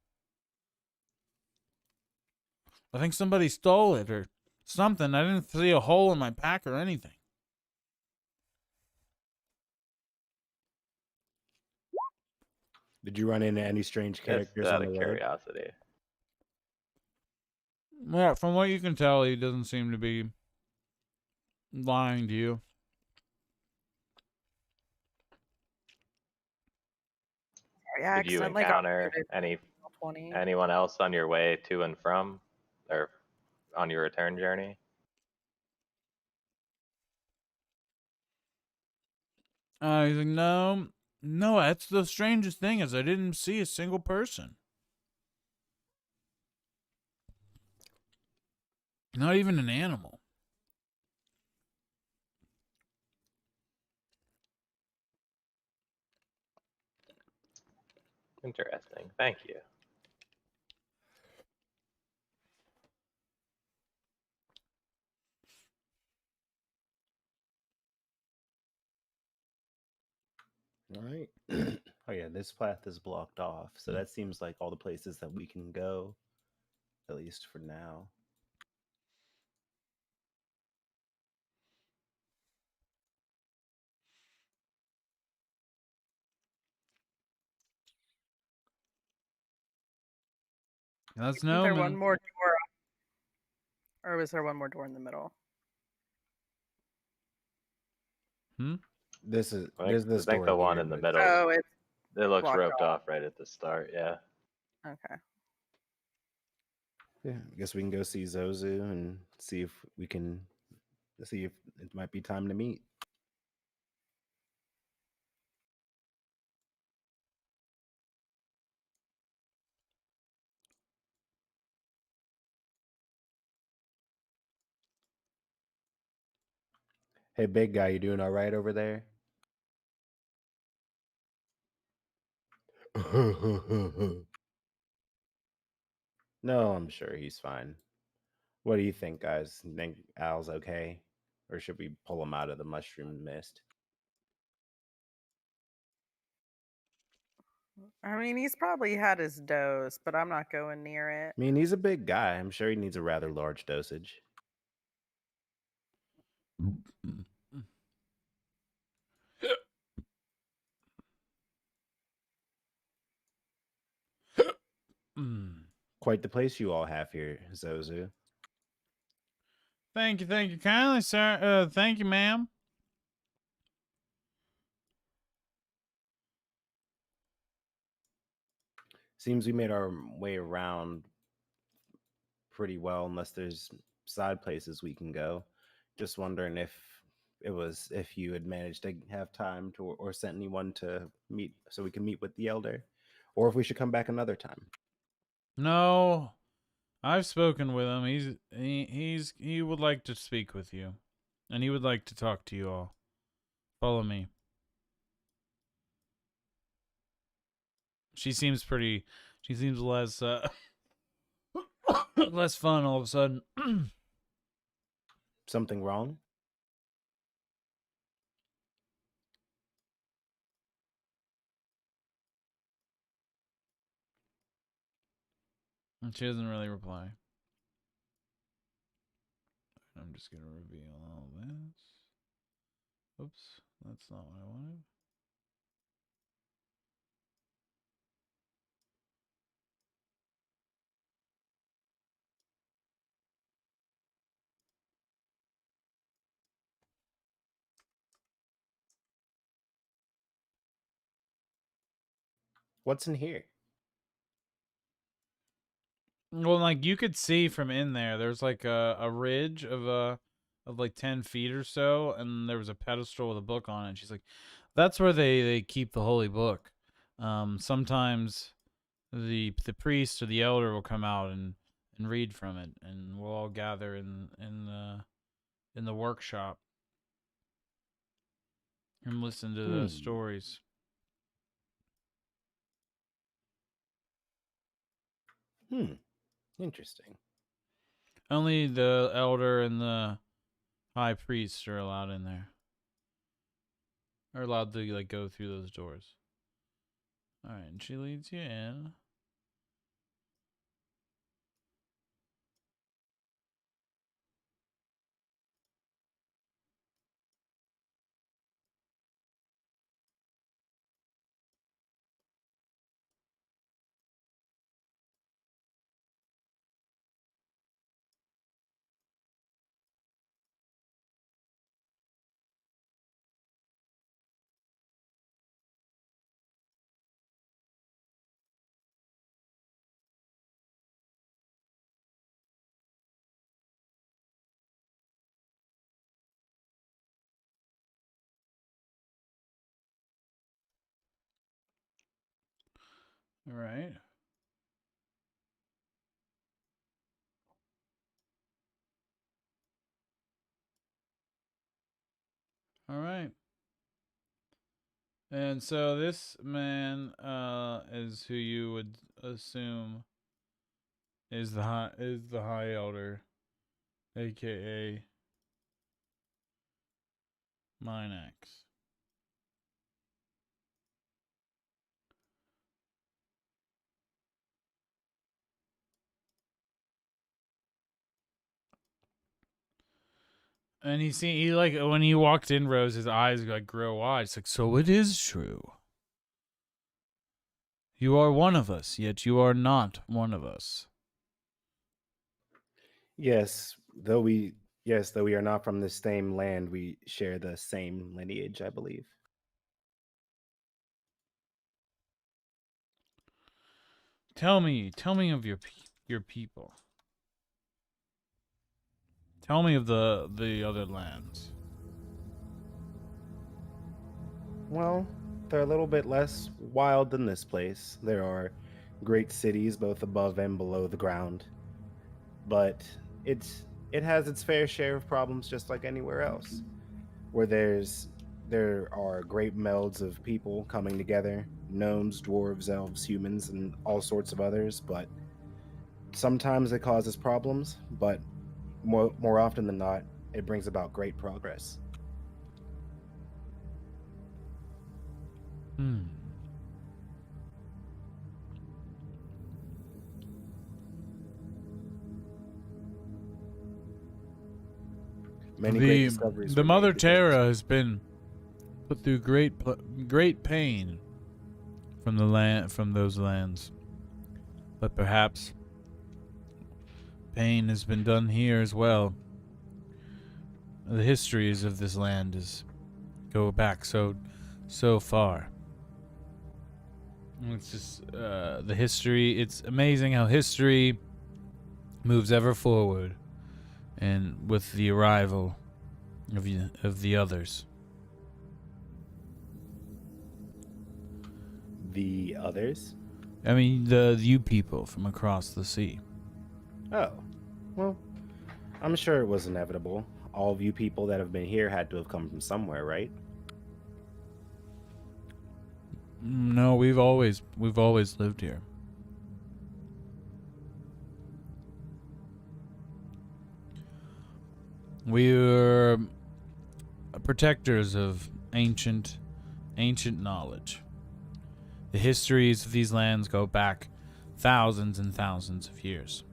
I think somebody stole it or something. I didn't see a hole in my pack or anything. Did you run into any strange Just characters out on of the road? curiosity. Yeah, from what you can tell, he doesn't seem to be lying to you. Sorry, I Did you accidentally got encounter muted. 20. anyone else on your way to and from, or on your return journey? He's like, no, that's the strangest thing is I didn't see a single person. Not even an animal. Interesting. Thank you. All right. Oh yeah, this path is blocked off, so that seems like all the places that we can go, at least for now. That's Isn't there one Gnomen. more door? Or was there one more door in the middle? This is I there's think, I this think door the one here, in the but middle, Oh, it's it looks blocked roped off right at the start. Yeah. okay. yeah, I guess we can go see Zozu and see if we can see if it might be time to meet. Hey, big guy, you doing all right over there? No, I'm sure he's fine. What do you think, guys? Think Al's okay? Or should we pull him out of the mushroom mist? I mean, he's probably had his dose, but I'm not going near it. I mean, he's a big guy. I'm sure he needs a rather large dosage. Quite the place you all have here, Zozu. Thank you kindly, sir. Thank you, ma'am. Seems we made our way around pretty well, unless there's side places we can go. Just wondering if you had managed to have time to or sent anyone to meet so we can meet with the elder, or if we should come back another time. No, I've spoken with him. He would like to speak with you, and he would like to talk to you all. Follow me. She seems less less fun all of a sudden. Something wrong? And she doesn't really reply. I'm just gonna reveal all this. Oops, that's not what I wanted. What's in here? Well, like you could see from in there, there's like a ridge of like 10 feet or so, and there was a pedestal with a book on it. And she's like, that's where they keep the holy book. Sometimes the priest or the elder will come out and read from it, and we'll all gather in the workshop and listen to the stories. Interesting. Only the elder and the high priest are allowed in there. Are allowed to like go through those doors. All right, and she leads you in. All right. All right. And so this man is who you would assume is the high elder, aka Minax. And he like when he walked in, Rose, his eyes like grow wide. It's like, so it is true. You are one of us, yet you are not one of us. Though we are not from the same land, we share the same lineage, I believe. Tell me of your people. Tell me of the other lands. Well, they're a little bit less wild than this place. There are great cities both above and below the ground, but it has its fair share of problems just like anywhere else. Where there are great melds of people coming together, gnomes, dwarves, elves, humans, and all sorts of others, but sometimes it causes problems, but more often than not, it brings about great progress. Many great discoveries The were Mother made because of Terra has been put through great pain from those lands, but perhaps pain has been done here as well. The histories of this land go back so far. It's just the history. It's amazing how history moves ever forward, and with the arrival of the others. the others. I mean, the you people from across the sea. Oh, well, I'm sure it was inevitable. All of you people that have been here had to have come from somewhere, right? No, we've always lived here. We're protectors of ancient knowledge. The histories of these lands go back thousands and thousands of years.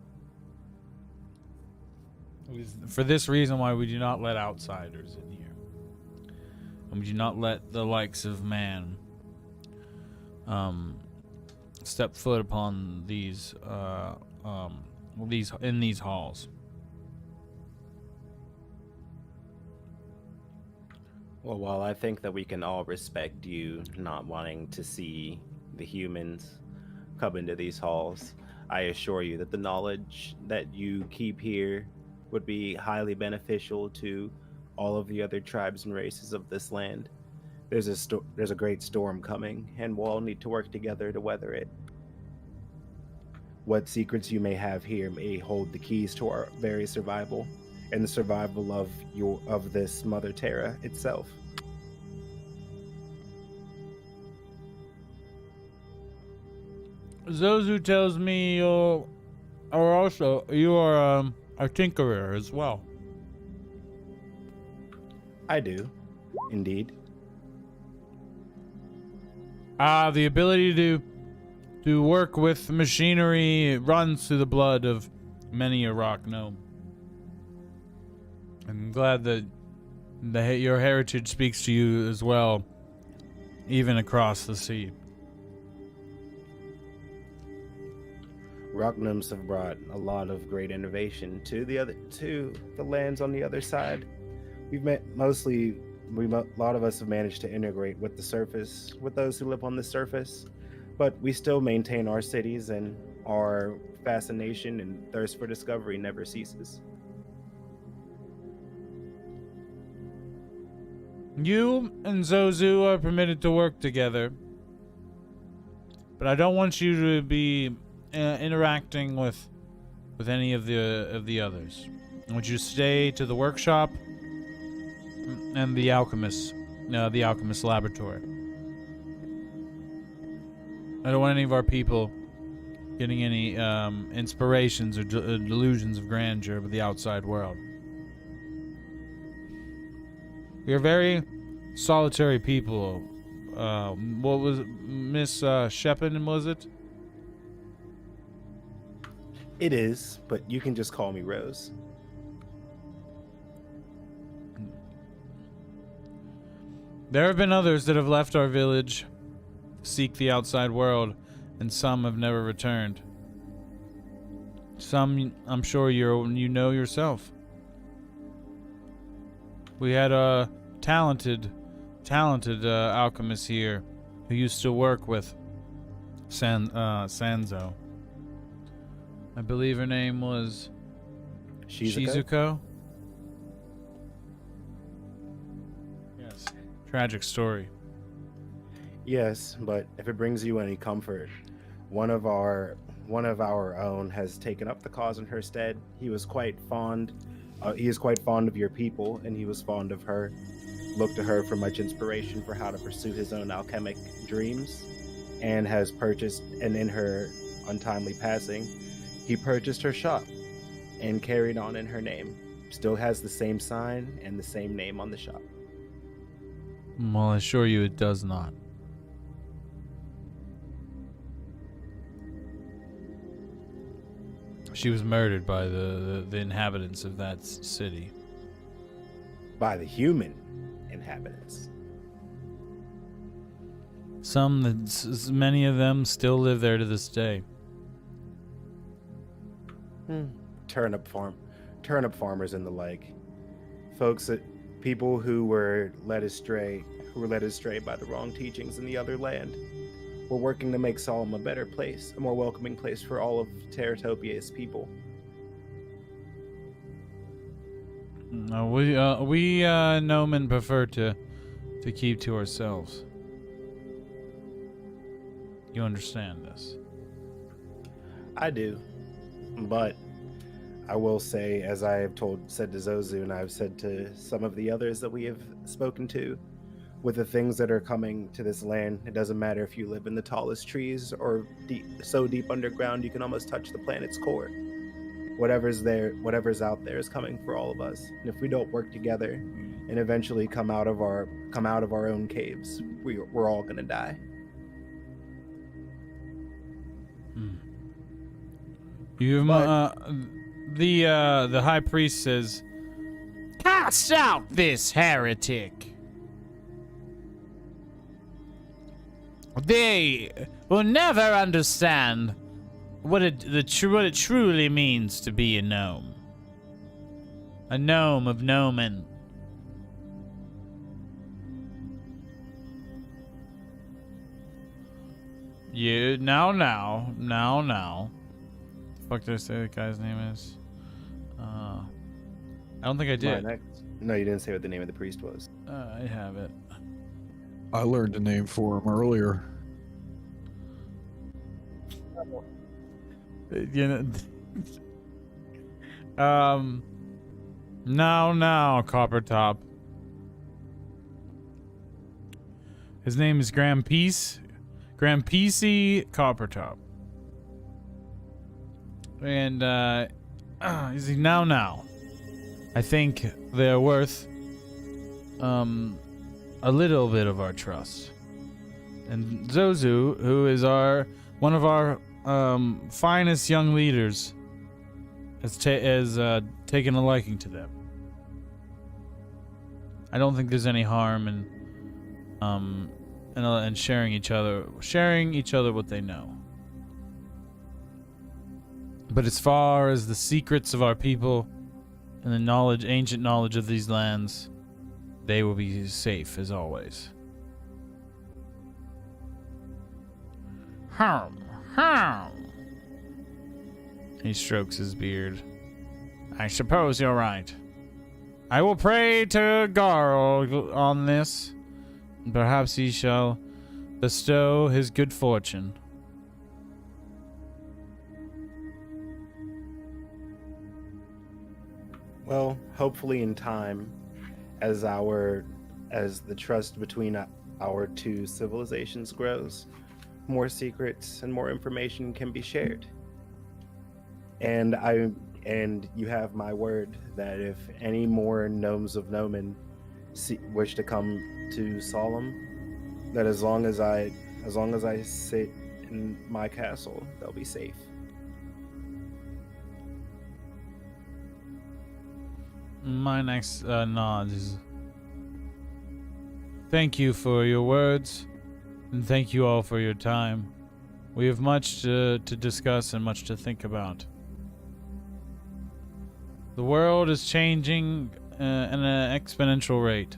For this reason why we do not let outsiders in here. And we do not let the likes of man step foot upon these in these halls. Well, while I think that we can all respect you not wanting to see the humans come into these halls, I assure you that the knowledge that you keep here would be highly beneficial to all of the other tribes and races of this land. There's a great storm coming, and we'll all need to work together to weather it. What secrets you may have here may hold the keys to our very survival and the survival of this Mother Terra itself. Zozu tells me or also you are a tinkerer as well. I do, indeed. The ability to work with machinery runs through the blood of many a rock gnome. I'm glad that your heritage speaks to you as well, even across the sea. Rock gnomes have brought a lot of great innovation to the lands on the other side. A lot of us have managed to integrate with the surface, with those who live on the surface, but we still maintain our cities, and our fascination and thirst for discovery never ceases. You and Zozu are permitted to work together, but I don't want you to be interacting with any of the others. I want you to stay to the workshop and the alchemist laboratory. I don't want any of our people getting any inspirations or delusions of grandeur of the outside world. We are very solitary people. What was it? Miss Shepard, was it? It is, but you can just call me Rose. There have been others that have left our village to seek the outside world, and some have never returned. Some, I'm sure you know yourself. We had a talented alchemist here who used to work with Sanzo. I believe her name was Shizuko. Yes. Tragic story. Yes, but if it brings you any comfort, one of our own has taken up the cause in her stead. He is quite fond of your people, and he was fond of her. Looked to her for much inspiration for how to pursue his own alchemic dreams, and has purchased, and in her untimely passing, he purchased her shop and carried on in her name. Still has the same sign and the same name on the shop. Well, I assure you it does not. She was murdered by the inhabitants of that city. By the human inhabitants. Many of them still live there to this day. Turnip farmers and the like. People who were led astray by the wrong teachings in the other land. We're working to make Solemn a better place, a more welcoming place for all of Terratopia's people. We Gnomen prefer to keep to ourselves. You understand this? I do, but I will say, as I have said to Zozu, and I've said to some of the others that we have spoken to, with the things that are coming to this land, it doesn't matter if you live in the tallest trees or so deep underground you can almost touch the planet's core. Whatever's out there is coming for all of us. And if we don't work together and eventually come out of our own caves, we're all gonna die. The high priest says, "Cast out this heretic. They will never understand what it truly means to be a gnome. A gnome of Gnomen." You now. The fuck did I say the guy's name is? I don't think I did. No, you didn't say what the name of the priest was. I have it. I learned a name for him earlier. You know, now, Coppertop. His name is Grampisi Coppertop. And you see, now, I think they're worth a little bit of our trust. And Zozu, who is one of our finest young leaders, has taken a liking to them. I don't think there's any harm in sharing each other what they know. But as far as the secrets of our people and the ancient knowledge of these lands, they will be safe as always. He strokes his beard. I suppose you're right. I will pray to Garl on this. Perhaps he shall bestow his good fortune. Well, hopefully in time, as the trust between our two civilizations grows, more secrets and more information can be shared. And you have my word that if any more gnomes of Gnomen wish to come to Solemn, that as long as I sit in my castle, they'll be safe. My next nod is thank you for your words, and thank you all for your time. We have much to discuss and much to think about. The world is changing at an exponential rate.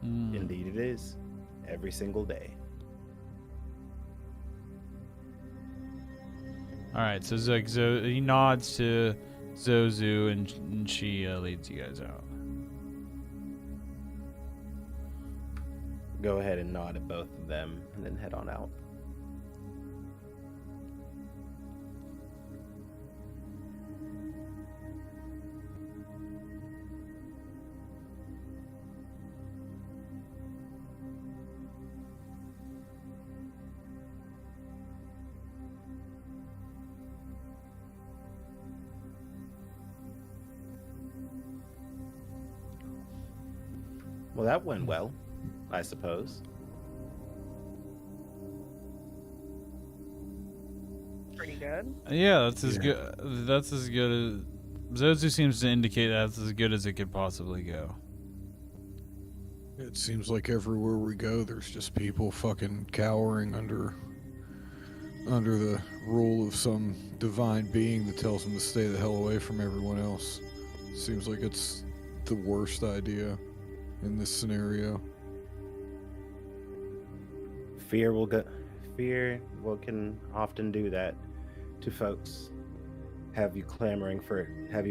Indeed it is. Every single day. Alright, so he nods to Zozu and she leads you guys out. Go ahead and nod at both of them and then head on out. Well, that went well, I suppose. Pretty good. Yeah, that's as good. That's as good as Zozu seems to indicate. That's as good as it could possibly go. It seems like everywhere we go, there's just people fucking cowering under the rule of some divine being that tells them to stay the hell away from everyone else. Seems like it's the worst idea in this scenario. Fear can often do that to folks. Have you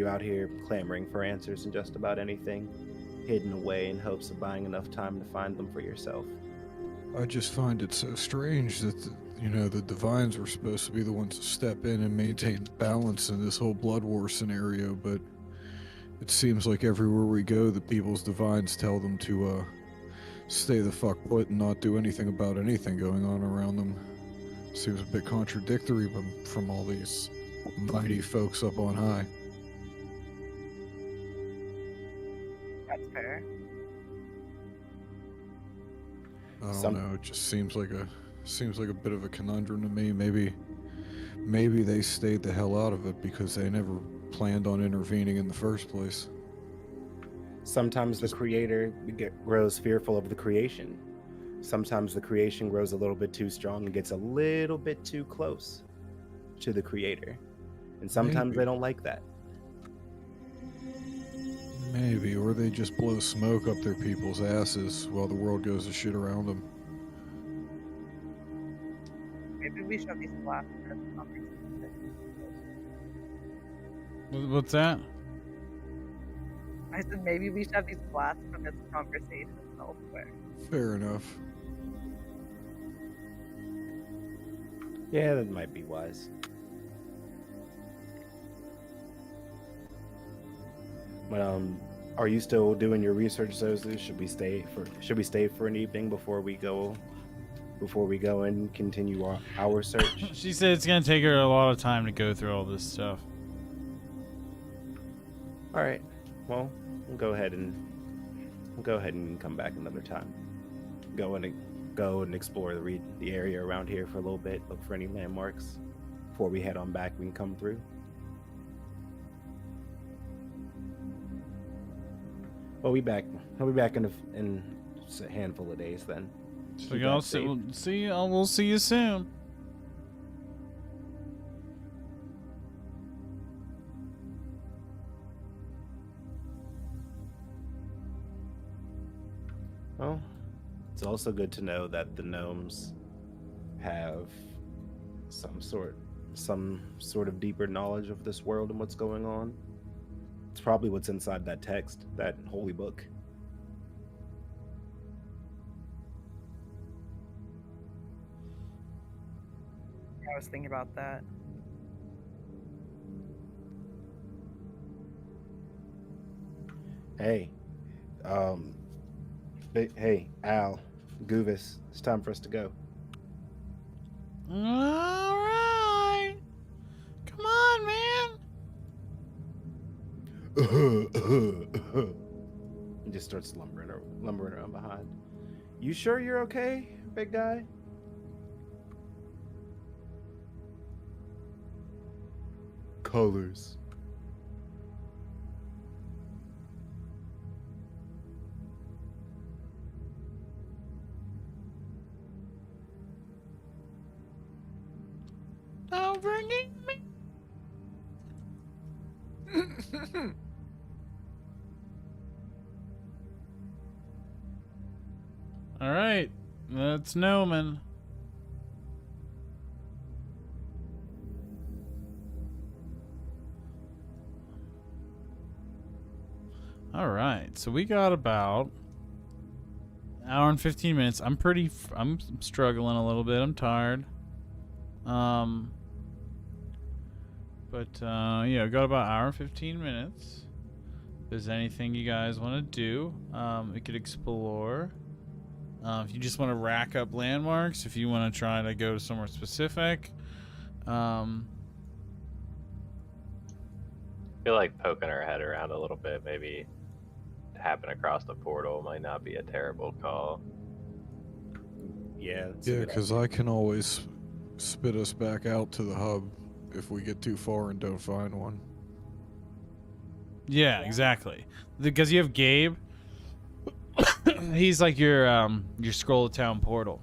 out here clamoring for answers in just about anything, hidden away in hopes of buying enough time to find them for yourself. I just find it so strange that the divines were supposed to be the ones to step in and maintain balance in this whole blood war scenario, but it seems like everywhere we go, the people's divines tell them to stay the fuck put and not do anything about anything going on around them. Seems a bit contradictory from all these mighty folks up on high. That's fair. I don't know. It just seems like a bit of a conundrum to me. Maybe they stayed the hell out of it because they never planned on intervening in the first place. Sometimes the creator grows fearful of the creation. Sometimes the creation grows a little bit too strong and gets a little bit too close to the creator. And sometimes they don't like that. Maybe, or they just blow smoke up their people's asses while the world goes to shit around them. Maybe we should be splashed for this conversation. What's that? I said maybe we should have these blasts from this conversation elsewhere. Fair enough. Yeah, that might be wise. But are you still doing your research, Zozu? Should we stay for an evening before we go before we go and continue our search? She said it's gonna take her a lot of time to go through all this stuff. All right. Well, we'll go ahead and come back another time. Go and explore the area around here for a little bit. Look for any landmarks before we head on back. We can come through. We'll be back. He'll be back in a handful of days then. So Keep y'all that safe. we'll see you soon. Well, it's also good to know that the gnomes have some sort of deeper knowledge of this world and what's going on. It's probably what's inside that text, that holy book. I was thinking about that. Hey, hey, Al, Goovis, it's time for us to go. All right. Come on, man. He just starts lumbering around behind. You sure you're okay, big guy? Colors. Don't forget me. All right, that's Gnomen. All right, so we got about an hour and 15 minutes. I'm struggling a little bit. I'm tired. But yeah, got about an hour and 15 minutes. If there's anything you guys want to do, we could explore. If you just want to rack up landmarks, if you want to try to go to somewhere specific, I feel like poking our head around a little bit, maybe happen across the portal might not be a terrible call. Yeah. Yeah, because I can always spit us back out to the hub if we get too far and don't find one. yeah, exactly. Because you have Gabe. He's like your Scroll of Town portal.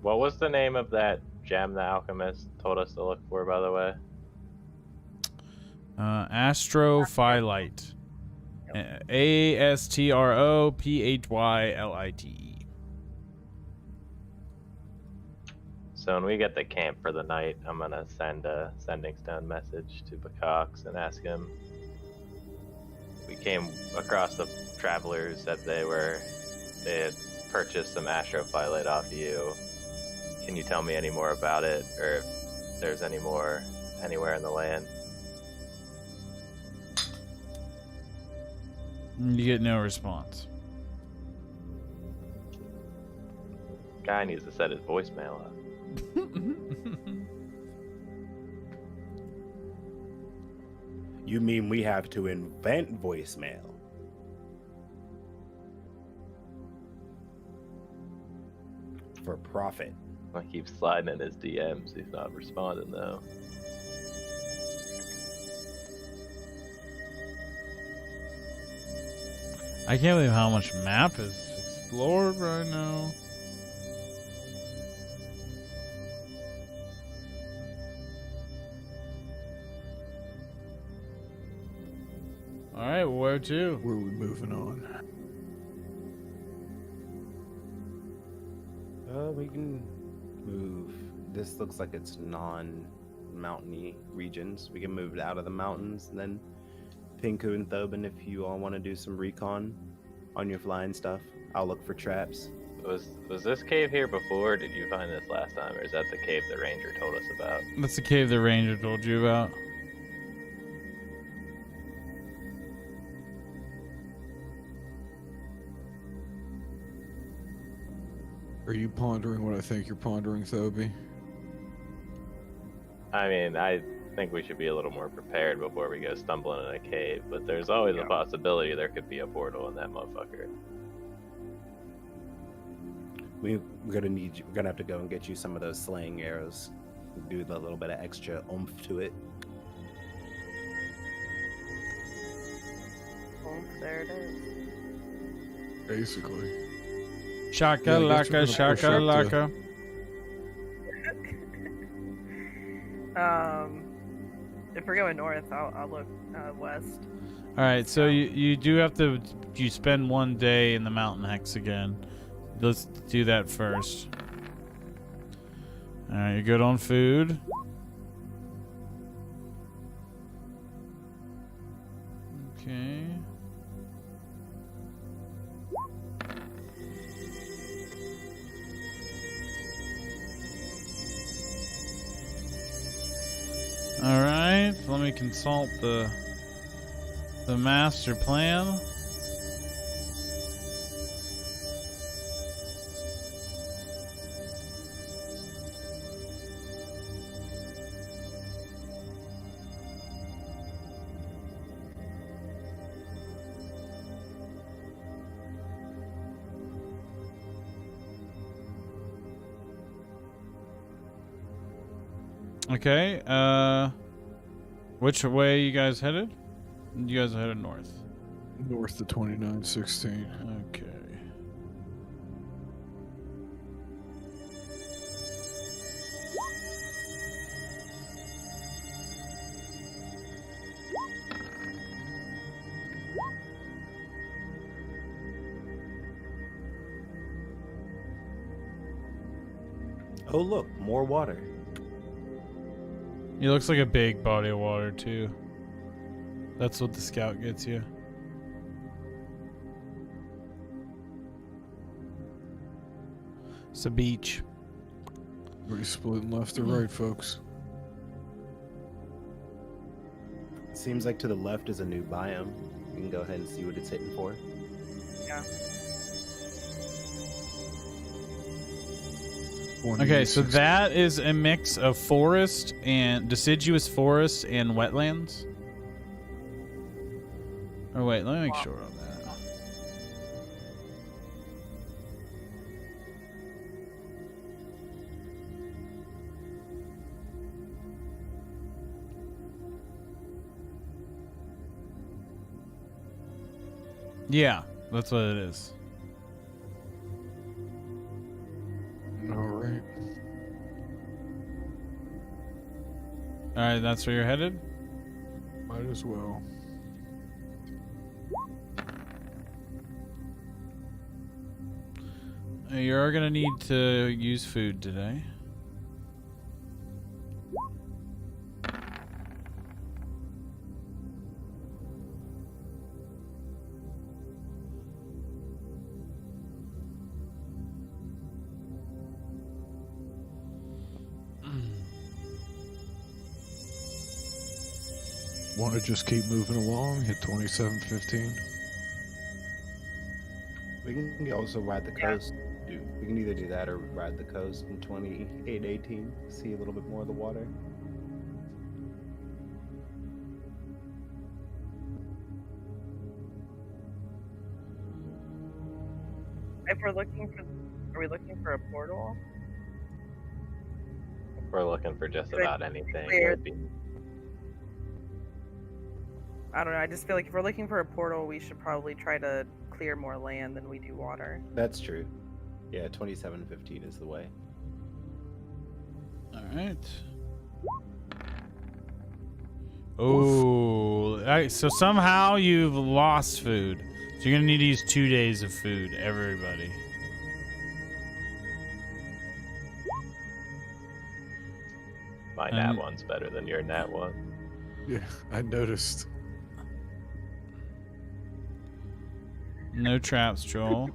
What was the name of that gem the alchemist told us to look for, by the way? Astrophyllite. ASTROPHYLITE. So when we get to camp for the night, I'm gonna send a sending stone message to Bacox and ask him. We came across the travelers that they had purchased some astrophyllite off you. Can you tell me any more about it, or if there's any more anywhere in the land? You get no response. Guy needs to set his voicemail up. You mean we have to invent voicemail? For profit. I keep sliding in his DMs. He's not responding though. I can't believe how much map is explored right now. Alright, well, where to? Where are we moving on? We can move. This looks like it's non-mountainy regions. We can move out of the mountains, and then Pinku and Thoban, if you all want to do some recon on your flying stuff, I'll look for traps. Was this cave here before, or did you find this last time, or is that the cave the ranger told us about? That's the cave the ranger told you about. Are you pondering what I think you're pondering, Thoby? I mean, I think we should be a little more prepared before we go stumbling in a cave, but there's always a possibility there could be a portal in that motherfucker. We're gonna have to go and get you some of those slaying arrows. Do a little bit of extra oomph to it. Oh, there it is. Basically. Shaka Yeah, I guess we're laka, gonna push shaka up laka. If we're going north, I'll look west. All right, so you do have to spend one day in the mountain hex again. Let's do that first. All right, you're good on food. Okay. All right, let me consult the master plan. Okay, which way are you guys headed? You guys are headed north. North to 2916. Okay. Oh look, more water. It looks like a big body of water too. That's what the scout gets you. It's a beach. Are you splitting left or right, folks? Seems like to the left is a new biome. You can go ahead and see what it's hitting for. Yeah. Okay, so that is a mix of forest and deciduous forest and wetlands. Oh wait, let me make sure on that. Yeah, that's what it is. Alright. Alright, that's where you're headed? Might as well. You're gonna need to use food today. Want to just keep moving along? Hit 2715. We can also ride the coast. We can either do that or ride the coast in 2818. See a little bit more of the water. If we're looking for, are we looking for a portal? If we're looking for just Could about anything, clear- it would be I don't know. I just feel like if we're looking for a portal, we should probably try to clear more land than we do water. That's true. Yeah, 2715 is the way. Alright. Oh, alright, so somehow you've lost food. So you're gonna need to use 2 days of food, everybody. my nat one's better than your nat one. Yeah, I noticed. No traps, Joel.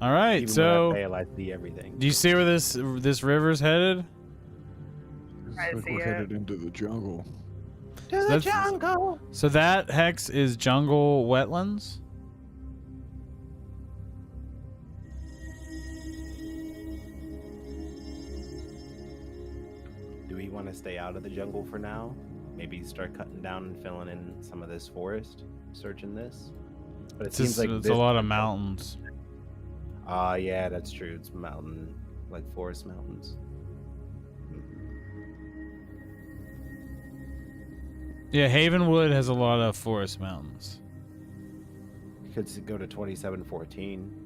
All right, Even so when I fail, I see everything. do you see where this river's headed? It's I like see we're it. headed into the jungle. To the jungle. So that hex is jungle wetlands. Do we want to stay out of the jungle for now? Maybe start cutting down and filling in some of this forest, searching this. But it It's seems just, like it's this a lot of mountains. Yeah, that's true. It's mountain, like forest mountains. Yeah, Havenwood has a lot of forest mountains. We could go to 2714.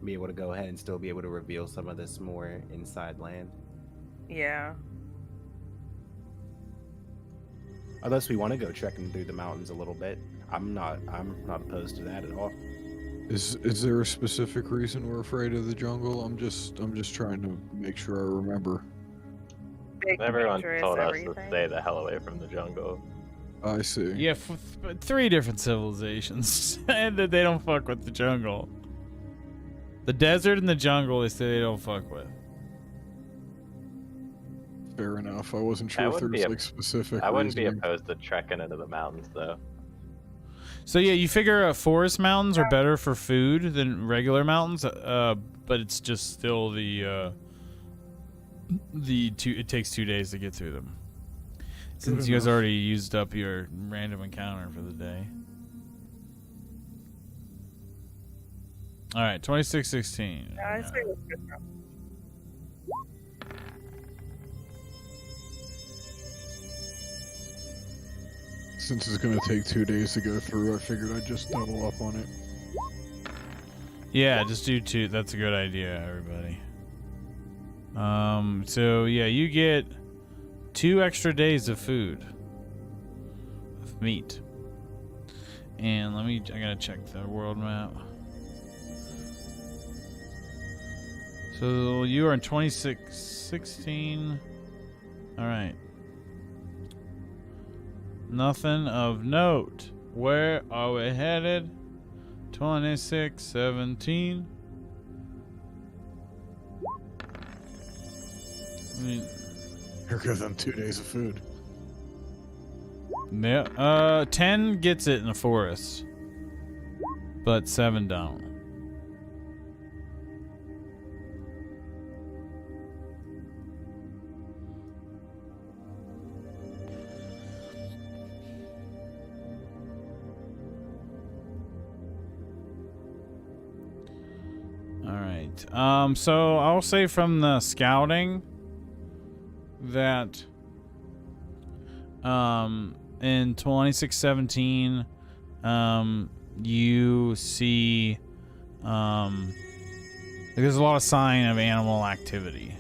Be able to go ahead and still be able to reveal some of this more inside land. Yeah. Unless we want to go trekking through the mountains a little bit. I'm not opposed to that at all. Is there a specific reason we're afraid of the jungle? I'm just trying to make sure I remember. Big Everyone dangerous told us everything. to stay the hell away from the jungle. I see. Yeah, 3 different civilizations, and that they don't fuck with the jungle. The desert and the jungle, they say they don't fuck with. Fair enough. I wasn't sure I if there wouldn't was be like specific I wouldn't be reasoning. opposed to trekking into the mountains, though. So yeah, you figure forest mountains are better for food than regular mountains, but it's just still the two. It takes 2 days to get through them. Since you guys enough. already used up your random encounter for the day. All right, 2616. Yeah, I'd say let's go through. Since it's gonna take 2 days to go through, I figured I'd just double up on it. Yeah, just do 2. That's a good idea, everybody. So yeah, you get 2 extra days of food, of meat. And I gotta check the world map. So you are in 2616. All right. Nothing of note. Where are we headed? 2617. I mean, Here goes them 2 days of food. yeah, 10 gets it in the forest, but 7 don't. All right. So I'll say from the scouting that in 2617 you see there's a lot of sign of animal activity.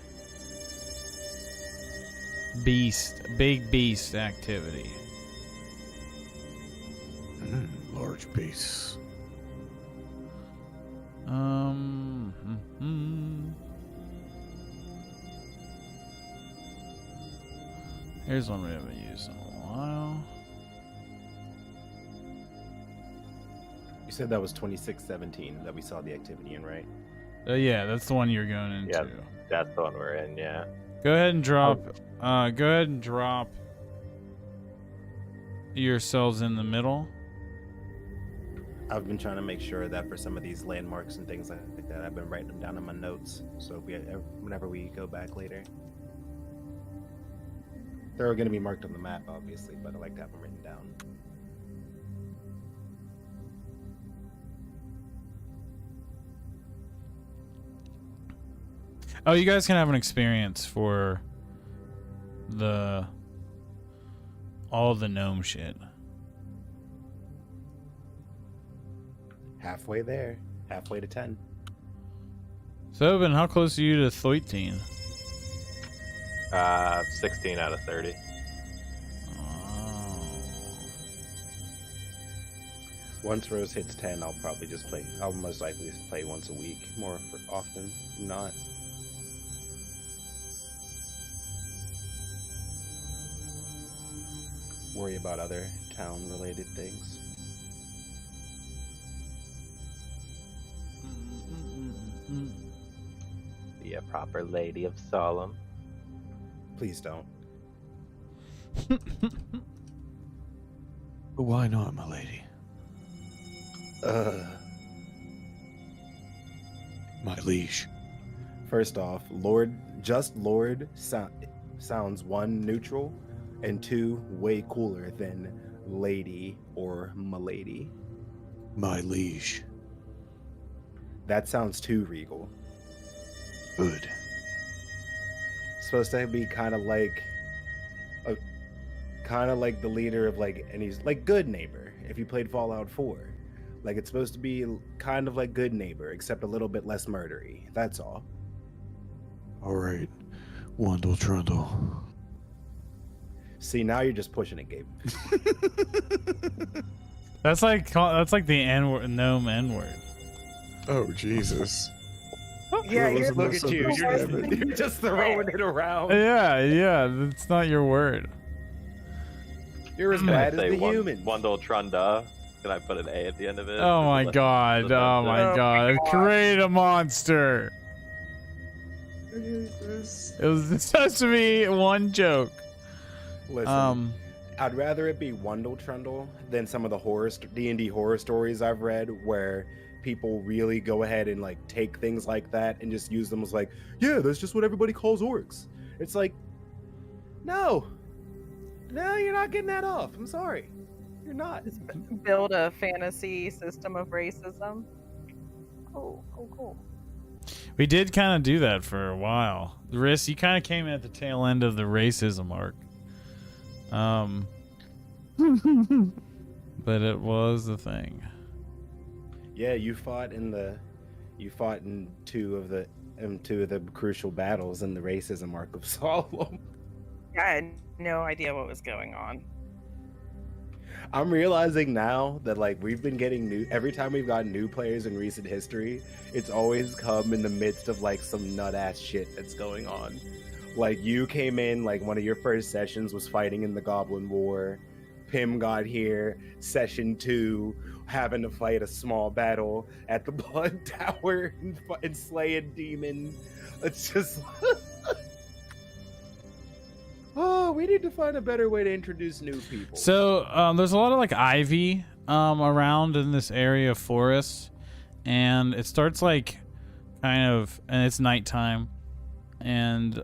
Big beast activity. Large piece. Here's one we haven't used in a while. You said that was 2617 that we saw the activity in, right? Yeah, that's the one you're going into. Yeah. That's the one we're in, yeah. Go ahead and drop. Go ahead and drop yourselves in the middle. I've been trying to make sure that for some of these landmarks and things like that, I've been writing them down in my notes. So whenever we go back later, they're going to be marked on the map, obviously, but I like to have them written down. Oh, you guys can have an experience for all the gnome shit. Halfway there. Halfway to 10. Sobin, how close are you to Thoitine? 16 out of 30. Oh. Once Rose hits 10, I'll probably just play. I'll most likely just play once a week, more often than not. Worry about other town-related things. Be a proper lady of Solemn. Please don't. But why not, my lady? My liege. First off, Lord sounds one, neutral, and two, way cooler than lady or milady. My liege. That sounds too regal. Good. Supposed to be kind of like the leader of like, and he's like good neighbor. If you played Fallout 4, like it's supposed to be kind of like good neighbor, except a little bit less murdery. That's all. All right. Wundle Trundle. See, now you're just pushing it, Gabe. That's like the N-word, gnome N-word. Oh, Jesus. Yeah, you're, Look at you. You're just throwing it around. Yeah, that's not your word. You're as Can I bad as say the humans. Wundle Trunda? Can I put an A at the end of it? Oh my god, oh my god. Create a monster. It was supposed to be one joke. Listen, I'd rather it be Wundle Trundle than some of the D&D horror stories I've read where people really go ahead and like take things like that and just use them as like, yeah, that's just what everybody calls orcs. It's like, no, you're not getting that off. I'm sorry, you're not. just build a fantasy system of racism. Oh, cool. We did kind of do that for a while. Riss, you kind of came in at the tail end of the racism arc. But it was the thing. Yeah, you fought in two of the crucial battles in the racism arc of Solemn. Yeah, I had no idea what was going on. I'm realizing now that like we've been getting every time we've gotten new players in recent history, it's always come in the midst of like some nut ass shit that's going on. Like you came in, like one of your first sessions was fighting in the Goblin War. Pim got here, session 2, having to fight a small battle at the Blood Tower and slay a demon. It's just oh, we need to find a better way to introduce new people. So there's a lot of like ivy around in this area of forest, and it starts like and it's nighttime, and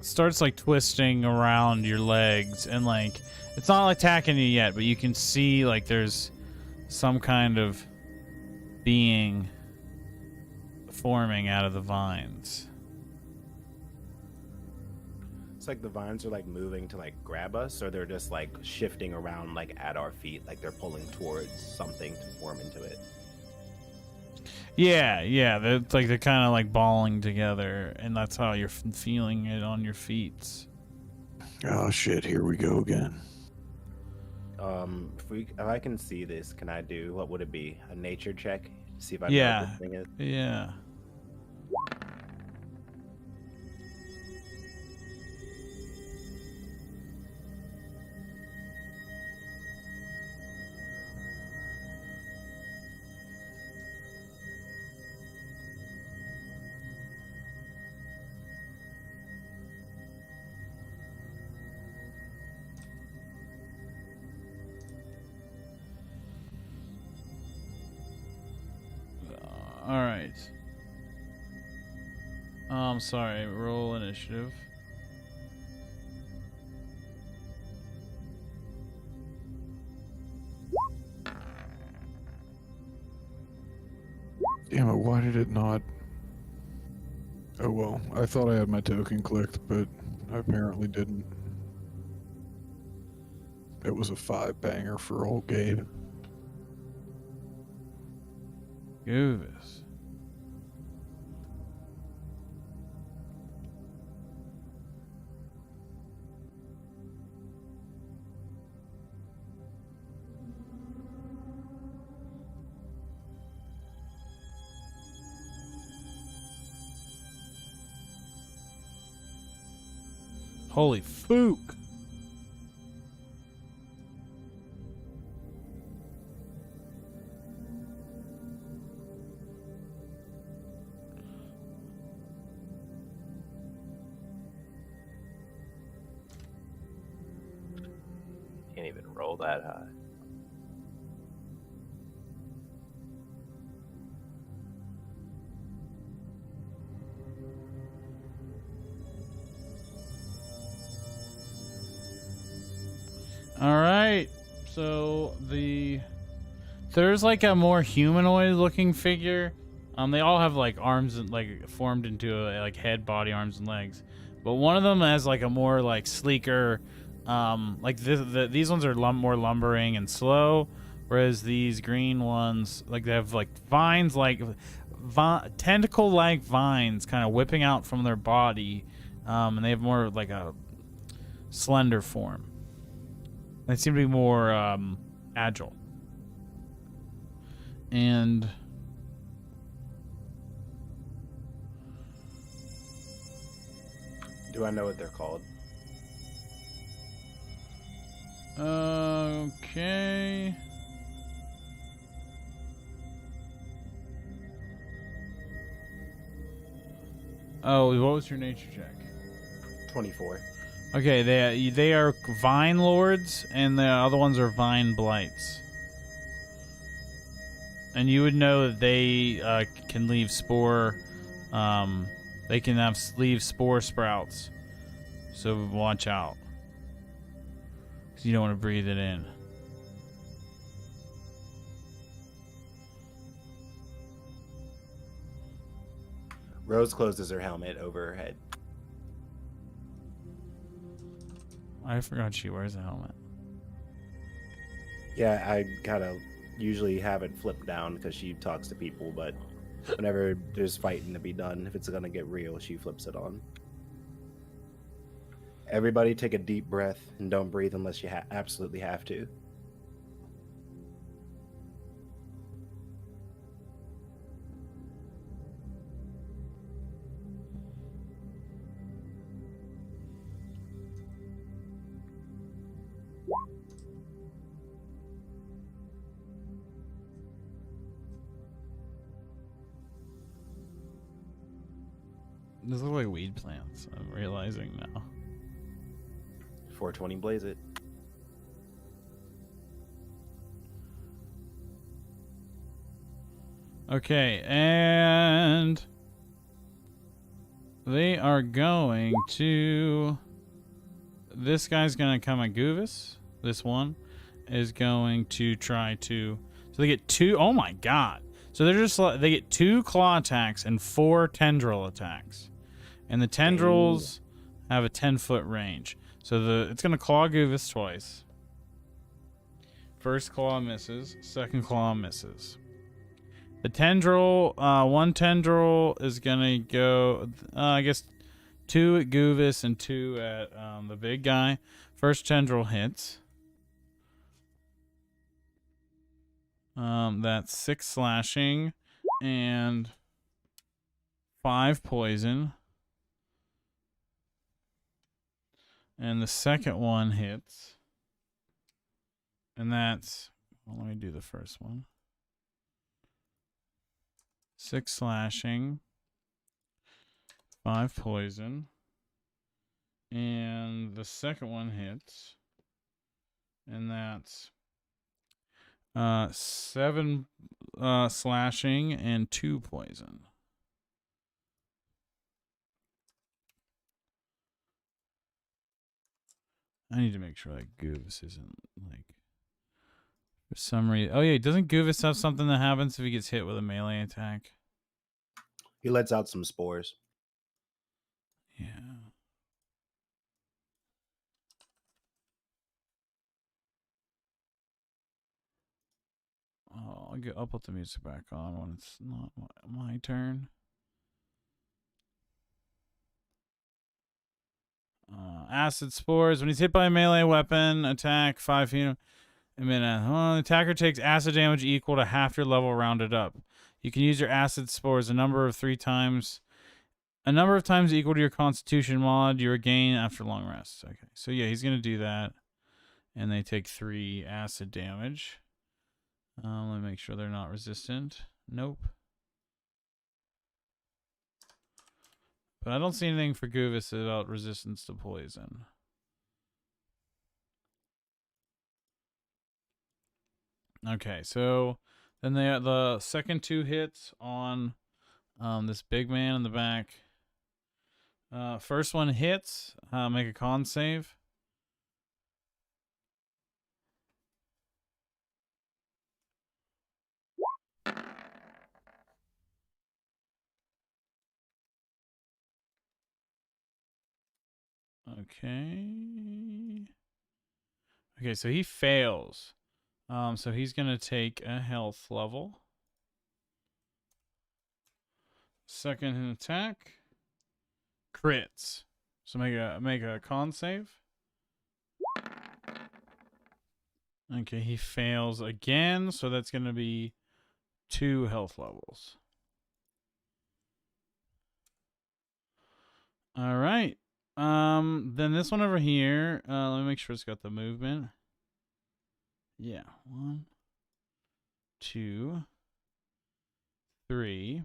starts like twisting around your legs, and like it's not like attacking you yet, but you can see like there's some kind of being forming out of the vines. It's like the vines are like moving to like grab us, or they're just like shifting around like at our feet, like they're pulling towards something to form into it. Yeah, it's like they're kind of like balling together, and that's how you're feeling it on your feet. Oh shit! Here we go again. If I can see this, can I do, what would it be? A nature check to see if I know Yeah. what this thing is? Yeah. All right. Sorry. Roll initiative. Damn it! Why did it not? Oh well, I thought I had my token clicked, but I apparently didn't. It was a 5-banger for old Gabe. Goobus. Holy fook. Can't even roll that high. All right. So there's like a more humanoid looking figure. They all have like arms and like formed into a like head, body, arms, and legs. But one of them has like a more like sleeker, like these ones are more lumbering and slow, whereas these green ones like they have like vines, like tentacle-like vines, kind of whipping out from their body, and they have more like a slender form. They seem to be more agile. And Do I know what they're called? okay. Oh, what was your nature check? 24. Okay, they are vine lords, and the other ones are vine blights. And you would know that they can leave spore. They can leave spore sprouts. So watch out, because you don't want to breathe it in. Rose closes her helmet over her head. I forgot she wears a helmet. Yeah, I kind of usually have it flipped down because she talks to people, but whenever there's fighting to be done, if it's gonna get real, she flips it on. Everybody take a deep breath and don't breathe unless you absolutely have to. Those look like weed plants. I'm realizing now. 420 blaze it. Okay, and they are going to. This guy's gonna come at Goovis. This one is going to try to. So they get two. Oh my god! So they're just they get 2 claw attacks and 4 tendril attacks, and the tendrils have a 10-foot range. So it's gonna claw Goovis twice. First claw misses. Second claw misses. The tendril, one tendril is gonna go, I guess, 2 at Goovis and 2 at the big guy. First tendril hits. That's 6 slashing and 5 poison. And the second one hits. And that's, well, let me do the first one. 6 slashing, 5 poison, and the second one hits, and that's 7 slashing and 2 poison. I need to make sure that Goovis isn't like for some reason. Oh yeah, doesn't Goovis have something that happens if he gets hit with a melee attack? He lets out some spores. Yeah. Oh, I'll put the music back on when it's not my turn. Acid spores. When he's hit by a melee weapon, attack 5 feet a minute. The attacker takes acid damage equal to half your level rounded up. You can use your acid spores a number of times equal to your constitution mod you regain after long rest. Okay, so yeah, he's gonna do that. And they take 3 acid damage. Let me make sure they're not resistant. Nope. But I don't see anything for Goovis about resistance to poison. Okay, so then the second 2 hits on this big man in the back. First one hits. Make a con save. Okay. Okay, so he fails. So he's gonna take a health level. Second attack. Crits. So make a con save. Okay, he fails again, so that's gonna be 2 health levels. All right. Then this one over here. Let me make sure it's got the movement. Yeah, 1, 2, 3,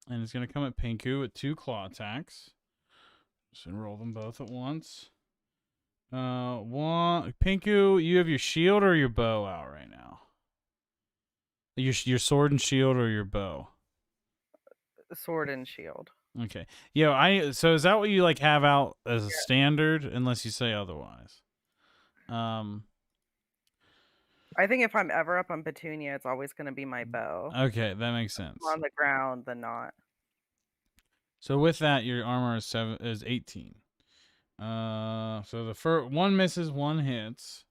and it's gonna come at Pinku with 2 claw attacks. Just enroll them both at once. One Pinku, you have your shield or your bow out right now? Your sword and shield or your bow? Sword and shield. Okay. Yeah, so is that what you like have out as a standard unless you say otherwise? I think if I'm ever up on Petunia, it's always going to be my bow. Okay, that makes sense. On the ground, then not. So with that, your armor is 18. So the first one misses, one hits.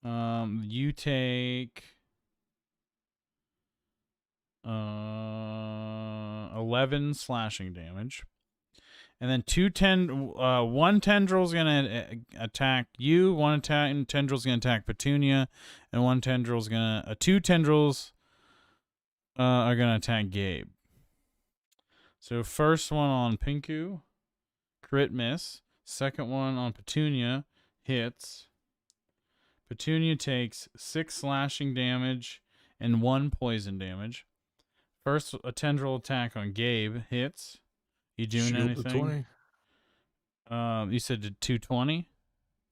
You take 11 slashing damage. And then one tendril's gonna attack you. One tendril's gonna attack Petunia, and two tendrils are gonna attack Gabe. So first one on Pinku, crit miss. Second one on Petunia, hits. Petunia takes 6 slashing damage and 1 poison damage. First a tendril attack on Gabe hits. You doing Shield anything? To 20. You said to 220?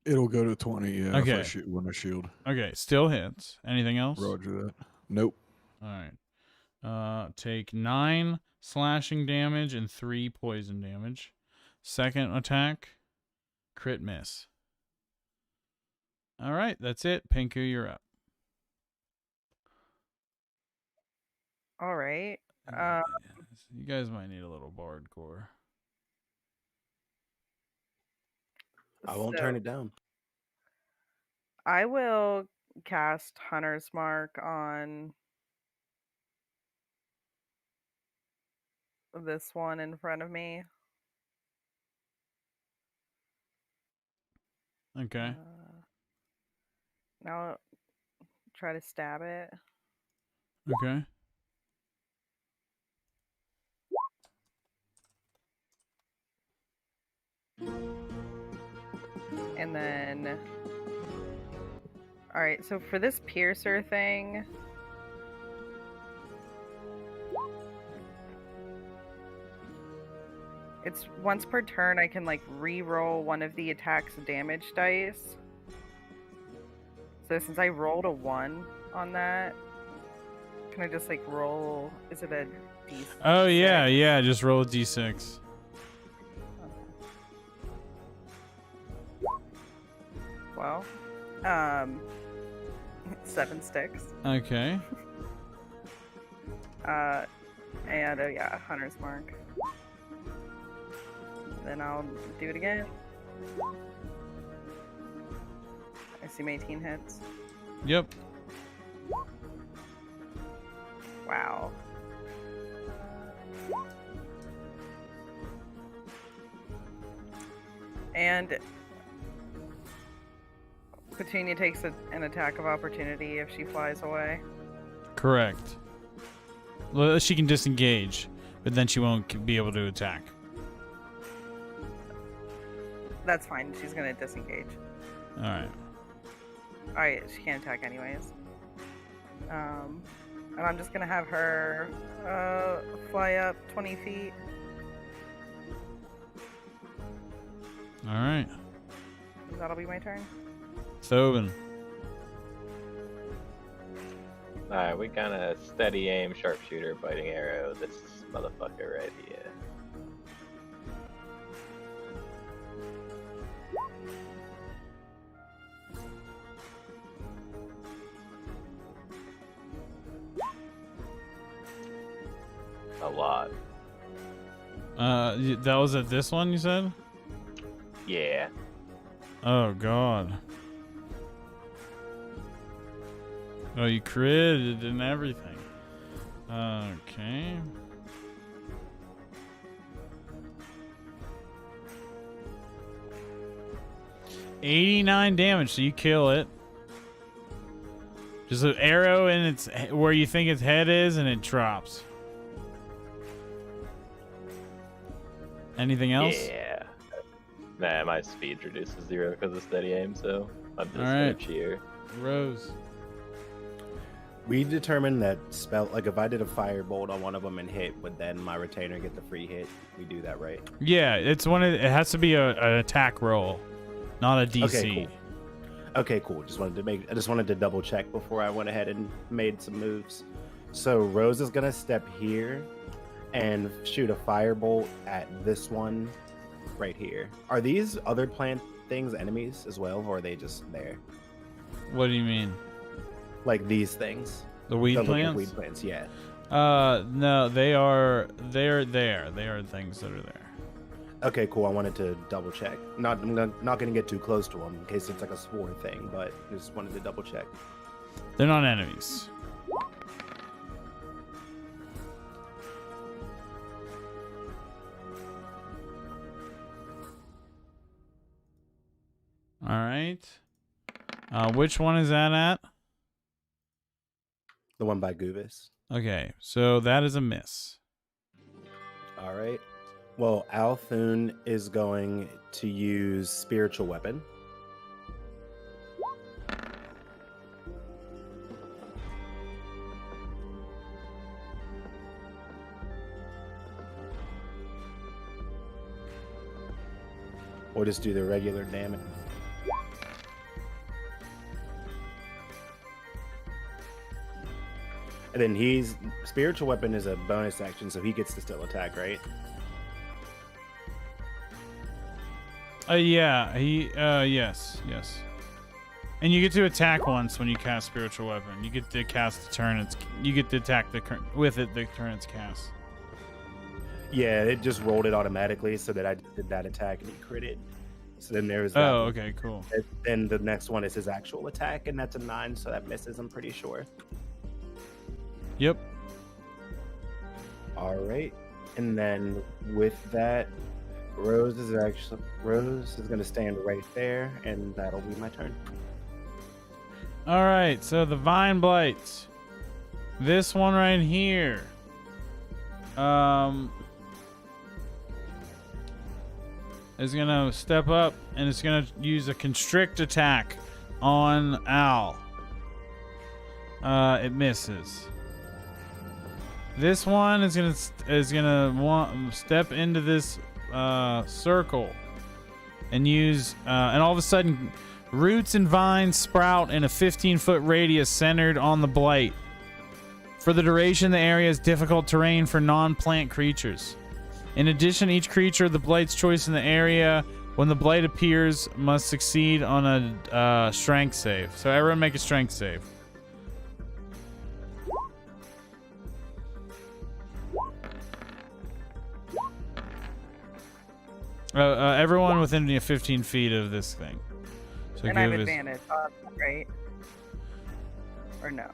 It'll go to 20, yeah, Okay. if I when I shield. Okay, still hits. Anything else? Roger that. Nope. Alright. Take 9 slashing damage and 3 poison damage. Second attack, crit miss. Alright, that's it. Pinku, you're up. Alright. You guys might need a little bard core. I won't turn it down. I will cast Hunter's Mark on this one in front of me. Okay. Now try to stab it. Okay. And then, all right, so for this piercer thing, it's once per turn I can like re-roll one of the attack's damage dice. So since I rolled a 1 on that, can I just like roll, is it a D6? Oh yeah, just roll a d6. Well, 7 sticks. Okay. And yeah, Hunter's Mark. Then I'll do it again. I assume 18 hits. Yep. Wow. And Petunia takes an attack of opportunity if she flies away. Correct. Well, she can disengage, but then she won't be able to attack. That's fine. She's gonna disengage. Alright. Alright, she can't attack anyways. And I'm just gonna have her fly up 20 feet. Alright. That'll be my turn. Thoven. Alright, we got a steady aim, sharpshooter, biting arrow. This motherfucker right here. A lot. That was at this one, you said? Yeah. Oh god. Oh, you critted and everything. Okay. $89 damage, so you kill it. Just an arrow in its where you think its head is, and it drops. Anything else? Yeah. Man, my speed reduces 0 because of steady aim, so I'm just Alright. gonna cheer. Rose. We determined that spell, like if I did a firebolt on one of them and hit, would then my retainer get the free hit? We do that, right? Yeah, it's one. It has to be an attack roll, not a DC. Okay, cool. Okay, cool. I just wanted to double check before I went ahead and made some moves. So Rose is gonna step here and shoot a firebolt at this one right here. Are these other plant things enemies as well, or are they just there? What do you mean? Like these things? The weed Those look like plants? weed plants, yeah. No, they're there. They are things that are there. Okay, cool. I wanted to double check. I'm not gonna get too close to them in case it's like a spore thing, but just wanted to double check. They're not enemies. All right. Which one is that at? The one by Goovis. Okay, so that is a miss. All right. Well, Althun is going to use spiritual weapon. We'll just do the regular damage. And then spiritual weapon is a bonus action, so he gets to still attack, right? Yeah, yes. And you get to attack once when you cast spiritual weapon. You get to cast the turn you get to attack the turn it's cast. Yeah, it just rolled it automatically so that I did that attack and he critted. So then there's that. Oh, okay, cool. Then the next one is his actual attack, and that's a 9, so that misses, I'm pretty sure. Yep. All right. And then with that, Rose is going to stand right there, and that'll be my turn. All right, so the vine blight. This one right here. Is gonna step up and it's gonna use a constrict attack on Al. It misses. This one is gonna step into this circle and use and all of a sudden roots and vines sprout in a 15-foot radius centered on the blight. For the duration, the area is difficult terrain for non-plant creatures. In addition, each creature of the blight's choice in the area when the blight appears must succeed on a strength save. So everyone make a strength save. Everyone within 15 feet of this thing. So And I have advantage, right? Or no?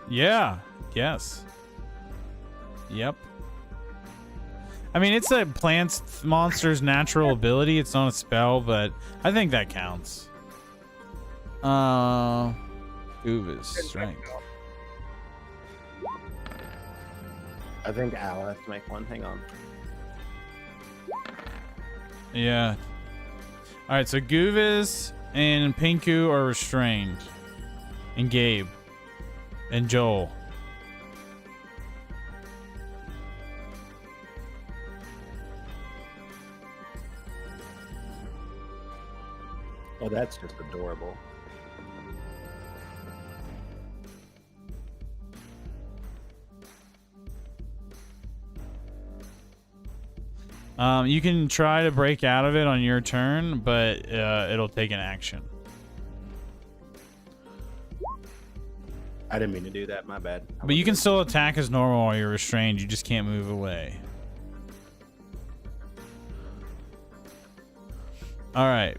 Yeah. Yes. Yep. I mean, it's a plant monster's natural ability. It's not a spell, but I think that counts. Goovis strength. I think Al has to make one. Hang on. Yeah. All right, so Goovis and Pinku are restrained. And Gabe. And Joel. Oh, that's just adorable. You can try to break out of it on your turn, but it'll take an action. I didn't mean to do that. My bad. But you can still attack as normal while you're restrained. You just can't move away. All right.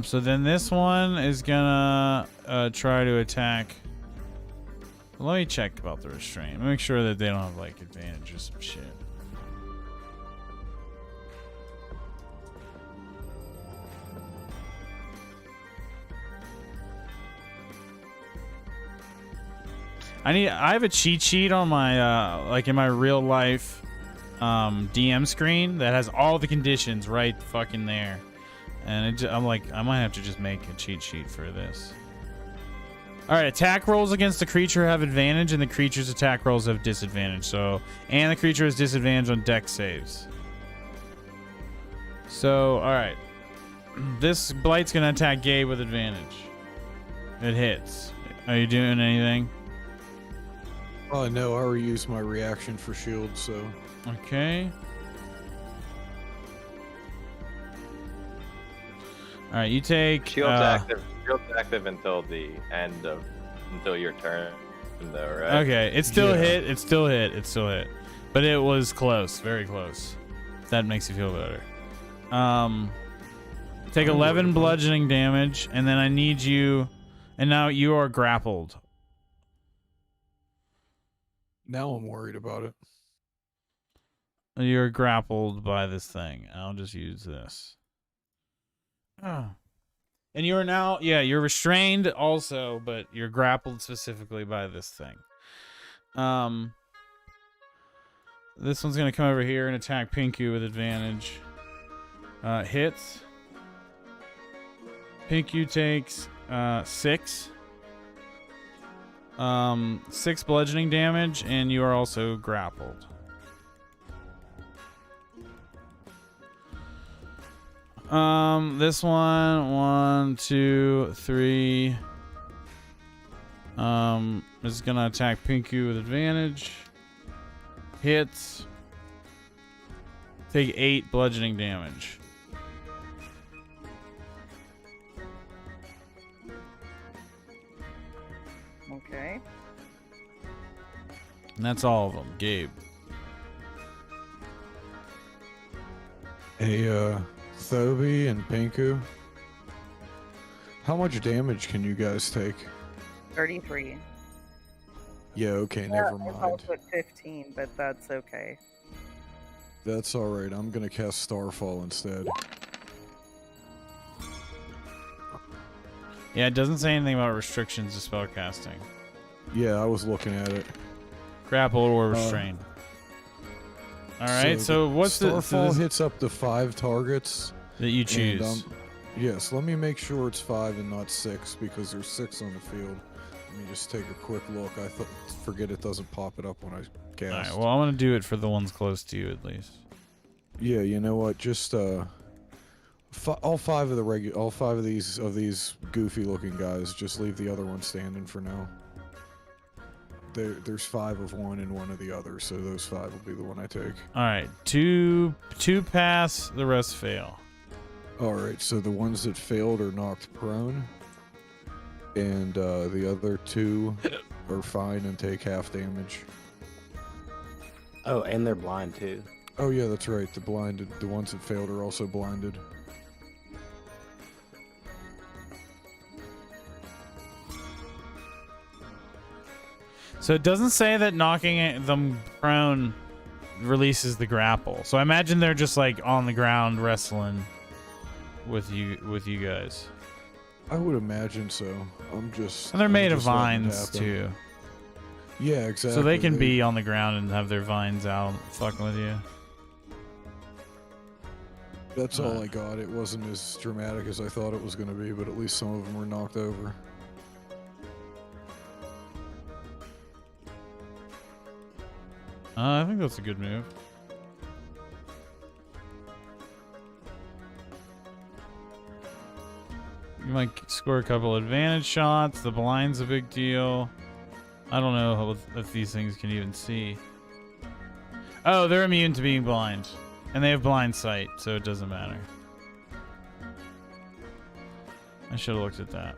So then this one is gonna try to attack. Let me check about the restraint. Make sure that they don't have like advantage or some shit. I have a cheat sheet on my like in my real life DM screen that has all the conditions right fucking there, and I'm like, I might have to just make a cheat sheet for this. All right, attack rolls against the creature have advantage, and the creature's attack rolls have disadvantage. So, and the creature has disadvantage on dex saves. So, all right, this blight's gonna attack Gabe with advantage. It hits. Are you doing anything? Oh no, I already used my reaction for shield, so. Okay. All right, you take. Shield's active. Shield's active until the end of your turn, though, right? Okay, it still hit. It still hit. It still hit, but it was close, very close. If that makes you feel better. Take 11 bludgeoning damage, and then I need you. And now you are grappled. Now I'm worried about it. You're grappled by this thing. I'll just use this. Oh. And you're now, yeah, you're restrained also, but you're grappled specifically by this thing. This one's gonna come over here and attack Pinku with advantage. Hits. Pinku takes 6. 6 bludgeoning damage, and you are also grappled. This one, 2, 3. Is gonna attack Pinku with advantage. Hits. Take 8 bludgeoning damage. Okay. And that's all of them. Gabe. Hey, Thobi and Pinku. How much damage can you guys take? 33. Yeah, okay, never I was mind. also at 15, but that's okay. That's alright, I'm gonna cast Starfall instead. Yeah, it doesn't say anything about restrictions to spellcasting. Yeah, I was looking at it. Grappled or restrained. Alright, so what's the... Starfall hits up to 5 targets. That you choose. Yes, let me make sure it's 5 and not 6, because there's 6 on the field. Let me just take a quick look. I forget it doesn't pop it up when I cast. Alright, well, I'm gonna do it for the ones close to you, at least. Yeah, you know what? Just, all 5 of these goofy-looking guys, just leave the other one standing for now. There's 5 of one and 1 of the other, so those 5 will be the one I take. Alright, two pass, the rest fail. Alright, so the ones that failed are knocked prone, and the other 2 are fine and take half damage. Oh, and they're blind too. Oh yeah, that's right. The ones that failed are also blinded. So it doesn't say that knocking them prone releases the grapple. So I imagine they're just like on the ground wrestling with you guys. I would imagine so. And they're made of just letting it vines happen. too. Yeah, exactly. So they can be on the ground and have their vines out fucking with you. That's all I got. It wasn't as dramatic as I thought it was going to be, but at least some of them were knocked over. I think that's a good move. You might score a couple advantage shots. The blind's a big deal. I don't know if these things can even see. Oh, they're immune to being blind. And they have blind sight, so it doesn't matter. I should have looked at that.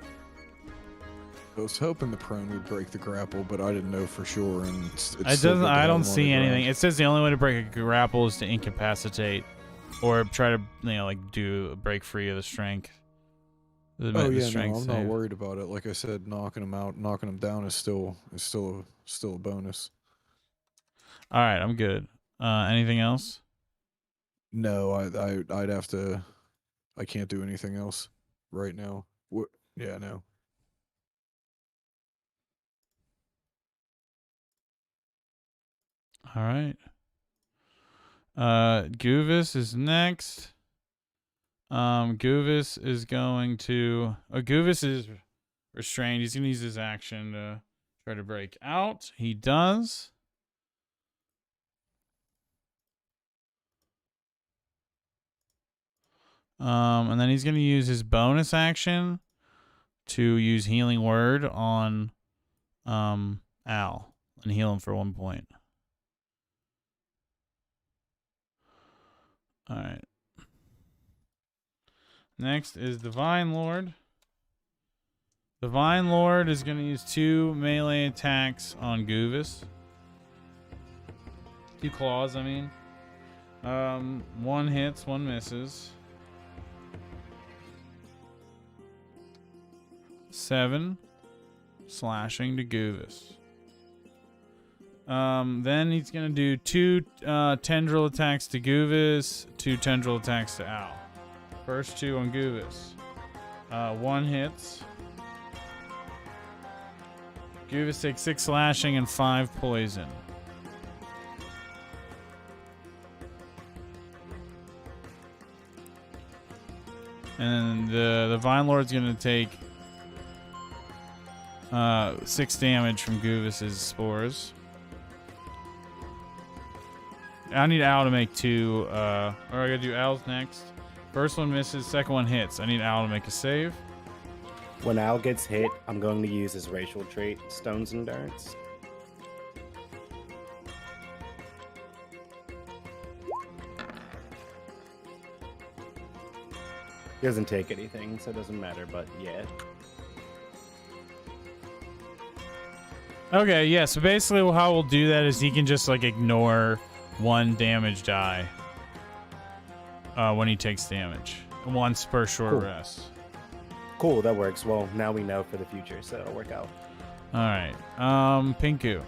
I was hoping the prone would break the grapple, but I didn't know for sure. And it's It still doesn't. good to I have don't him on see the anything. ground. It says the only way to break a grapple is to incapacitate, or try to like do a break free of the strength. Oh The yeah, no, strength I'm not save. worried about it. Like I said, knocking him out, knocking him down is still a bonus. All right, I'm good. Anything else? No, I'd have to. I can't do anything else right now. What? Yeah, no. All right. Guvis is next. Guvis is going to. Guvis is restrained. He's gonna use his action to try to break out. He does. And then he's gonna use his bonus action to use Healing Word on Al and heal him for 1 point. All right. Next is Divine Lord. Divine Lord is going to use 2 melee attacks on Guvis. 2 claws, I mean. 1 hits, 1 misses. 7 slashing to Guvis. Then he's going to do 2 tendril attacks to Guvis, 2 tendril attacks to Al. First 2 on Guvis. 1 hits. Guvis takes 6 slashing and 5 poison. And the Vine Lord's going to take 6 damage from Guvis's spores. I need Al to make 2. Or I gotta do Al's next. First one misses, second one hits. I need Al to make a save. When Al gets hit, I'm going to use his racial trait, Stone's Endurance. He doesn't take anything, so it doesn't matter, but yeah. Okay, yeah, so basically how we'll do that is he can just like ignore 1 damage die when he takes damage. Once per short Cool. rest. Cool, that works. Well, now we know for the future, so it'll work out. Alright. Pinku.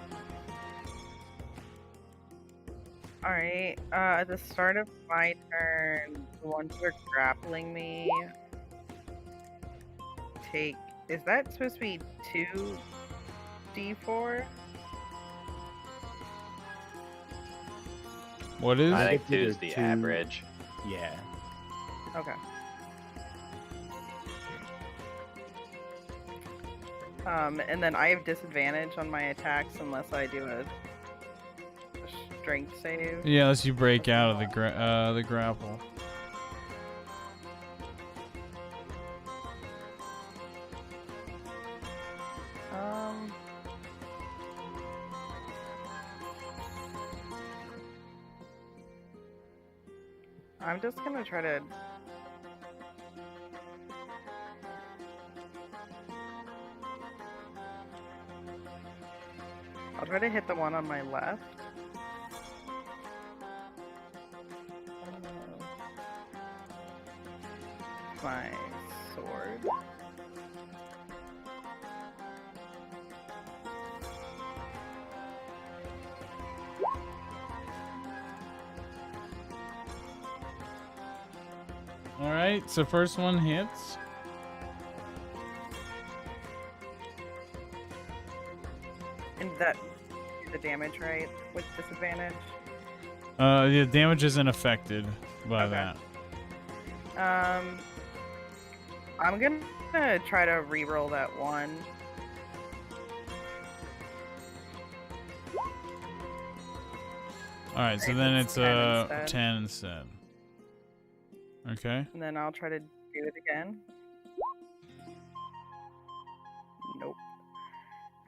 Alright, at the start of my turn, the ones who are grappling me take. Is that supposed to be 2d4? What is I it? think think 2 it is is the 2. average. Yeah. Okay. And then I have disadvantage on my attacks unless I do a strength save. Yeah, unless you break out of the grapple. I'm just gonna try to. I'll try to hit the one on my left. My sword. Alright, so first one hits. And that the damage, right? With disadvantage. The damage isn't affected by Okay. that. I'm gonna try to re-roll that one. Alright, so Right, then it's it's 10 instead. 10 instead. Okay. And then I'll try to do it again. Nope.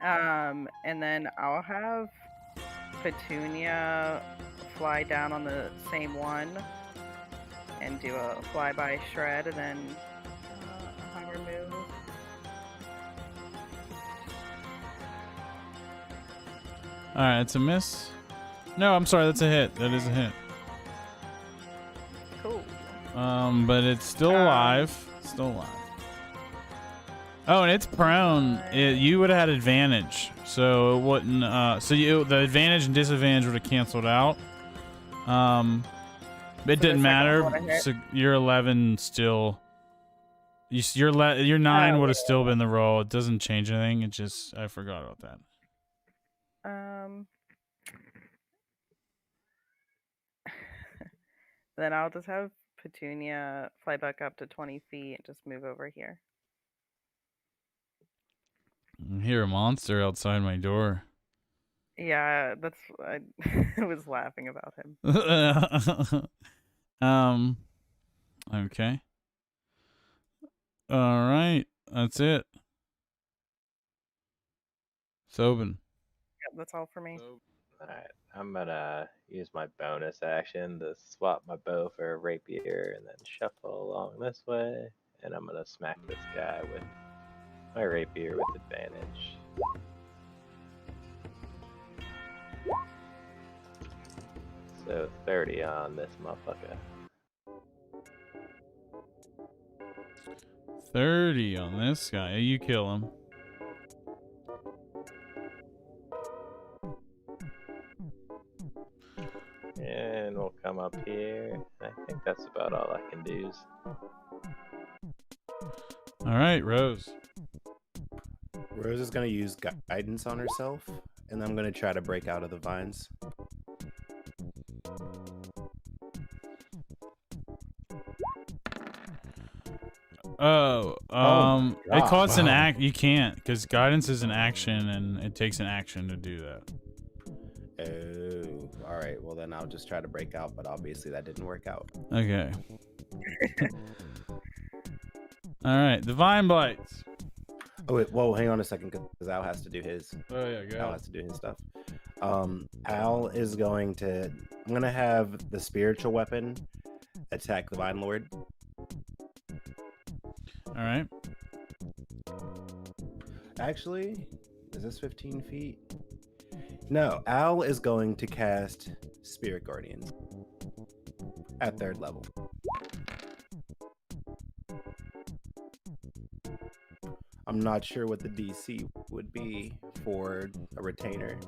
And then I'll have Petunia fly down on the same one and do a flyby shred and then a hunger move. All right, it's a miss. No, I'm sorry, that's a hit. That is a hit. Cool. But it's still alive. Still alive. Oh, and it's prone. You would have had advantage, so it wouldn't. The advantage and disadvantage would have canceled out. It didn't matter. So your 11 still. Your 9 would have still been the roll. It doesn't change anything. It just I forgot about that. Then I'll just have Petunia fly back up to 20 feet and just move over here. I hear a monster outside my door. Yeah, that's I was laughing about him. Okay. All right, that's it. Sobin. Yep, that's all for me. Alright, I'm gonna use my bonus action to swap my bow for a rapier and then shuffle along this way. And I'm gonna smack this guy with my rapier with advantage. So 30 on this motherfucker. 30 on this guy. You kill him. And we'll come up here. I think that's about all I can do. All right, Rose. Rose is going to use guidance on herself, and I'm going to try to break out of the vines. It costs an act. You can't, because guidance is an action, and it takes an action to do that. Oh, all right. Well, then I'll just try to break out, but obviously that didn't work out. Okay. All right, divine blights. Oh wait, whoa, hang on a second, because Al has to do his. Oh yeah, go. Al has to do his stuff. Al is going to. I'm gonna have the spiritual weapon attack the Vine Lord. All right. Actually, is this 15 feet? No, Al is going to cast Spirit Guardians at 3rd level. I'm not sure what the DC would be for a retainer.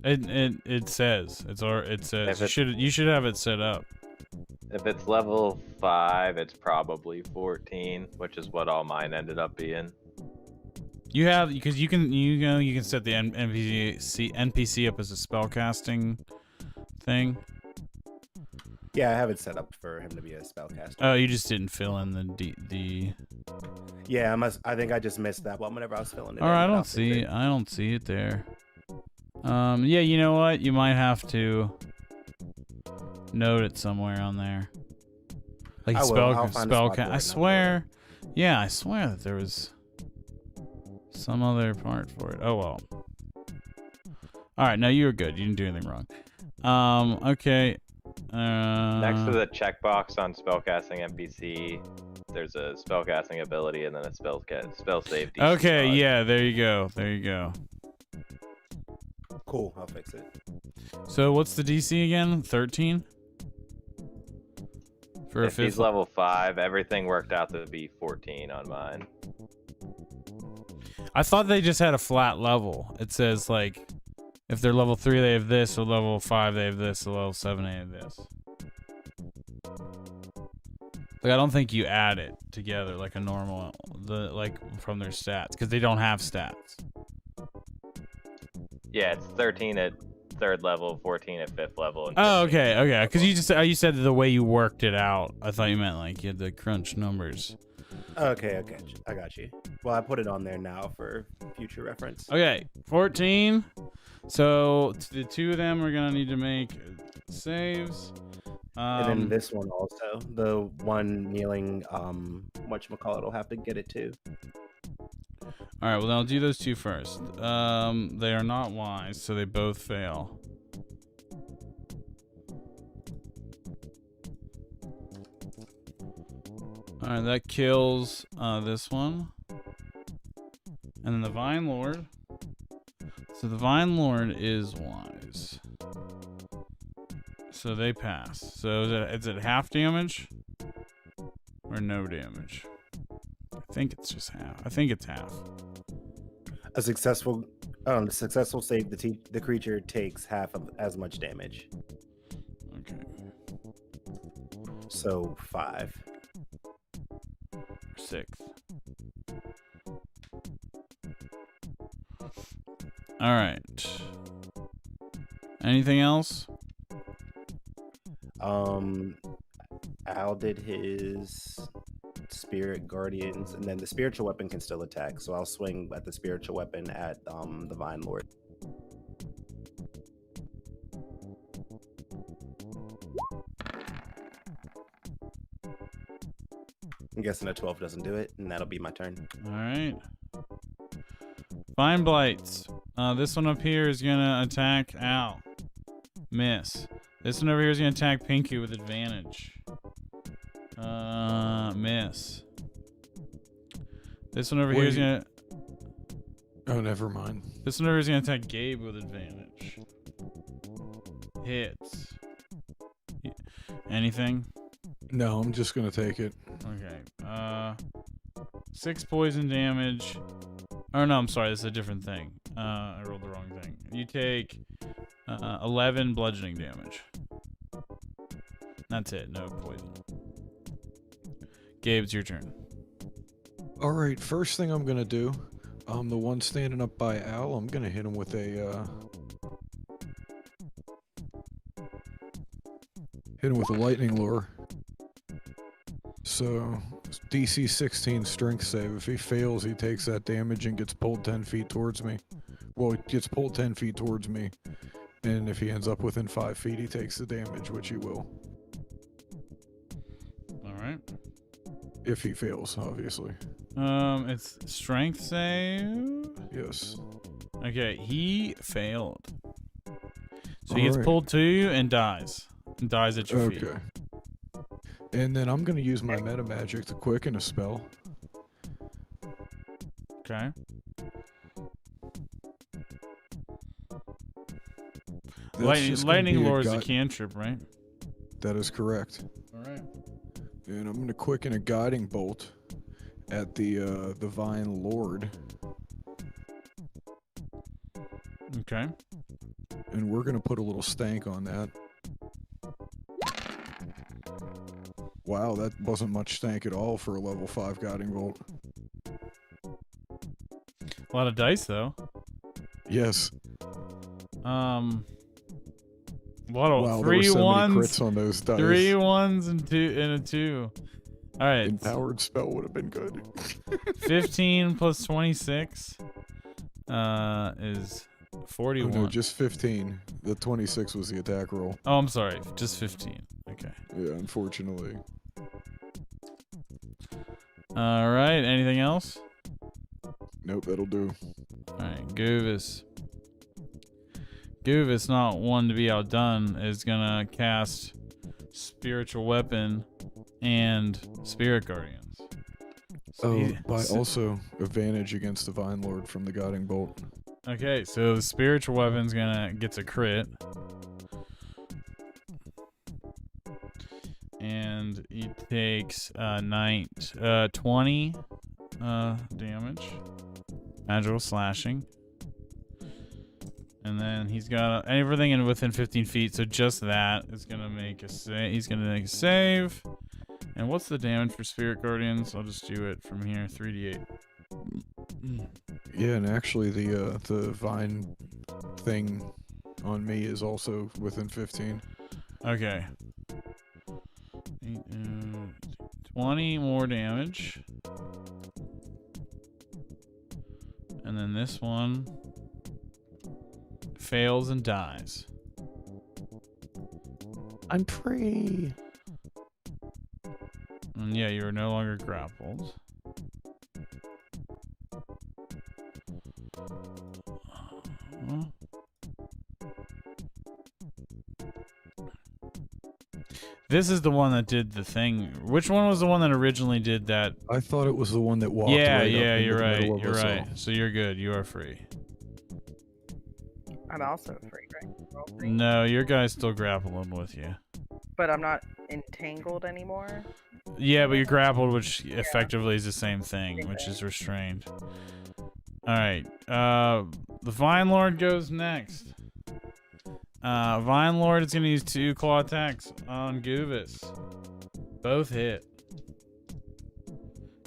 It says you should have it set up. If it's level 5, it's probably 14, which is what all mine ended up being. You have, because you can set the NPC up as a spellcasting thing. Yeah, I have it set up for him to be a spellcaster. Oh, you just didn't fill in the. Yeah, I think I just missed that one whenever I was filling it. All right, I don't see it there. Yeah, you know what? You might have to note it somewhere on there. Like spellcast. I swear. Yeah, I swear that there was some other part for it. Oh well. All right, no, you were good. You didn't do anything wrong. Okay. Next to the checkbox on spellcasting NPC, there's a spellcasting ability and then a spell save DC. Okay, yeah, there you go. There you go. Cool, I'll fix it. So what's the DC again? 13? For if he's level 5, everything worked out to be 14 on mine. I thought they just had a flat level. It says like, if they're level 3, they have this. Or level 5, they have this. Or level 7, they have this. Like, I don't think you add it together like a normal, from their stats, because they don't have stats. Yeah, it's 13 at 3rd level, 14 at 5th level. And oh, okay, okay. Because you said the way you worked it out. I thought you meant like you had the crunch numbers. Okay, I got you. Well, I put it on there now for future reference. Okay, 14. So the 2 of them are gonna need to make saves. And then this one also, the one kneeling, whatchamacallit will have to get it too. All right, well, then I'll do those 2 first. They are not wise, so they both fail. All right, that kills this one. And then the Vine Lord. So the Vine Lord is wise. So they pass. So is it half damage? Or no damage? I think it's just half. I think it's half. A successful save, the creature takes half of as much damage. Okay. So 5. 6th. All right. Anything else? Al did his spirit guardians, and then the spiritual weapon can still attack. So I'll swing at the spiritual weapon at the Vine Lord. I'm guessing a 12 doesn't do it, and that'll be my turn. All right. Vine Blights. This one up here is gonna attack Al. Miss. This one over here is gonna attack Pinky with advantage. Miss. This one over here is gonna. Oh, never mind. This one over here is gonna attack Gabe with advantage. Hits. Anything? No, I'm just gonna take it. Okay. 6 poison damage. Oh no, I'm sorry. This is a different thing. I rolled the wrong thing. You take 11 bludgeoning damage. That's it. No poison. Gabe, it's your turn. All right, first thing I'm gonna do, the one standing up by Al, I'm gonna hit him with a lightning lure. So DC 16 strength save. If he fails, he takes that damage and gets pulled 10 feet towards me. Well, he gets pulled 10 feet towards me, and if he ends up within 5 feet, he takes the damage, which he will. All right. If he fails, obviously. It's strength save. Yes. Okay, he failed. So he All gets right. pulled to you and dies. And dies at your feet. Okay. And then I'm gonna use my meta magic to quicken a spell. Okay. Lightning lure is a cantrip, right? That is correct. All right. And I'm gonna quicken a guiding bolt at the Vine Lord. Okay. And we're gonna put a little stank on that. Wow, that wasn't much stank at all for a level 5 guiding bolt. A lot of dice though. Yes. A lot of Wow, there were 3 so ones, many crits on those dice. 3 ones and 2 and a 2. All right. Empowered spell would have been good. 15 plus 26 is 41. Oh, no, just 15. The 26 was the attack roll. Oh, I'm sorry. Just 15. Okay. Yeah, unfortunately. All right. Anything else? Nope, that'll do. All right. Goovis. Goovis, not one to be outdone, is gonna cast Spiritual Weapon and Spirit Guardians. So Also advantage against the Vine Lord from the Guiding Bolt. Okay, so the Spiritual Weapon's gets a crit. And he takes 20 damage. Magical slashing. And then he's got everything within 15 feet, so just that is gonna make a save. He's gonna make a save. And what's the damage for Spirit Guardians? I'll just do it from here, 3d8. Yeah, and actually the vine thing on me is also within 15. Okay. 20 more damage. And then this one fails and dies. I'm free. And yeah, you are no longer grappled. This is the one that did the thing. Which one was the one that originally did that? I thought it was the one that walked Yeah, right yeah, up into you're the right. middle of You're us right. all. So you're good. You are free. I'm also free, right? We're all free. No, your guy's still grappling with you. But I'm not entangled anymore. Yeah, but you're grappled, which effectively is the same thing, Same which thing. is restrained. All right. The Vine Lord goes next. Vine Lord is going to use 2 claw attacks on Goovis. Both hit.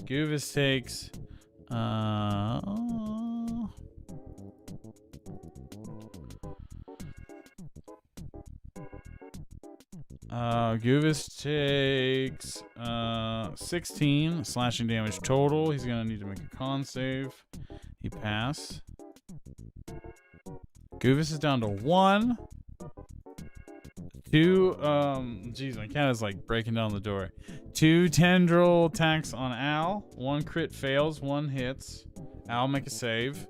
Goovis takes Goovis takes 16 slashing damage total. He's gonna need to make a con save. He passed. Goovis is down to 1. 2 geez, my cat is like breaking down the door. 2 tendril attacks on Al. 1 crit fails, 1 hits. Al, make a save.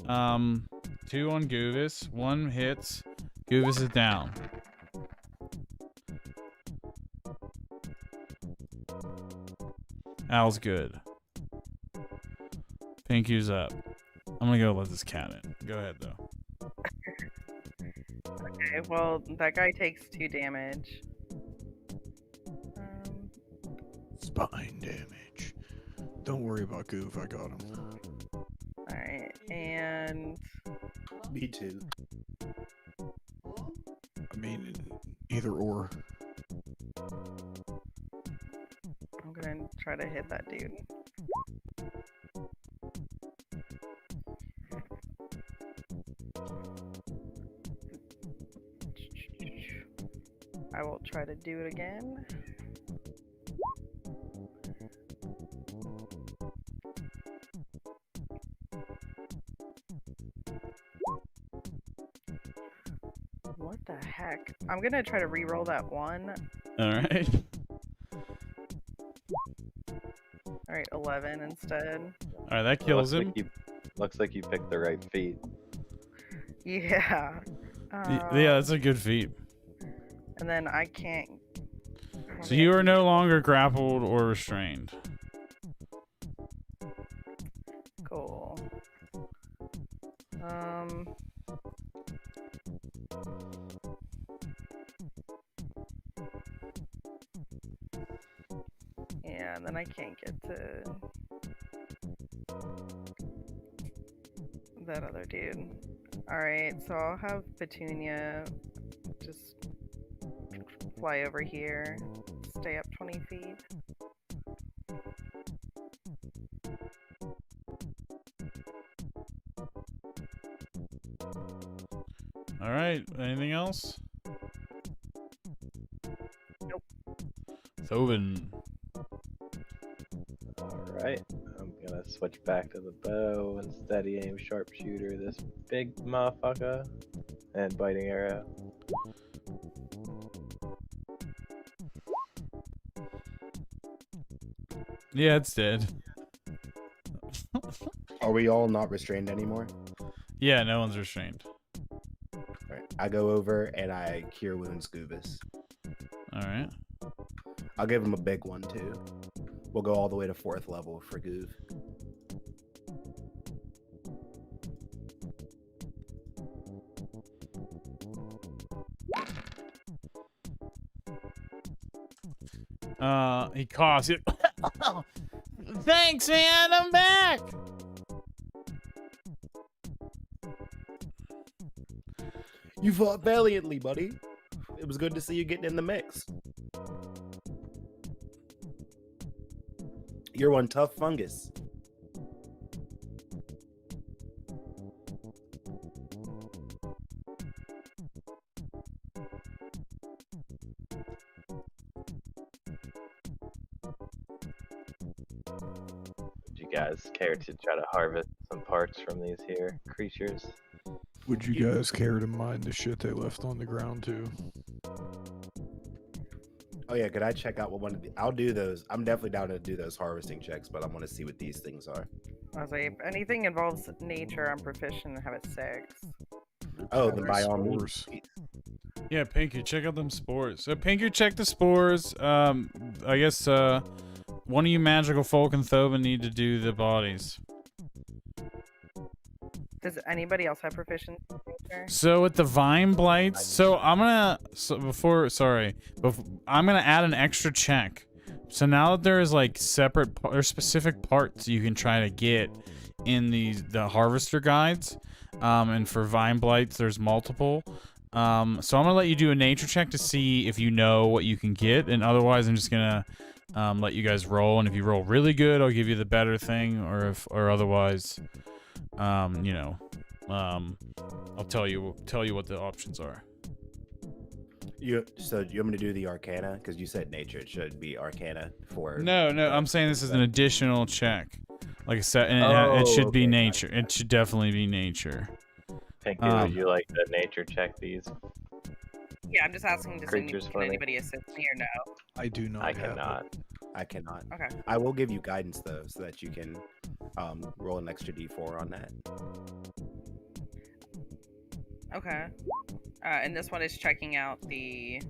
2 on Goovis, 1 hits. Goovis is down. Al's good. Pinky's up. I'm gonna go let this cat in. Go ahead though. Okay, well, that guy takes 2 damage. Spine damage. Don't worry about Goof, I got him. Alright, and Me too. I mean, either or. I'm gonna try to hit that dude. I will try to do it again. What the heck? I'm gonna try to re-roll that 1. Alright. Alright, 11 instead. Alright, that kills him. Looks like you picked the right feat. Yeah. Yeah, that's a good feat. And then I can't. So you are no longer grappled or restrained. Cool. Yeah, and then I can't get to that other dude. Alright, so I'll have Petunia just fly over here, stay up 20 feet. Alright, anything else? Nope. Tobin. Alright, I'm gonna switch back to the bow and steady aim sharpshooter this big motherfucker and biting arrow. Yeah, it's dead. Are we all not restrained anymore? Yeah, no one's restrained. Alright. I go over and I cure wounds Goobus. Alright. I'll give him a big one too. We'll go all the way to 4th level for Goof. He coughs. Thanks, man. I'm back. You fought valiantly, buddy. It was good to see you getting in the mix. You're one tough fungus. Would you guys care to try to harvest some parts from these here creatures? Would you guys care to mind the shit they left on the ground too? Oh yeah, could I check out what one of the... I'll do those. I'm definitely down to do those harvesting checks, but I want to see what these things are. I was like, if anything involves nature, I'm proficient and have it 6. Oh, then by all Spores. means. Yeah, Pinky, check out them spores. So Pinky, check the spores. I guess one of you magical folk and Thoba need to do the bodies. Does anybody else have proficiency in nature? So with the vine blights, so I'm gonna I'm gonna add an extra check. So now that there is like separate or specific parts you can try to get in the harvester guides, and for vine blights there's multiple. So I'm gonna let you do a nature check to see if you know what you can get, and otherwise I'm just gonna let you guys roll, and if you roll really good, I'll give you the better thing, or otherwise, you know, I'll tell you what the options are. So you want me to do the Arcana? Because you said nature, it should be Arcana for. No, I'm saying this is an additional check. Like I said, and it should be nature. It should definitely be nature. Pinky, would you like to nature check these? Yeah, I'm just asking, Creatures can anybody assist me or no? I do not. I have cannot. I cannot. Okay. I will give you guidance though, so that you can roll an extra d4 on that. Okay. And this one is checking out the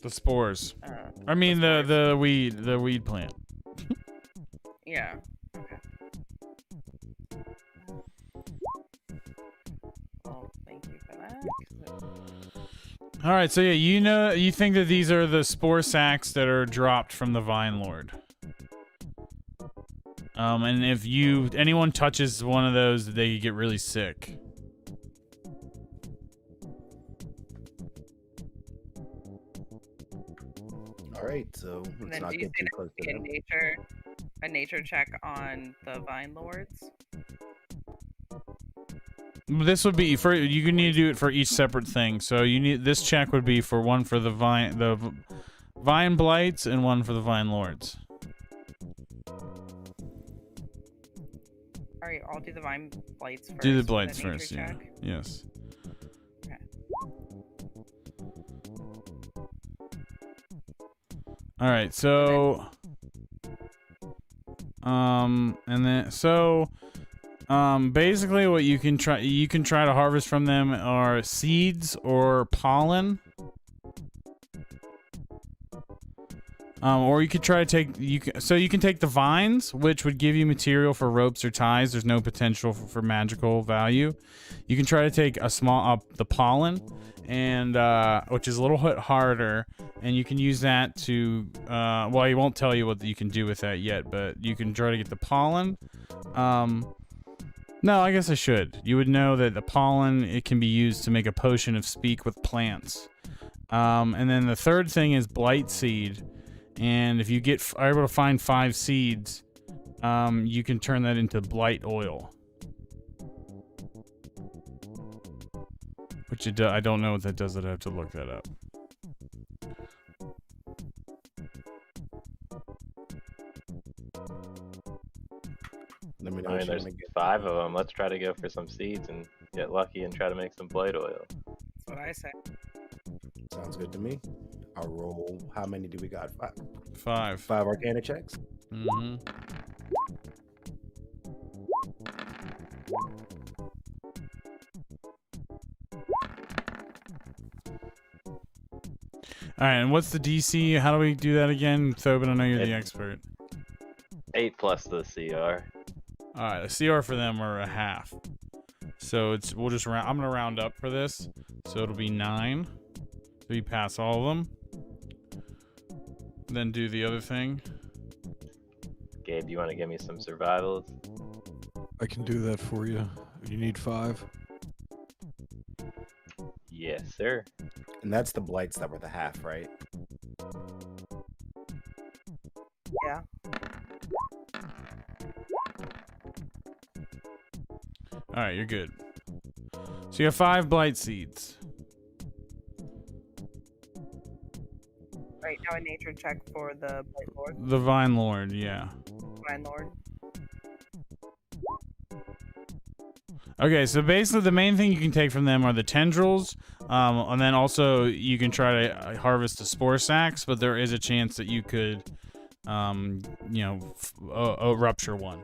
spores. I mean spores. the weed plant. Yeah. Okay. Well, thank you for that. All right, so yeah, you think that these are the spore sacks that are dropped from the Vine Lord. And if anyone touches one of those, they get really sick. All right, so And let's then not do you get say too that close would to be them. a nature check on the Vine Lords? This would be for you need to do it for each separate thing. So this check would be for one for the vine blights and one for the Vine Lords. All right, I'll do the Vine Blights first. Do the with blights nature first, yeah. check. Yes. Okay. All right, so basically what you can try to harvest from them are seeds or pollen. Or you could try to take you can take the vines, which would give you material for ropes or ties. There's no potential for magical value. You can try to take the pollen, and which is a little bit harder, and you can use that to well, I won't tell you what you can do with that yet, but you can try to get the pollen. No, I guess I should. You would know that the pollen, it can be used to make a potion of speak with plants. And then the third thing is blight seed. And if you are able to find 5 seeds, you can turn that into blight oil. Which I don't know what that does. I'd have to look that up. Let me know. I mean, there's 5 of them. Let's try to go for some seeds and get lucky and try to make some blight oil. That's what I say. Sounds good to me. I'll roll. How many do we got? 5. 5 Arcana checks. Mm-hmm. All right, and what's the DC? How do we do that again? Thoban, I know you're the expert. 8 plus the CR. All right, the CR for them are a half. So we'll just round. I'm gonna round up for this, so it'll be 9. So you pass all of them. Then do the other thing. Gabe, you want to give me some survivals? I can do that for you. You need 5? Yes, sir. And that's the blights that were the half, right? Yeah. All right, you're good. So you have 5 blight seeds. Right, now a nature check for the Blight Lord. The Vine Lord, yeah. Vine Lord. Okay, so basically the main thing you can take from them are the tendrils, and then also you can try to harvest the spore sacs, but there is a chance that you could, rupture one.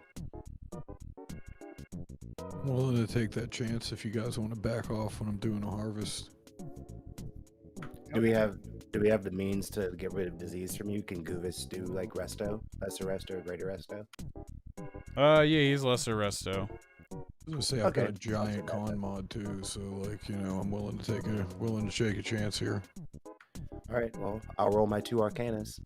I'm willing to take that chance if you guys want to back off when I'm doing a harvest. Do we have the means to get rid of disease from you? Can Guvis do like resto, lesser resto, or greater resto? Yeah, he's lesser resto. I was gonna say I've Okay, got a I'll giant take that con then. mod too, so like I'm willing to take a chance here. All right, well, I'll roll my 2 Arcanas.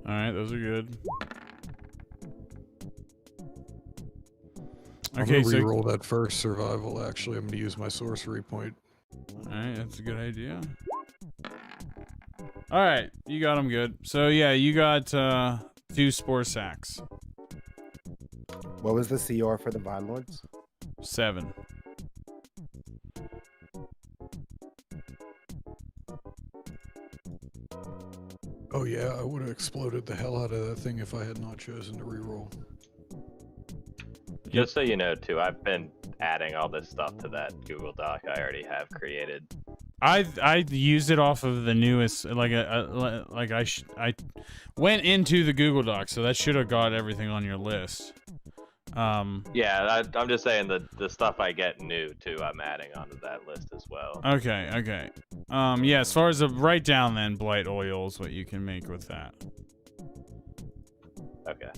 All right, those are good. I'm Okay, gonna so re-roll that first survival. Actually, I'm gonna use my sorcery point. all right, that's a good idea. All right, you got him good. So yeah, you got 2 spore sacks. What was the CR for the Vine Lords? 7. Oh yeah, I would have exploded the hell out of that thing if I had not chosen to re-roll. Just so you know, too, I've been adding all this stuff to that Google Doc I already have created. I used it off of the newest, like I went into the Google Doc, so that should have got everything on your list. Yeah, I'm just saying the stuff I get new too, I'm adding onto that list as well. Okay. Yeah, as far as write down then blight oils, what you can make with that. Okay.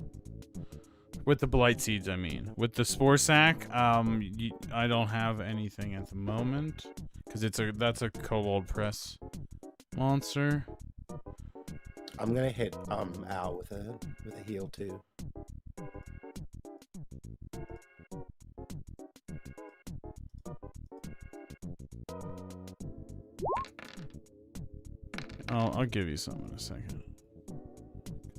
With the blight seeds, I mean. With the spore sack, I don't have anything at the moment because that's a kobold press monster. I'm gonna hit Al with a heal too. I'll give you some in a second.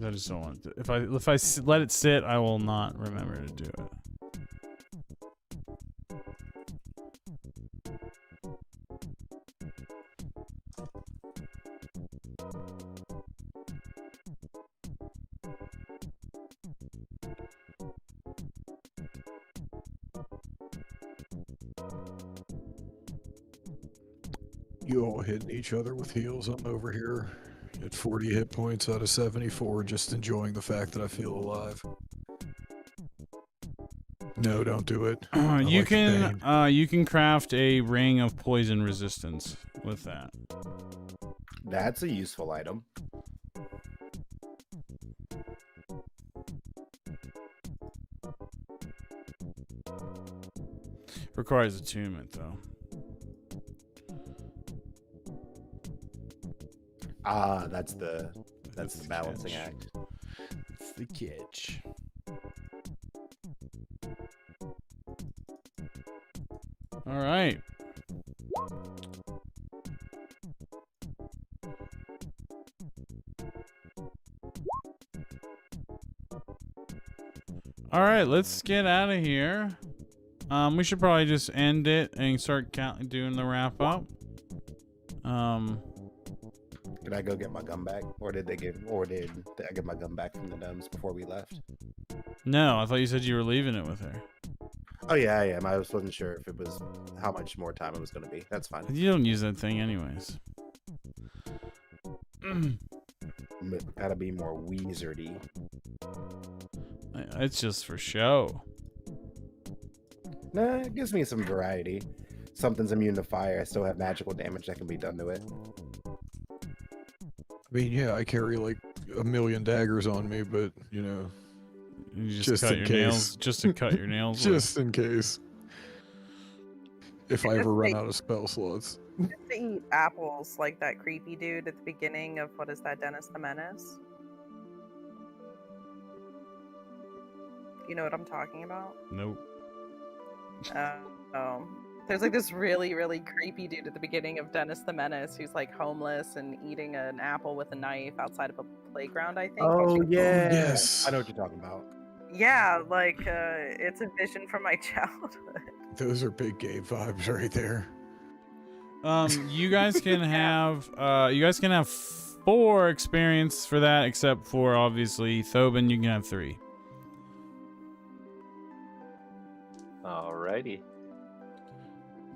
I just don't want to. If I let it sit, I will not remember to do it. You all hitting each other with heals. I'm over here at 40 hit points out of 74, just enjoying the fact that I feel alive. No, don't do it. You can craft a ring of poison resistance with that. That's a useful item. Requires attunement though. Ah, that's the balancing catch. act. It's the catch. All right. All right, let's get out of here. We should probably just end it and start doing the wrap up. Did I go get my gun back, or did I get my gun back from the gnomes before we left? No, I thought you said you were leaving it with her. Oh yeah, I am. I wasn't sure if it was how much more time it was going to be. That's fine. You don't use that thing anyways. Gotta be more wizardy. It's just for show. Nah, it gives me some variety. Something's immune to fire. I still have magical damage that can be done to it. I mean, yeah, I carry like 1,000,000 daggers on me, but You just Just cut in your case. nails, just to cut your nails. with. just in case. If I ever run out of spell slots. Just to eat apples like that creepy dude at the beginning of what is that, Dennis the Menace? You know what I'm talking about? Nope. Oh. There's like this really, really creepy dude at the beginning of Dennis the Menace who's like homeless and eating an apple with a knife outside of a playground, I think. Oh yeah, yes. I know what you're talking about. Yeah, like it's a vision from my childhood. Those are big gay vibes right there. You guys can have 4 experience for that, except for obviously Thobin. You can have 3. Alrighty.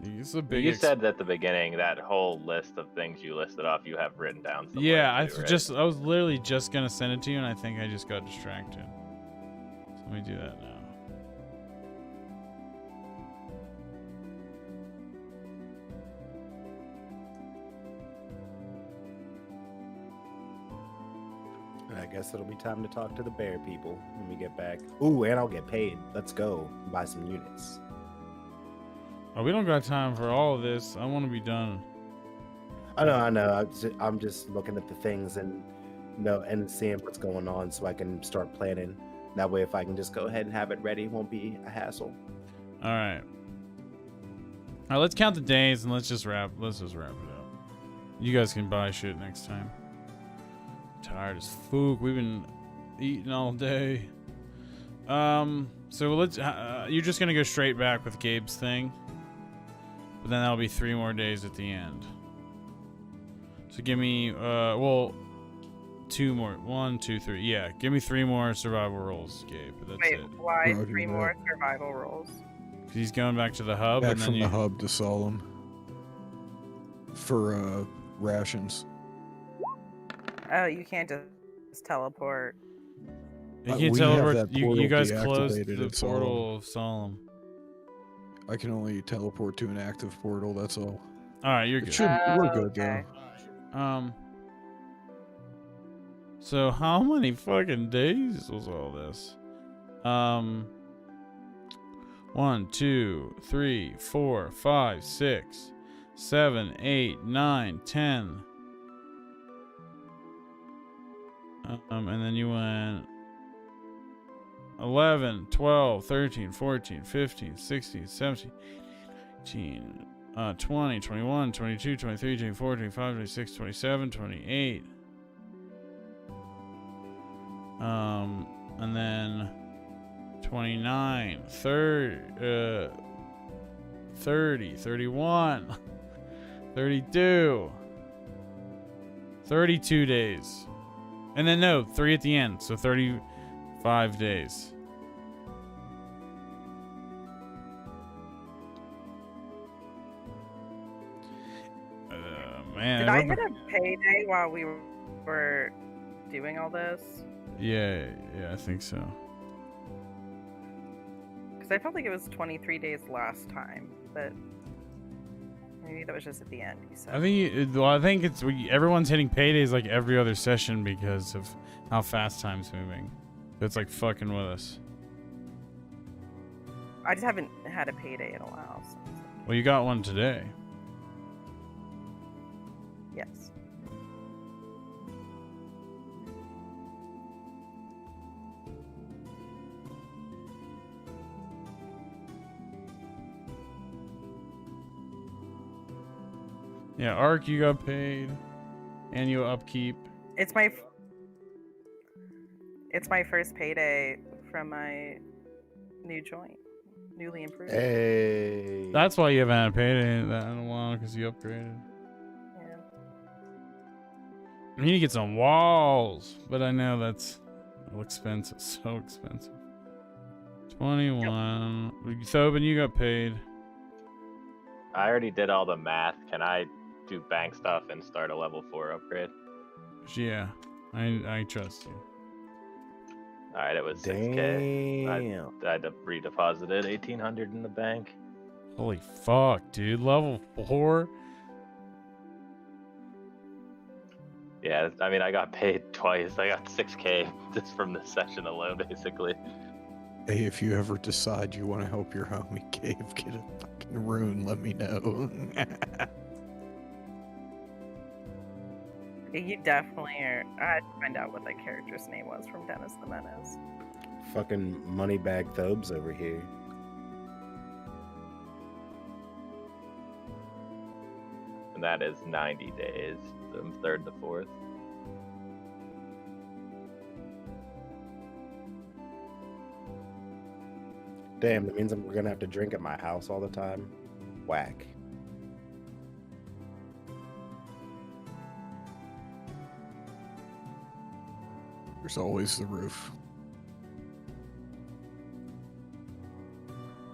It's a big. You said at the beginning that whole list of things you listed off, you have written down somewhere. Yeah, I too, right? I was literally just gonna send it to you, and I think I just got distracted. So let me do that now. I guess it'll be time to talk to the bear people when we get back. Ooh, and I'll get paid. Let's go buy some units. Oh, we don't got time for all of this. I want to be done. I know. I'm just looking at the things and seeing what's going on so I can start planning. That way, if I can just go ahead and have it ready, it won't be a hassle. All right. All right, let's count the days and let's just wrap it up. You guys can buy shit next time. Tired as fuck. We've been eating all day. So let's. You're just gonna go straight back with Gabe's thing, but then that'll be 3 more days at the end. So give me 2 more. 1, 2, 3. Yeah, give me 3 more survival rolls, Gabe. That's Wait, it. why Roger 3 that. more survival rolls? 'Cause he's going back to the hub, Back and then from you. the hub to Solemn for rations. Oh, you can't just teleport. You we can't have teleport. that You portal guys closed deactivated the at Solemn. portal of Solemn. I can only teleport to an active portal. That's all. All right, you're It good. we're good Okay. though. So how many fucking days was all this? 1, 2, 3, 4, 5, 6, 7, 8, 9, 10. And then you went 11, 12, 13, 14, 15, 16, 17, 18, 20, 21, 22, 23, 24, 25, 26, 27, 28. And then 29, 30, 31, 32, 32 days. And then no, 3 at the end, so 35 days. Man. Did I get a payday while we were doing all this? Yeah, I think so. Because I felt like it was 23 days last time, but maybe that was just at the end. You said. I think it's everyone's hitting paydays like every other session because of how fast time's moving. It's like fucking with us. I just haven't had a payday in a while. So. Well, you got one today. Yes. Yeah, Ark, you got paid. Annual upkeep. It's my first payday from my new joint, newly improved. Hey. That's why you haven't had a payday in a while, because you upgraded. Yeah. I need to get some walls, but I know that's expensive. So expensive. 21. Thobin, you got paid. I already did all the math. Can I do bank stuff and start a level 4 upgrade? Yeah, I trust you. All right, it was 6K. Damn. I redeposited 1,800 in the bank. Holy fuck, dude. Level 4? Yeah, I mean, I got paid twice. I got 6K just from this session alone, basically. Hey, if you ever decide you want to help your homie Cave get a fucking rune, let me know. You definitely are. I had to find out what that character's name was from Dennis the Menace. Fucking moneybag Thobes over here. And that is 90 days from 3rd to 4th. Damn, that means we're gonna have to drink at my house all the time. Whack. There's always the roof.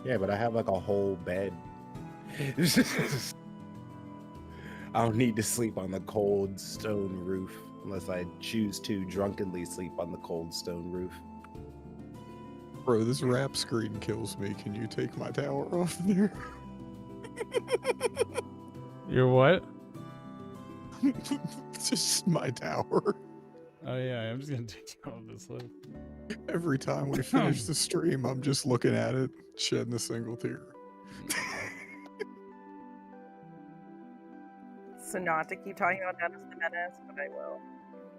Yeah, but I have like a whole bed. I don't need to sleep on the cold stone roof unless I choose to drunkenly sleep on the cold stone roof. Bro, this wrap screen kills me. Can you take my tower off there? You're what? It's just my tower. Oh yeah, I'm just gonna take you off this list. Every time we finish the stream, I'm just looking at it, shedding a single tear. So not to keep talking about Dennis the Menace, but I will.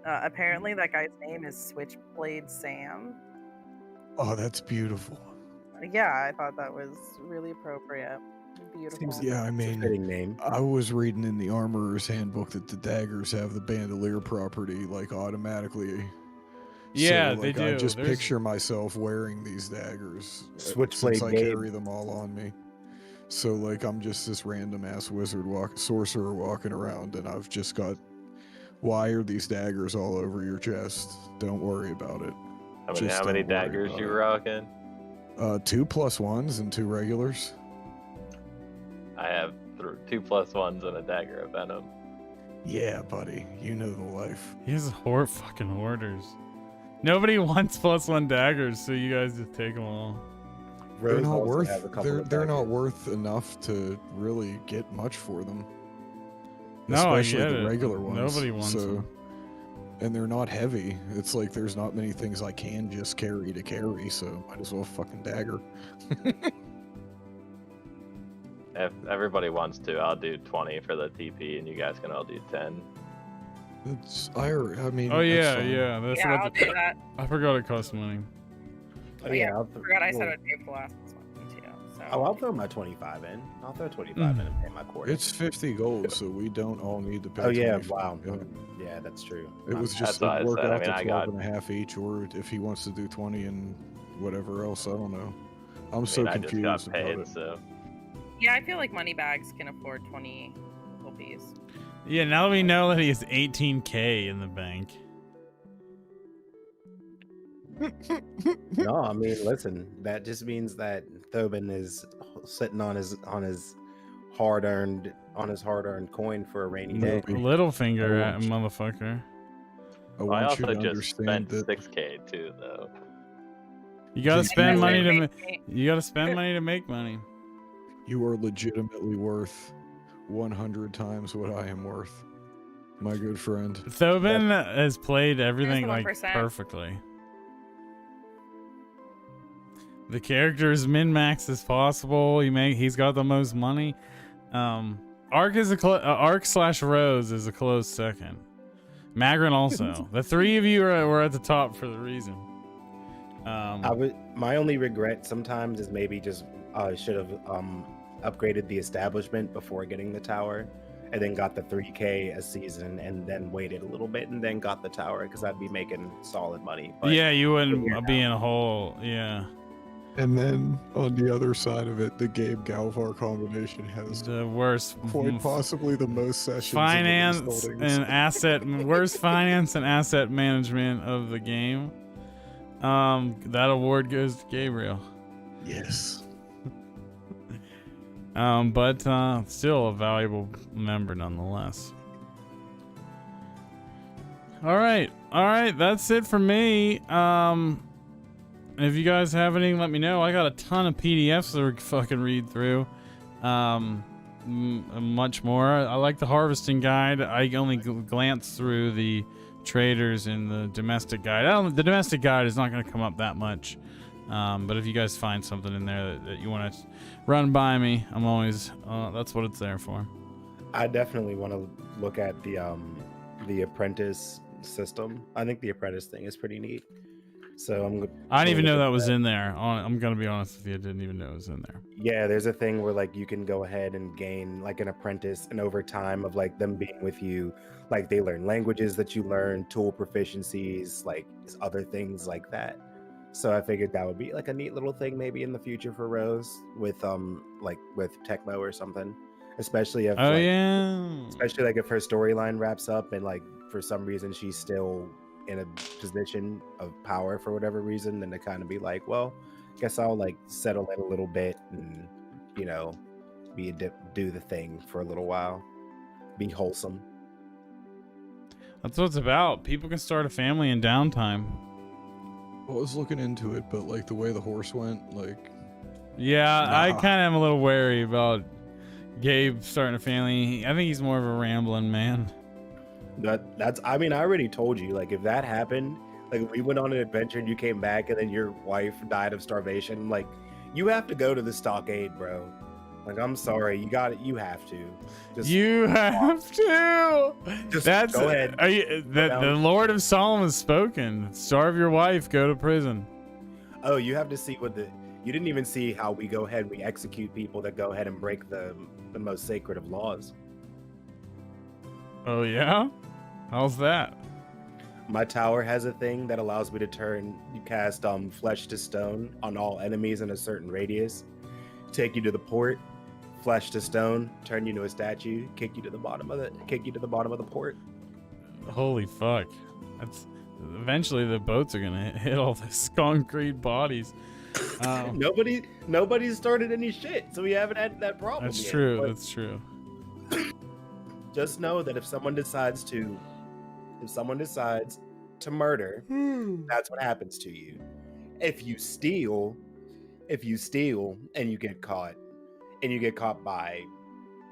Apparently, that guy's name is Switchblade Sam. Oh, that's beautiful. Yeah, I thought that was really appropriate. Beautiful. Yeah, I It's a mean, fitting name. I was reading in the Armorer's Handbook that the daggers have the bandolier property, like, automatically. Yeah, so, they like, do. I just There's- picture myself wearing these daggers Switchblade since I Gabe. carry them all on me. So, like, I'm just this random ass sorcerer walking around, and I've just got, why are these daggers all over your chest? Don't worry about it. How Just many don't worry daggers about you it. rocking? 2 +1s and 2 regulars. I have 2 +1s and a dagger of venom. Yeah, buddy, you know the life. He has fucking hoarders. Nobody wants +1 daggers, so you guys just take them all. Rose They're not also has a worth. couple of They're not daggers. worth enough to really get much for them. No, I Especially get the it. regular ones. Nobody wants them. And they're not heavy. It's like there's not many things I can just carry to carry, so might as well fucking dagger. If everybody wants to, I'll do 20 for the TP, and you guys can all do 10. I mean. Oh that's yeah, fine. yeah. That's Yeah, I'll what. do that. I forgot it costs money. Oh, yeah, I forgot I said well, I'd pay for the last one too. So. Oh, I'll throw my 25 in. I'll throw 25 in and pay my quarter. It's 50 gold, so we don't all need to pay. Oh yeah, 25. wow. Yeah. Yeah, that's true. It was That's just what I work said. I out mean, to I 12 got- and a half each, or if he wants to do 20 and whatever else, I don't know. I'm I so mean, I just confused got about paid, it. so Yeah, I feel like Moneybags can afford 20 rupees. Yeah, now that we know that he has 18K in the bank. No, I mean, listen, that just means that Thobin is sitting on his hard-earned coin for a rainy day. Maybe. Littlefinger, I want you- motherfucker. I I want you also to just understand spent that 6K too, though. You gotta Just spend know money to. Make Ma- me- you gotta spend money to make money. you are legitimately worth 100 times what I am worth, my good friend. Thobin has played everything the like 1%. perfectly. The character is min-max as possible. He's got the most money. Ark is Ark/Rose is a close second. Magrin also. The three of you were at the top for the reason. My only regret sometimes is maybe just should have upgraded the establishment before getting the tower, and then got the 3K a season, and then waited a little bit, and then got the tower, because I'd be making solid money. But Yeah, you wouldn't figure it be in a hole. Yeah. And then on the other side of it, the Gabe Galvar combination has The worst quite possibly the most sessions. finance in the Beast and worst finance and asset management of the game. That award goes to Gabriel. Yes. But still a valuable member nonetheless. All right, that's it for me. If you guys have anything, let me know. I got a ton of PDFs to fucking read through. Much more. I like the harvesting guide. I only glanced through the traders in the domestic guide. The domestic guide is not going to come up that much. But if you guys find something in there that you want to run by me, I'm always that's what it's there for. I definitely want to look at the apprentice system. I think the apprentice thing is pretty neat. So I didn't even know that was in there. I'm gonna be honest with you, I didn't even know it was in there. Yeah, there's a thing where like you can go ahead and gain like an apprentice, and over time of like them being with you, like they learn languages that you learn, tool proficiencies, like other things like that. So I figured that would be like a neat little thing maybe in the future for Rose with like with Tecmo or something. Especially if especially like if her storyline wraps up and like for some reason she's still in a position of power for whatever reason, then to kind of be like, well, guess I'll like settle in a little bit and, you know, do the thing for a little while, be wholesome. That's what it's about. People can start a family in downtime. I was looking into it, but like the way the horse went, like. Yeah, Nah. I kind of am a little wary about Gabe starting a family. I think he's more of a rambling man. That's. I mean, I already told you. Like, if that happened, like, if we went on an adventure and you came back and then your wife died of starvation, like, you have to go to the stockade, bro. Like, I'm sorry, you got it. You have to. Just You have to. Just That's go ahead. Are you, the Lord of Solomon has spoken. Starve your wife. Go to prison. Oh, you have to see what the. You didn't even see how we go ahead and we execute people that go ahead and break the most sacred of laws. Oh yeah? How's that? My tower has a thing that allows me to cast flesh to stone on all enemies in a certain radius. Take you to the port, flesh to stone, turn you to a statue, kick you to the bottom of the port. Holy fuck. That's eventually the boats are gonna hit all these concrete bodies. Nobody started any shit, so we haven't had that problem. That's yet. true. But That's true. just know that if someone decides to murder, that's what happens to you. If you steal and you get caught by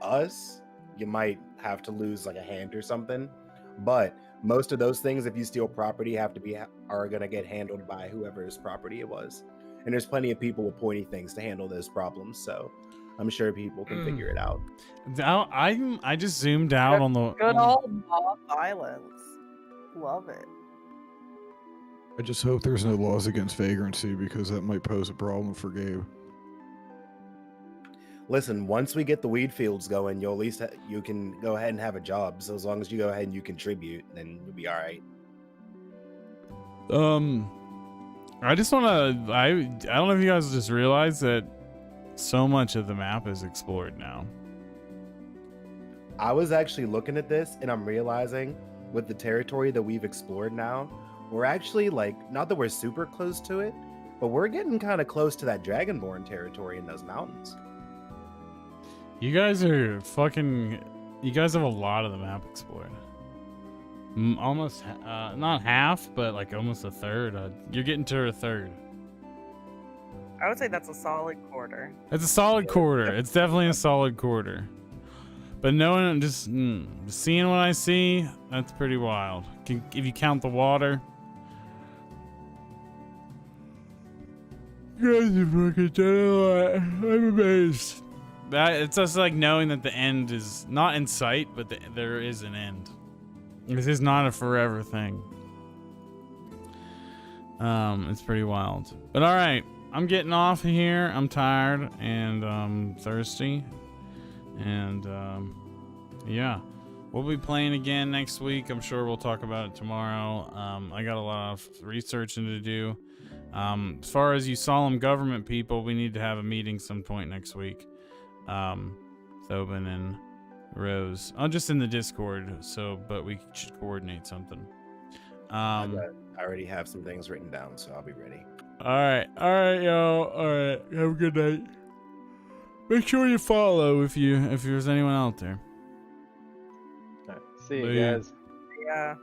us, you might have to lose like a hand or something. But most of those things, if you steal property, are gonna get handled by whoever's property it was. And there's plenty of people with pointy things to handle those problems, so I'm sure people can figure it out. I just zoomed out on the Good old mob violence. Love it. I just hope there's no laws against vagrancy because that might pose a problem for Gabe. Listen, once we get the weed fields going, you'll at least you can go ahead and have a job. So as long as you go ahead and you contribute, then you'll be all right. I just want to. I don't know if you guys just realized that so much of the map is explored now. I was actually looking at this, and I'm realizing with the territory that we've explored now, we're actually like, not that we're super close to it, but we're getting kind of close to that Dragonborn territory in those mountains. You guys are fucking. You guys have a lot of the map explored. Almost, not half, but like almost a third. You're getting to a third. I would say that's a solid quarter. It's a solid quarter. It's definitely a solid quarter. But knowing, just seeing what I see, that's pretty wild. If you count the water. You guys are fucking done a lot. I'm amazed. It's just like knowing that the end is not in sight, but there is an end. This is not a forever thing. It's pretty wild. But all right, I'm getting off of here. I'm tired and thirsty. And yeah, we'll be playing again next week. I'm sure we'll talk about it tomorrow. I got a lot of researching to do. As far as you solemn government people, we need to have a meeting some point next week. Thobin and Rose. I'm just in the Discord, but we should coordinate something. I already have some things written down, so I'll be ready. All right, y'all. All right, have a good night. Make sure you follow if there's anyone out there. See you guys. Yeah.